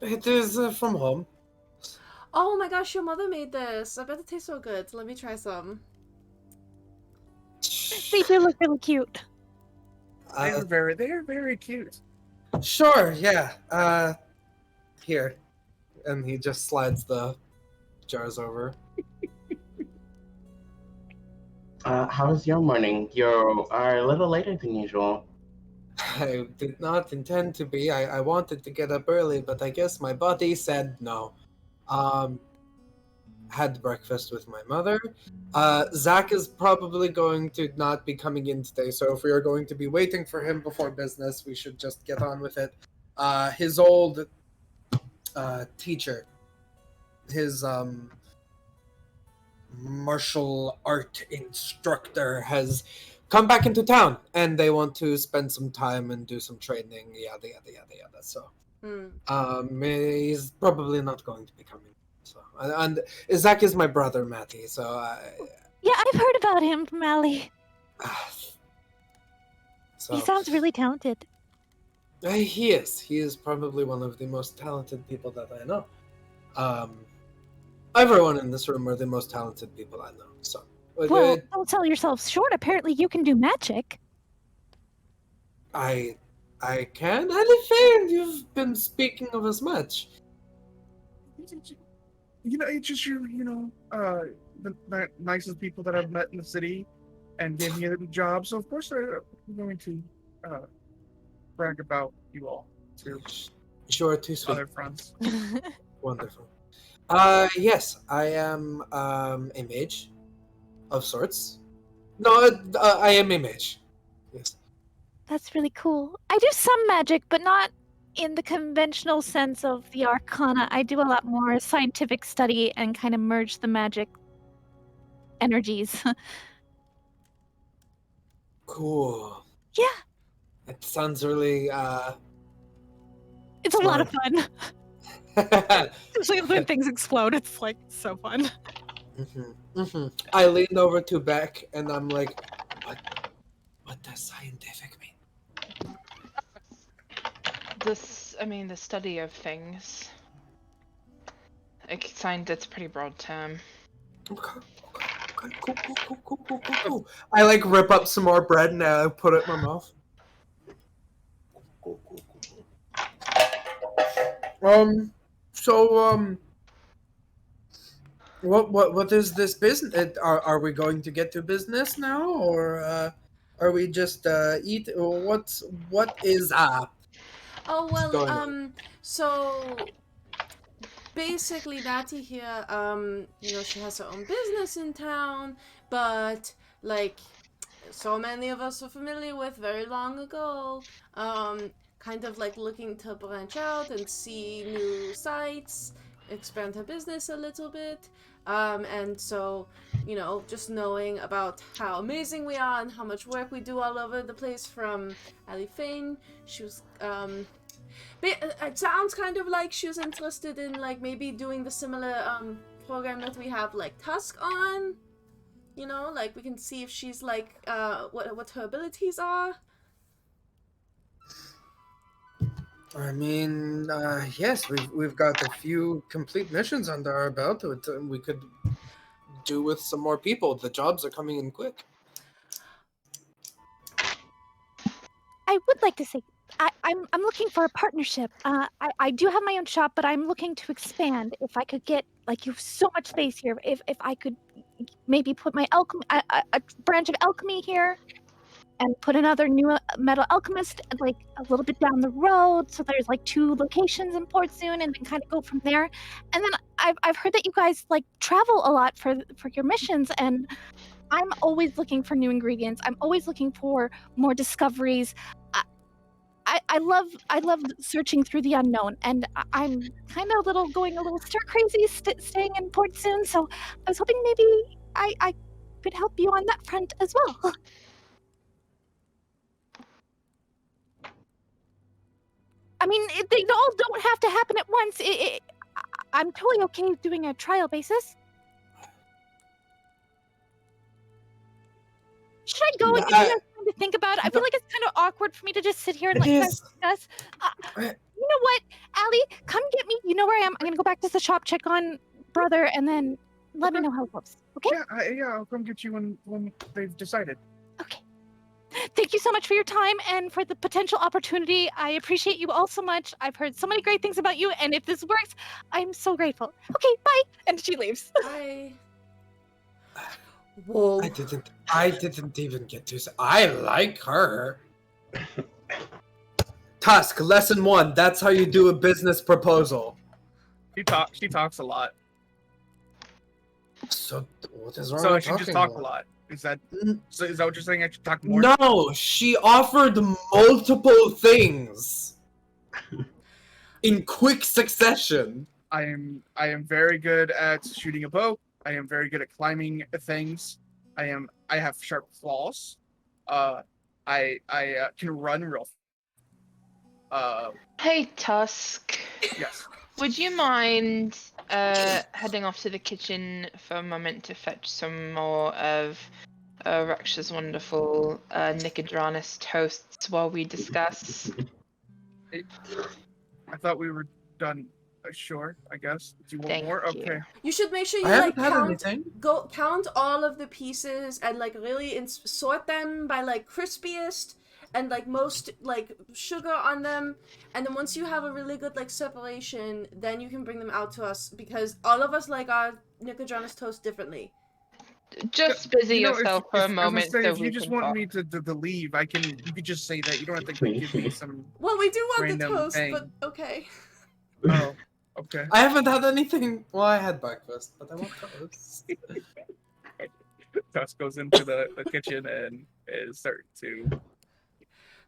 It is from home. Oh my gosh, your mother made this. I bet it tastes so good. Let me try some. They do look really cute. they're very cute. Sure, yeah. Here. And he just slides the jars over. How's your morning? You are a little later than usual. I did not intend to be. I wanted to get up early, but I guess my body said no. Had breakfast with my mother. Zach is probably going to not be coming in today, so if we are going to be waiting for him before business, we should just get on with it. His old teacher, his martial art instructor has come back into town, and they want to spend some time and do some training, yada yada yada yada. So, he's probably not going to be coming. So, and Zach is my brother, Matty. So, Yeah, I've heard about him from Allie. so He sounds really talented. he is. He is probably one of the most talented people that I know. Everyone in this room are the most talented people I know. So. Well, don't sell yourself short. Apparently, you can do magic. I I can. Halforc, you've been speaking of as much. It's just the nicest people that I've met in the city, and gave me a job. So of course I'm going to brag about you all to Sure, too sweet. other friends. Wonderful. Yes, I am a mage of sorts. No, I am a mage. Yes. That's really cool. I do some magic, but not in the conventional sense of the arcana. I do a lot more scientific study and kind of merge the magic energies. Cool. Yeah. It sounds really It's a lot of fun. Especially when things explode. It's like so fun. I leaned over to Beck and I'm like, what does scientific mean? The study of things. It's a pretty broad term. Okay, cool. I like rip up some more bread and I put it in my mouth. What is this business? Are we going to get to business now, or are we just eat? Or what is Oh going well, on? so basically Natty here, she has her own business in town, but like so many of us are familiar with very long ago, kind of like looking to branch out and see new sites, expand her business a little bit. And so, just knowing about how amazing we are and how much work we do all over the place from Halforc, she was, it sounds kind of like she was interested in, like, maybe doing the similar, program that we have, like, Tusk on. Like, we can see if she's, like, what her abilities are. I mean, yes, we've got a few complete missions under our belt. We could do with some more people. The jobs are coming in quick. I would like to say, I'm looking for a partnership. I do have my own shop, but I'm looking to expand. If I could get, like, you have so much space here. If I could maybe put my alchemy, a branch of alchemy here, and put another new metal alchemist like a little bit down the road, so there's like 2 locations in Port Zoon, and then kind of go from there. And then I've heard that you guys like travel a lot for your missions, and I'm always looking for new ingredients. I'm always looking for more discoveries. I love searching through the unknown, and I'm kind of going a little stir crazy staying in Port Zoon. So I was hoping maybe I could help you on that front as well. I mean, they all don't have to happen at once. I'm totally okay with doing a trial basis. Should I go and give you guys time to think about it? I feel like it's kind of awkward for me to just sit here and let you guys discuss. You know what, Allie? Come get me. You know where I am. I'm gonna go back to the shop, check on brother, and then let me know how it goes. Okay? Yeah, I'll come get you when they've decided. Okay. Thank you so much for your time and for the potential opportunity. I appreciate you all so much. I've heard so many great things about you, and if this works, I'm so grateful. Okay, bye. And she leaves. Bye. Whoa. I didn't even get to say. I like her. Tusk, lesson 1. That's how you do a business proposal. She talks a lot. So what is wrong So I with should just talk a lot. Is that what you're saying? I should talk more? No, she offered multiple things in quick succession. I am very good at shooting a bow. I am very good at climbing things. I have sharp claws. I can run real. Hey Tusk. Yes. Would you mind heading off to the kitchen for a moment to fetch some more of Reksha's wonderful Nicodranis toasts while we discuss? I thought we were done. Sure, I guess. Do you want Thank more? you. Okay. You should make sure you I haven't like had anything. count all of the pieces and like really sort them by like crispiest, and like most like sugar on them, and then once you have a really good like separation, then you can bring them out to us because all of us like our Nicodranus toast differently. Just busy You know, yourself for a I was gonna moment say, so if you we just can want talk. me to leave, I can. You could just say that. You don't have to give me some Well, we do want the random toast, thing. but okay. Oh, okay. I haven't had anything. Well, I had breakfast, but I want toast. Tusk goes into the kitchen and is starting to.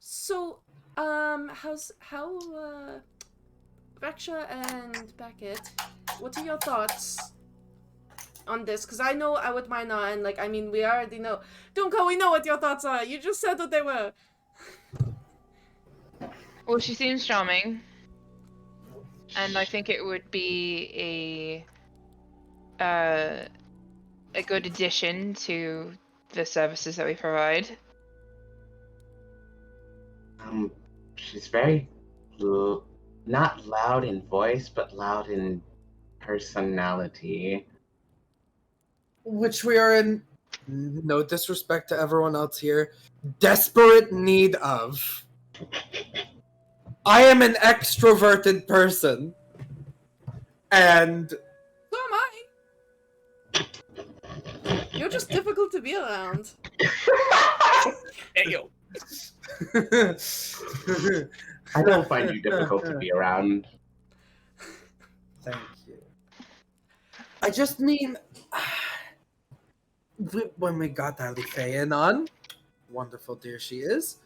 So, how Reksha and Beckett, what are your thoughts on this? Because I know I would mind not, and like, I mean, we already know. Dumka, we know what your thoughts are. You just said what they were. Well, she seems charming, and I think it would be a good addition to the services that we provide. She's very not loud in voice, but loud in personality. Which we are in, no disrespect to everyone else here, desperate need of. I am an extroverted person. And So am I. You're just difficult to be around. Hey yo. I don't find you difficult to be around. Thank you. I just mean, when we got Alifeyan on, wonderful dear she is,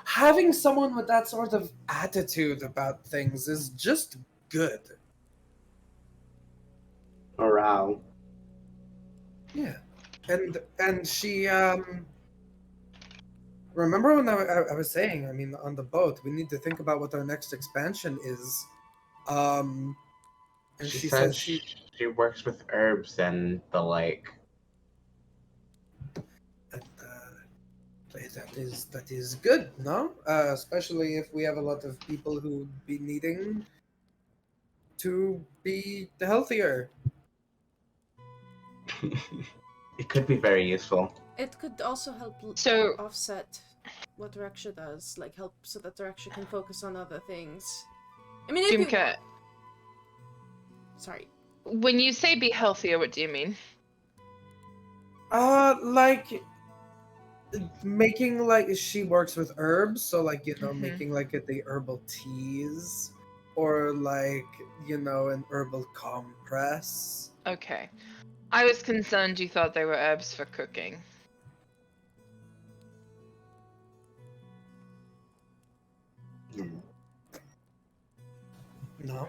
having someone with that sort of attitude about things is just good. Morale. Yeah. And she, remember when I was saying, I mean, on the boat, we need to think about what our next expansion is. And She said says she works with herbs and the like. And, that is good, no? Especially if we have a lot of people who would be needing to be healthier. It could be very useful. It could also help So- offset what Reksha does, like help so that Reksha can focus on other things. I mean, if you... Dumka, Sorry. when you say be healthier, what do you mean? Like making like she works with herbs, so like Mhm. making like the herbal teas, or like an herbal compress. Okay. I was concerned you thought they were herbs for cooking. Hmm. No.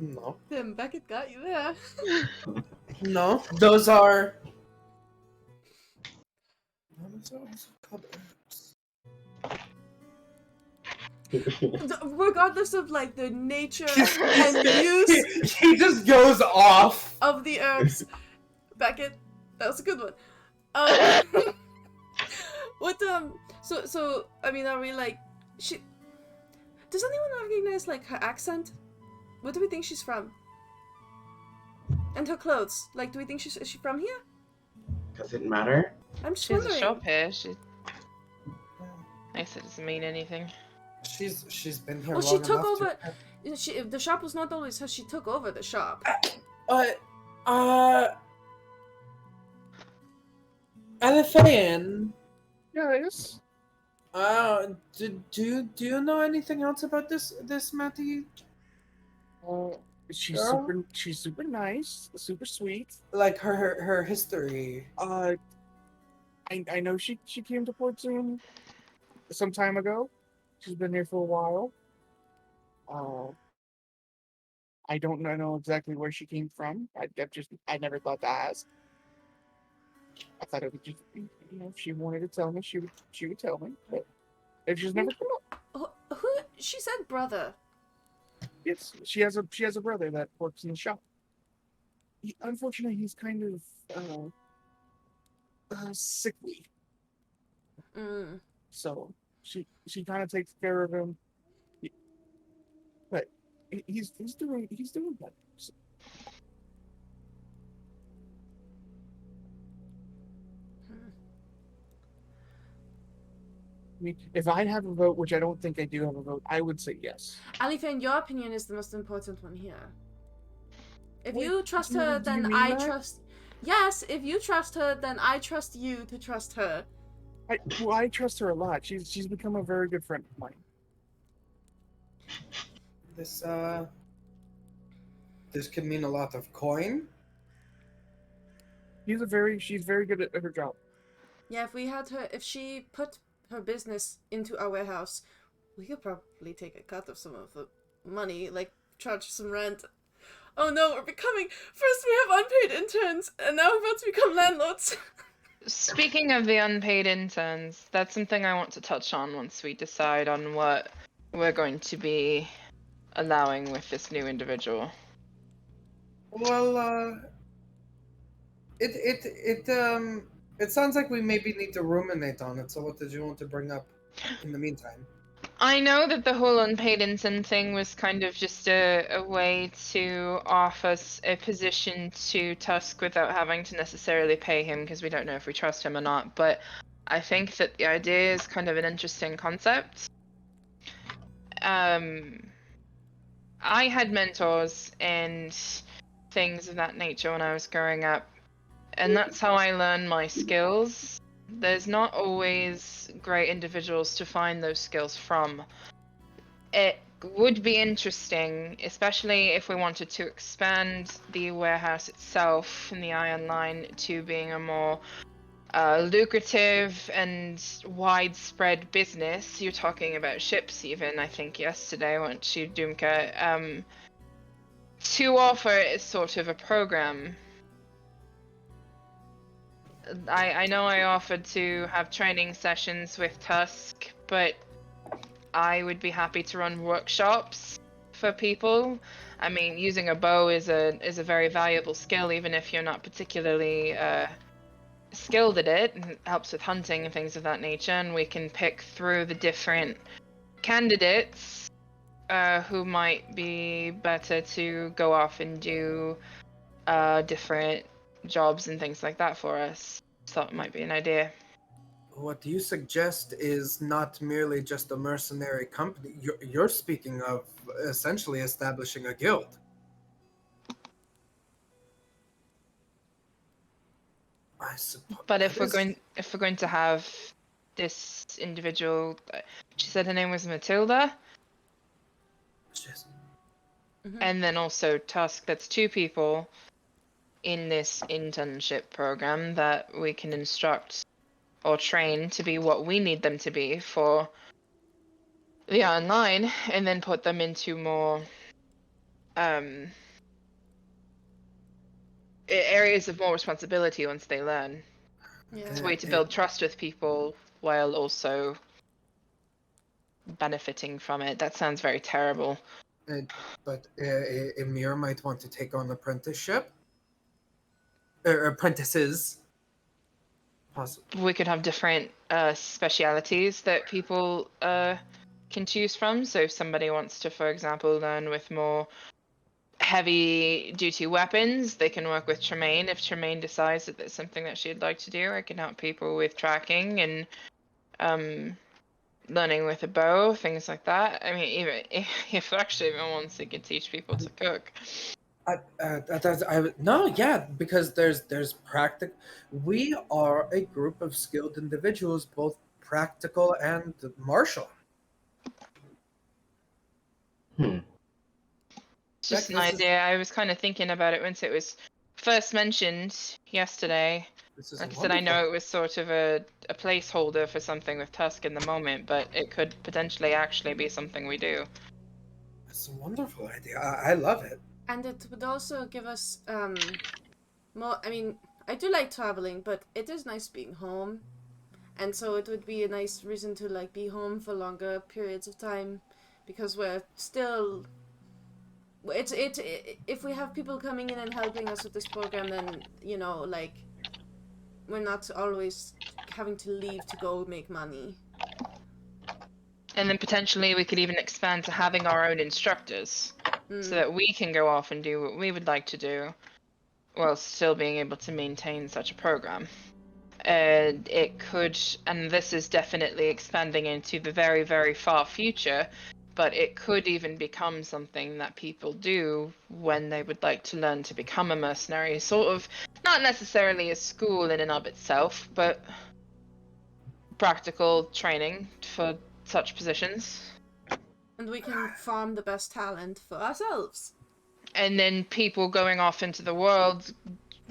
No. Damn, Beckett got you there. No. Those are. Those are also called herbs. Regardless of like the nature and use He just goes off. of the herbs, Beckett, that was a good one. What so I mean, are we like she? Does anyone recognize like her accent? Where do we think she's from? And her clothes, like, do we think is she from here? Does it matter? I'm just She has a wondering. shop here. I guess it doesn't mean anything. She's been here Well, long she took enough over. to... The shop was not always her. She took over the shop. Alifeyan, Yes. do you know anything else about this Matty? She's Girl? super nice, super sweet. Like her history. I know she came to Port Zoon some time ago. She's been here for a while. I don't know exactly where she came from. I never thought to ask. I thought it would just be, if she wanted to tell me, she would tell me. But if she's never come up, Who? She said brother. yes, she has a brother that works in the shop. Unfortunately, he's kind of sickly. Mm. So she kind of takes care of him. But he's doing better. So. I mean, if I have a vote, which I don't think I do have a vote, I would say yes. Alifain, your opinion is the most important one here. If Wait, you trust do her, you then mean I that? trust. Yes, if you trust her, then I trust you to trust her. I trust her a lot. She's become a very good friend of mine. This could mean a lot of coin. She's very good at her job. Yeah, if she put her business into our warehouse, we could probably take a cut of some of the money, like charge some rent. Oh no, we're becoming. First we have unpaid interns, and now we're about to become landlords. Speaking of the unpaid interns, that's something I want to touch on once we decide on what we're going to be allowing with this new individual. Well, it sounds like we maybe need to ruminate on it. So what did you want to bring up in the meantime? I know that the whole unpaid intern thing was kind of just a way to offer us a position to Tusk without having to necessarily pay him, because we don't know if we trust him or not, but I think that the idea is kind of an interesting concept. I had mentors and things of that nature when I was growing up, and that's how I learned my skills. There's not always great individuals to find those skills from. It would be interesting, especially if we wanted to expand the warehouse itself in the Iron Line to being a more lucrative and widespread business. You're talking about ships even, I think yesterday, weren't you, Dumka? To offer is sort of a program. I know I offered to have training sessions with Tusk, but I would be happy to run workshops for people. I mean, using a bow is a very valuable skill, even if you're not particularly skilled at it. It helps with hunting and things of that nature, and we can pick through the different candidates who might be better to go off and do different jobs and things like that for us. Thought it might be an idea. What you suggest is not merely just a mercenary company. You're speaking of essentially establishing a guild. I suppose. But if we're going to have this individual, she said her name was Matilda, and then also Tusk. That's two people in this internship program that we can instruct or train to be what we need them to be for the online, and then put them into more areas of more responsibility once they learn. Yeah. It's a way to build trust with people while also benefiting from it. That sounds very terrible. But Emir might want to take on apprenticeship. Apprentices. Possibly. We could have different specialities that people can choose from. So if somebody wants to, for example, learn with more heavy duty weapons, they can work with Tremayne. If Tremayne decides that that's something that she'd like to do, I can help people with tracking and learning with a bow, things like that. I mean, even if actually everyone wants, they could teach people to cook. No, yeah, because there's practical. We are a group of skilled individuals, both practical and martial. It's just an idea. I was kind of thinking about it once it was first mentioned yesterday. Like I said, I know it was sort of a placeholder for something with Tusk in the moment, but it could potentially actually be something we do. It's a wonderful idea. I love it. And it would also give us more. I mean, I do like traveling, but it is nice being home, and so it would be a nice reason to like be home for longer periods of time, because we're still. If we have people coming in and helping us with this program, then like we're not always having to leave to go make money. And then potentially we could even expand to having our own instructors, so that we can go off and do what we would like to do, while still being able to maintain such a program. It could, and this is definitely expanding into the very, very far future, but it could even become something that people do when they would like to learn to become a mercenary. Sort of, not necessarily a school in and of itself, but practical training for such positions. And we can farm the best talent for ourselves. And then people going off into the world,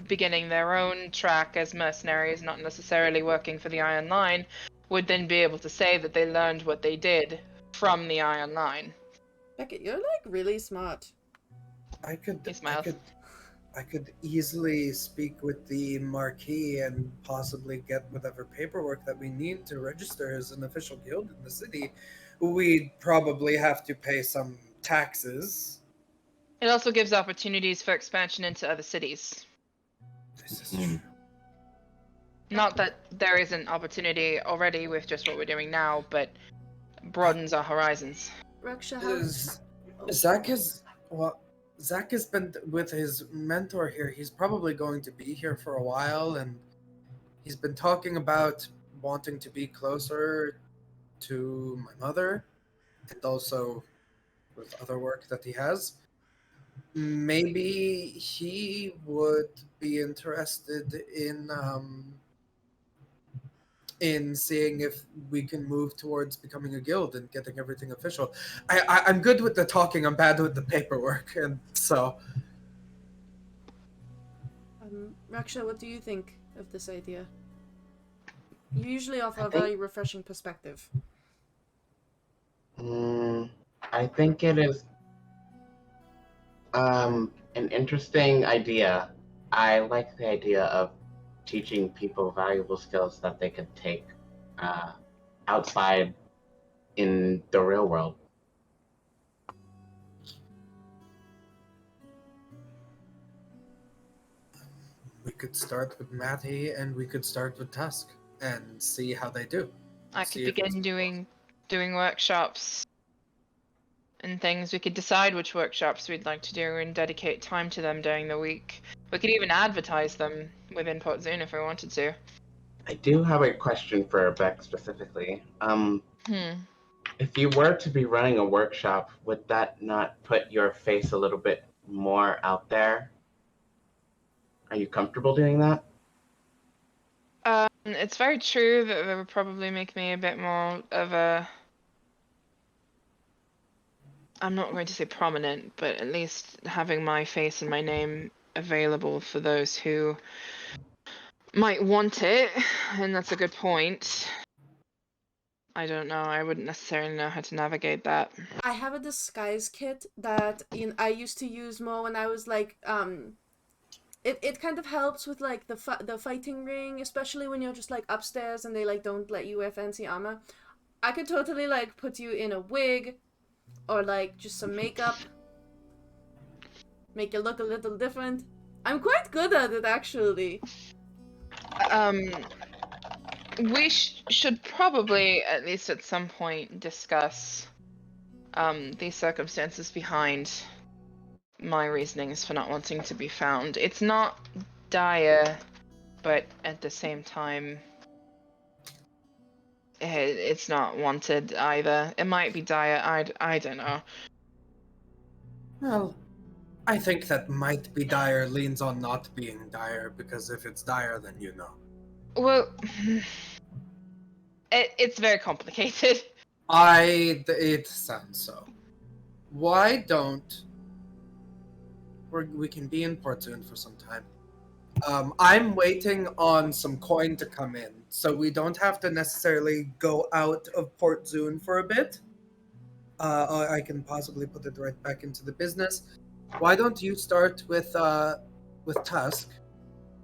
beginning their own track as mercenaries, not necessarily working for the Iron Line, would then be able to say that they learned what they did from the Iron Line. Beckett, you're like really smart. I could, He smiles. I could easily speak with the Marquis and possibly get whatever paperwork that we need to register as an official guild in the city. We'd probably have to pay some taxes. It also gives opportunities for expansion into other cities. This is true. Not that there isn't opportunity already with just what we're doing now, but broadens our horizons. Reksha, how... Zach has been with his mentor here. He's probably going to be here for a while, and he's been talking about wanting to be closer to my mother, and also with other work that he has. Maybe he would be interested in seeing if we can move towards becoming a guild and getting everything official. I'm good with the talking. I'm bad with the paperwork, and so. Reksha, what do you think of this idea? You usually offer a very refreshing perspective. I think it is an interesting idea. I like the idea of teaching people valuable skills that they could take outside in the real world. We could start with Matty and we could start with Tusk and see how they do. I could begin doing workshops and things. We could decide which workshops we'd like to do and dedicate time to them during the week. We could even advertise them within Port Zoon if we wanted to. I do have a question for Beck specifically. If you were to be running a workshop, would that not put your face a little bit more out there? Are you comfortable doing that? It's very true that it would probably make me a bit more of a... I'm not going to say prominent, but at least having my face and my name available for those who might want it, and that's a good point. I don't know, I wouldn't necessarily know how to navigate that. I have a disguise kit that I used to use more when I was like, it kind of helps with like the fighting ring, especially when you're just like upstairs and they like don't let you wear fancy armor. I could totally like put you in a wig, or like just some makeup, make you look a little different. I'm quite good at it actually. We should probably, at least at some point, discuss the circumstances behind my reasonings for not wanting to be found. It's not dire, but at the same time, it's not wanted either. It might be dire, I don't know. Well, I think that might be dire leans on not being dire, because if it's dire, then you know. Well, it's very complicated. It sounds so. Why don't we can be in Port Zoon for some time? I'm waiting on some coin to come in, so we don't have to necessarily go out of Port Zoon for a bit. I can possibly put it right back into the business. Why don't you start with Tusk,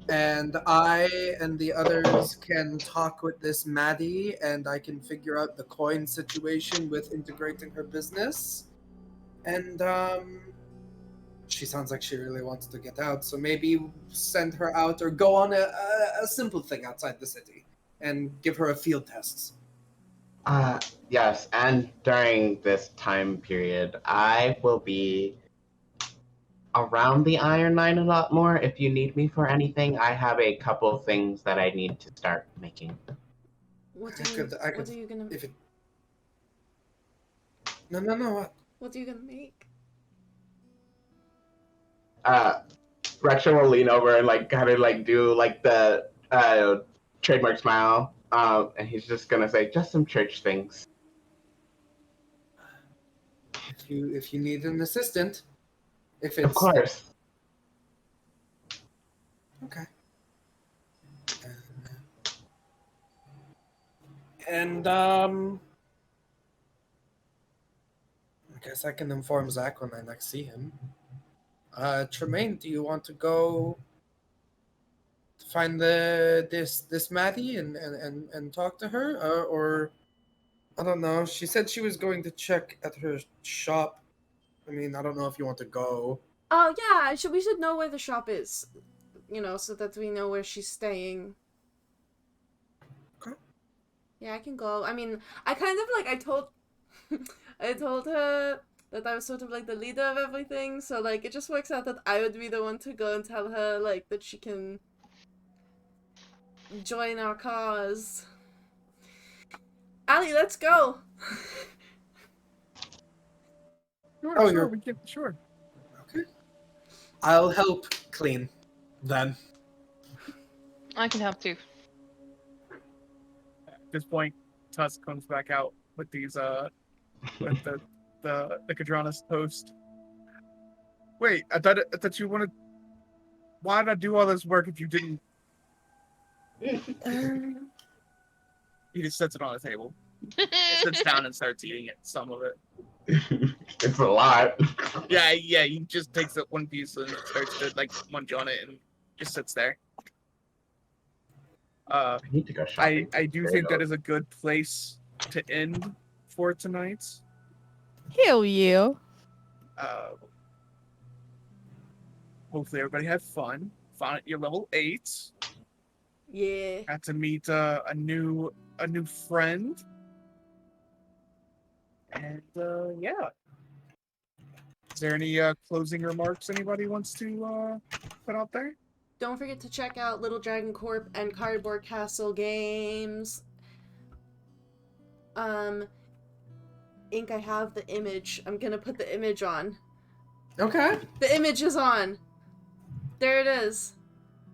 and I and the others can talk with this Maddie, and I can figure out the coin situation with integrating her business. And she sounds like she really wants to get out, so maybe send her out or go on a simple thing outside the city and give her a field test. Yes, and during this time period, I will be around the Iron Line a lot more. If you need me for anything, I have a couple of things that I need to start making. What I are you gonna? if it. No. What? What are you gonna make? Reksha will lean over and like kind of like do like the trademark smile. And he's just gonna say, just some church things. If you need an assistant, if it's Of course. okay. And I guess I can inform Zach when I next see him. Tremayne, do you want to go to find this Maddie and talk to her, or I don't know. She said she was going to check at her shop. I mean, I don't know if you want to go. Oh yeah, we should know where the shop is, so that we know where she's staying. Okay. Yeah, I can go. I mean, I kind of like I told her that I was sort of like the leader of everything, so like it just works out that I would be the one to go and tell her like that she can join our cause. Ali, let's go. Sure, we can, sure. Okay. I'll help clean then. I can help too. At this point, Tusk comes back out with these with the Kadronis toast. Wait, I thought you wanted. Why did I do all this work if you didn't? He just sets it on the table. He sits down and starts eating it. Some of it. It's a lot. Yeah. He just takes up one piece and starts to like munch on it and just sits there. I need to go shopping. I do think that is a good place to end for tonight. Hell yeah. Hopefully everybody had fun. Found at your level 8. Yeah. Got to meet a new friend. And yeah. Is there any closing remarks anybody wants to put out there? Don't forget to check out Little Dragon Corp and Cardboard Castle games. Ink, I have the image. I'm gonna put the image on. Okay. The image is on. There it is.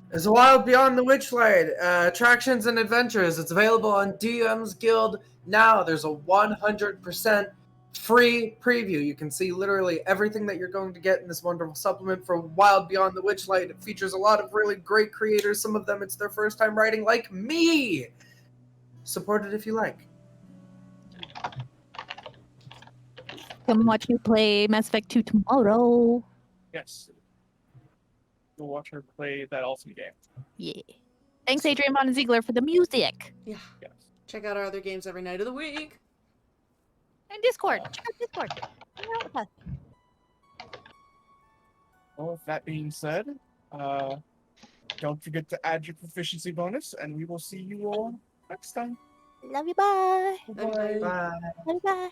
There's a Wild Beyond the Witchlight, attractions and adventures. It's available on DM's Guild now. There's a 100% free preview. You can see literally everything that you're going to get in this wonderful supplement for Wild Beyond the Witchlight. It features a lot of really great creators. Some of them it's their first time writing, like me. Support it if you like. Come watch me play Mass Effect 2 tomorrow. Yes. You'll watch her play that awesome game. Yeah. Thanks, Adrian Von Ziegler, for the music. Yeah. Yes. Check out our other games every night of the week. And Discord. Check out Discord. Hang out with us. Well, with that being said, don't forget to add your proficiency bonus, and we will see you all next time. Love you. Bye. Bye. Bye. Bye. Bye.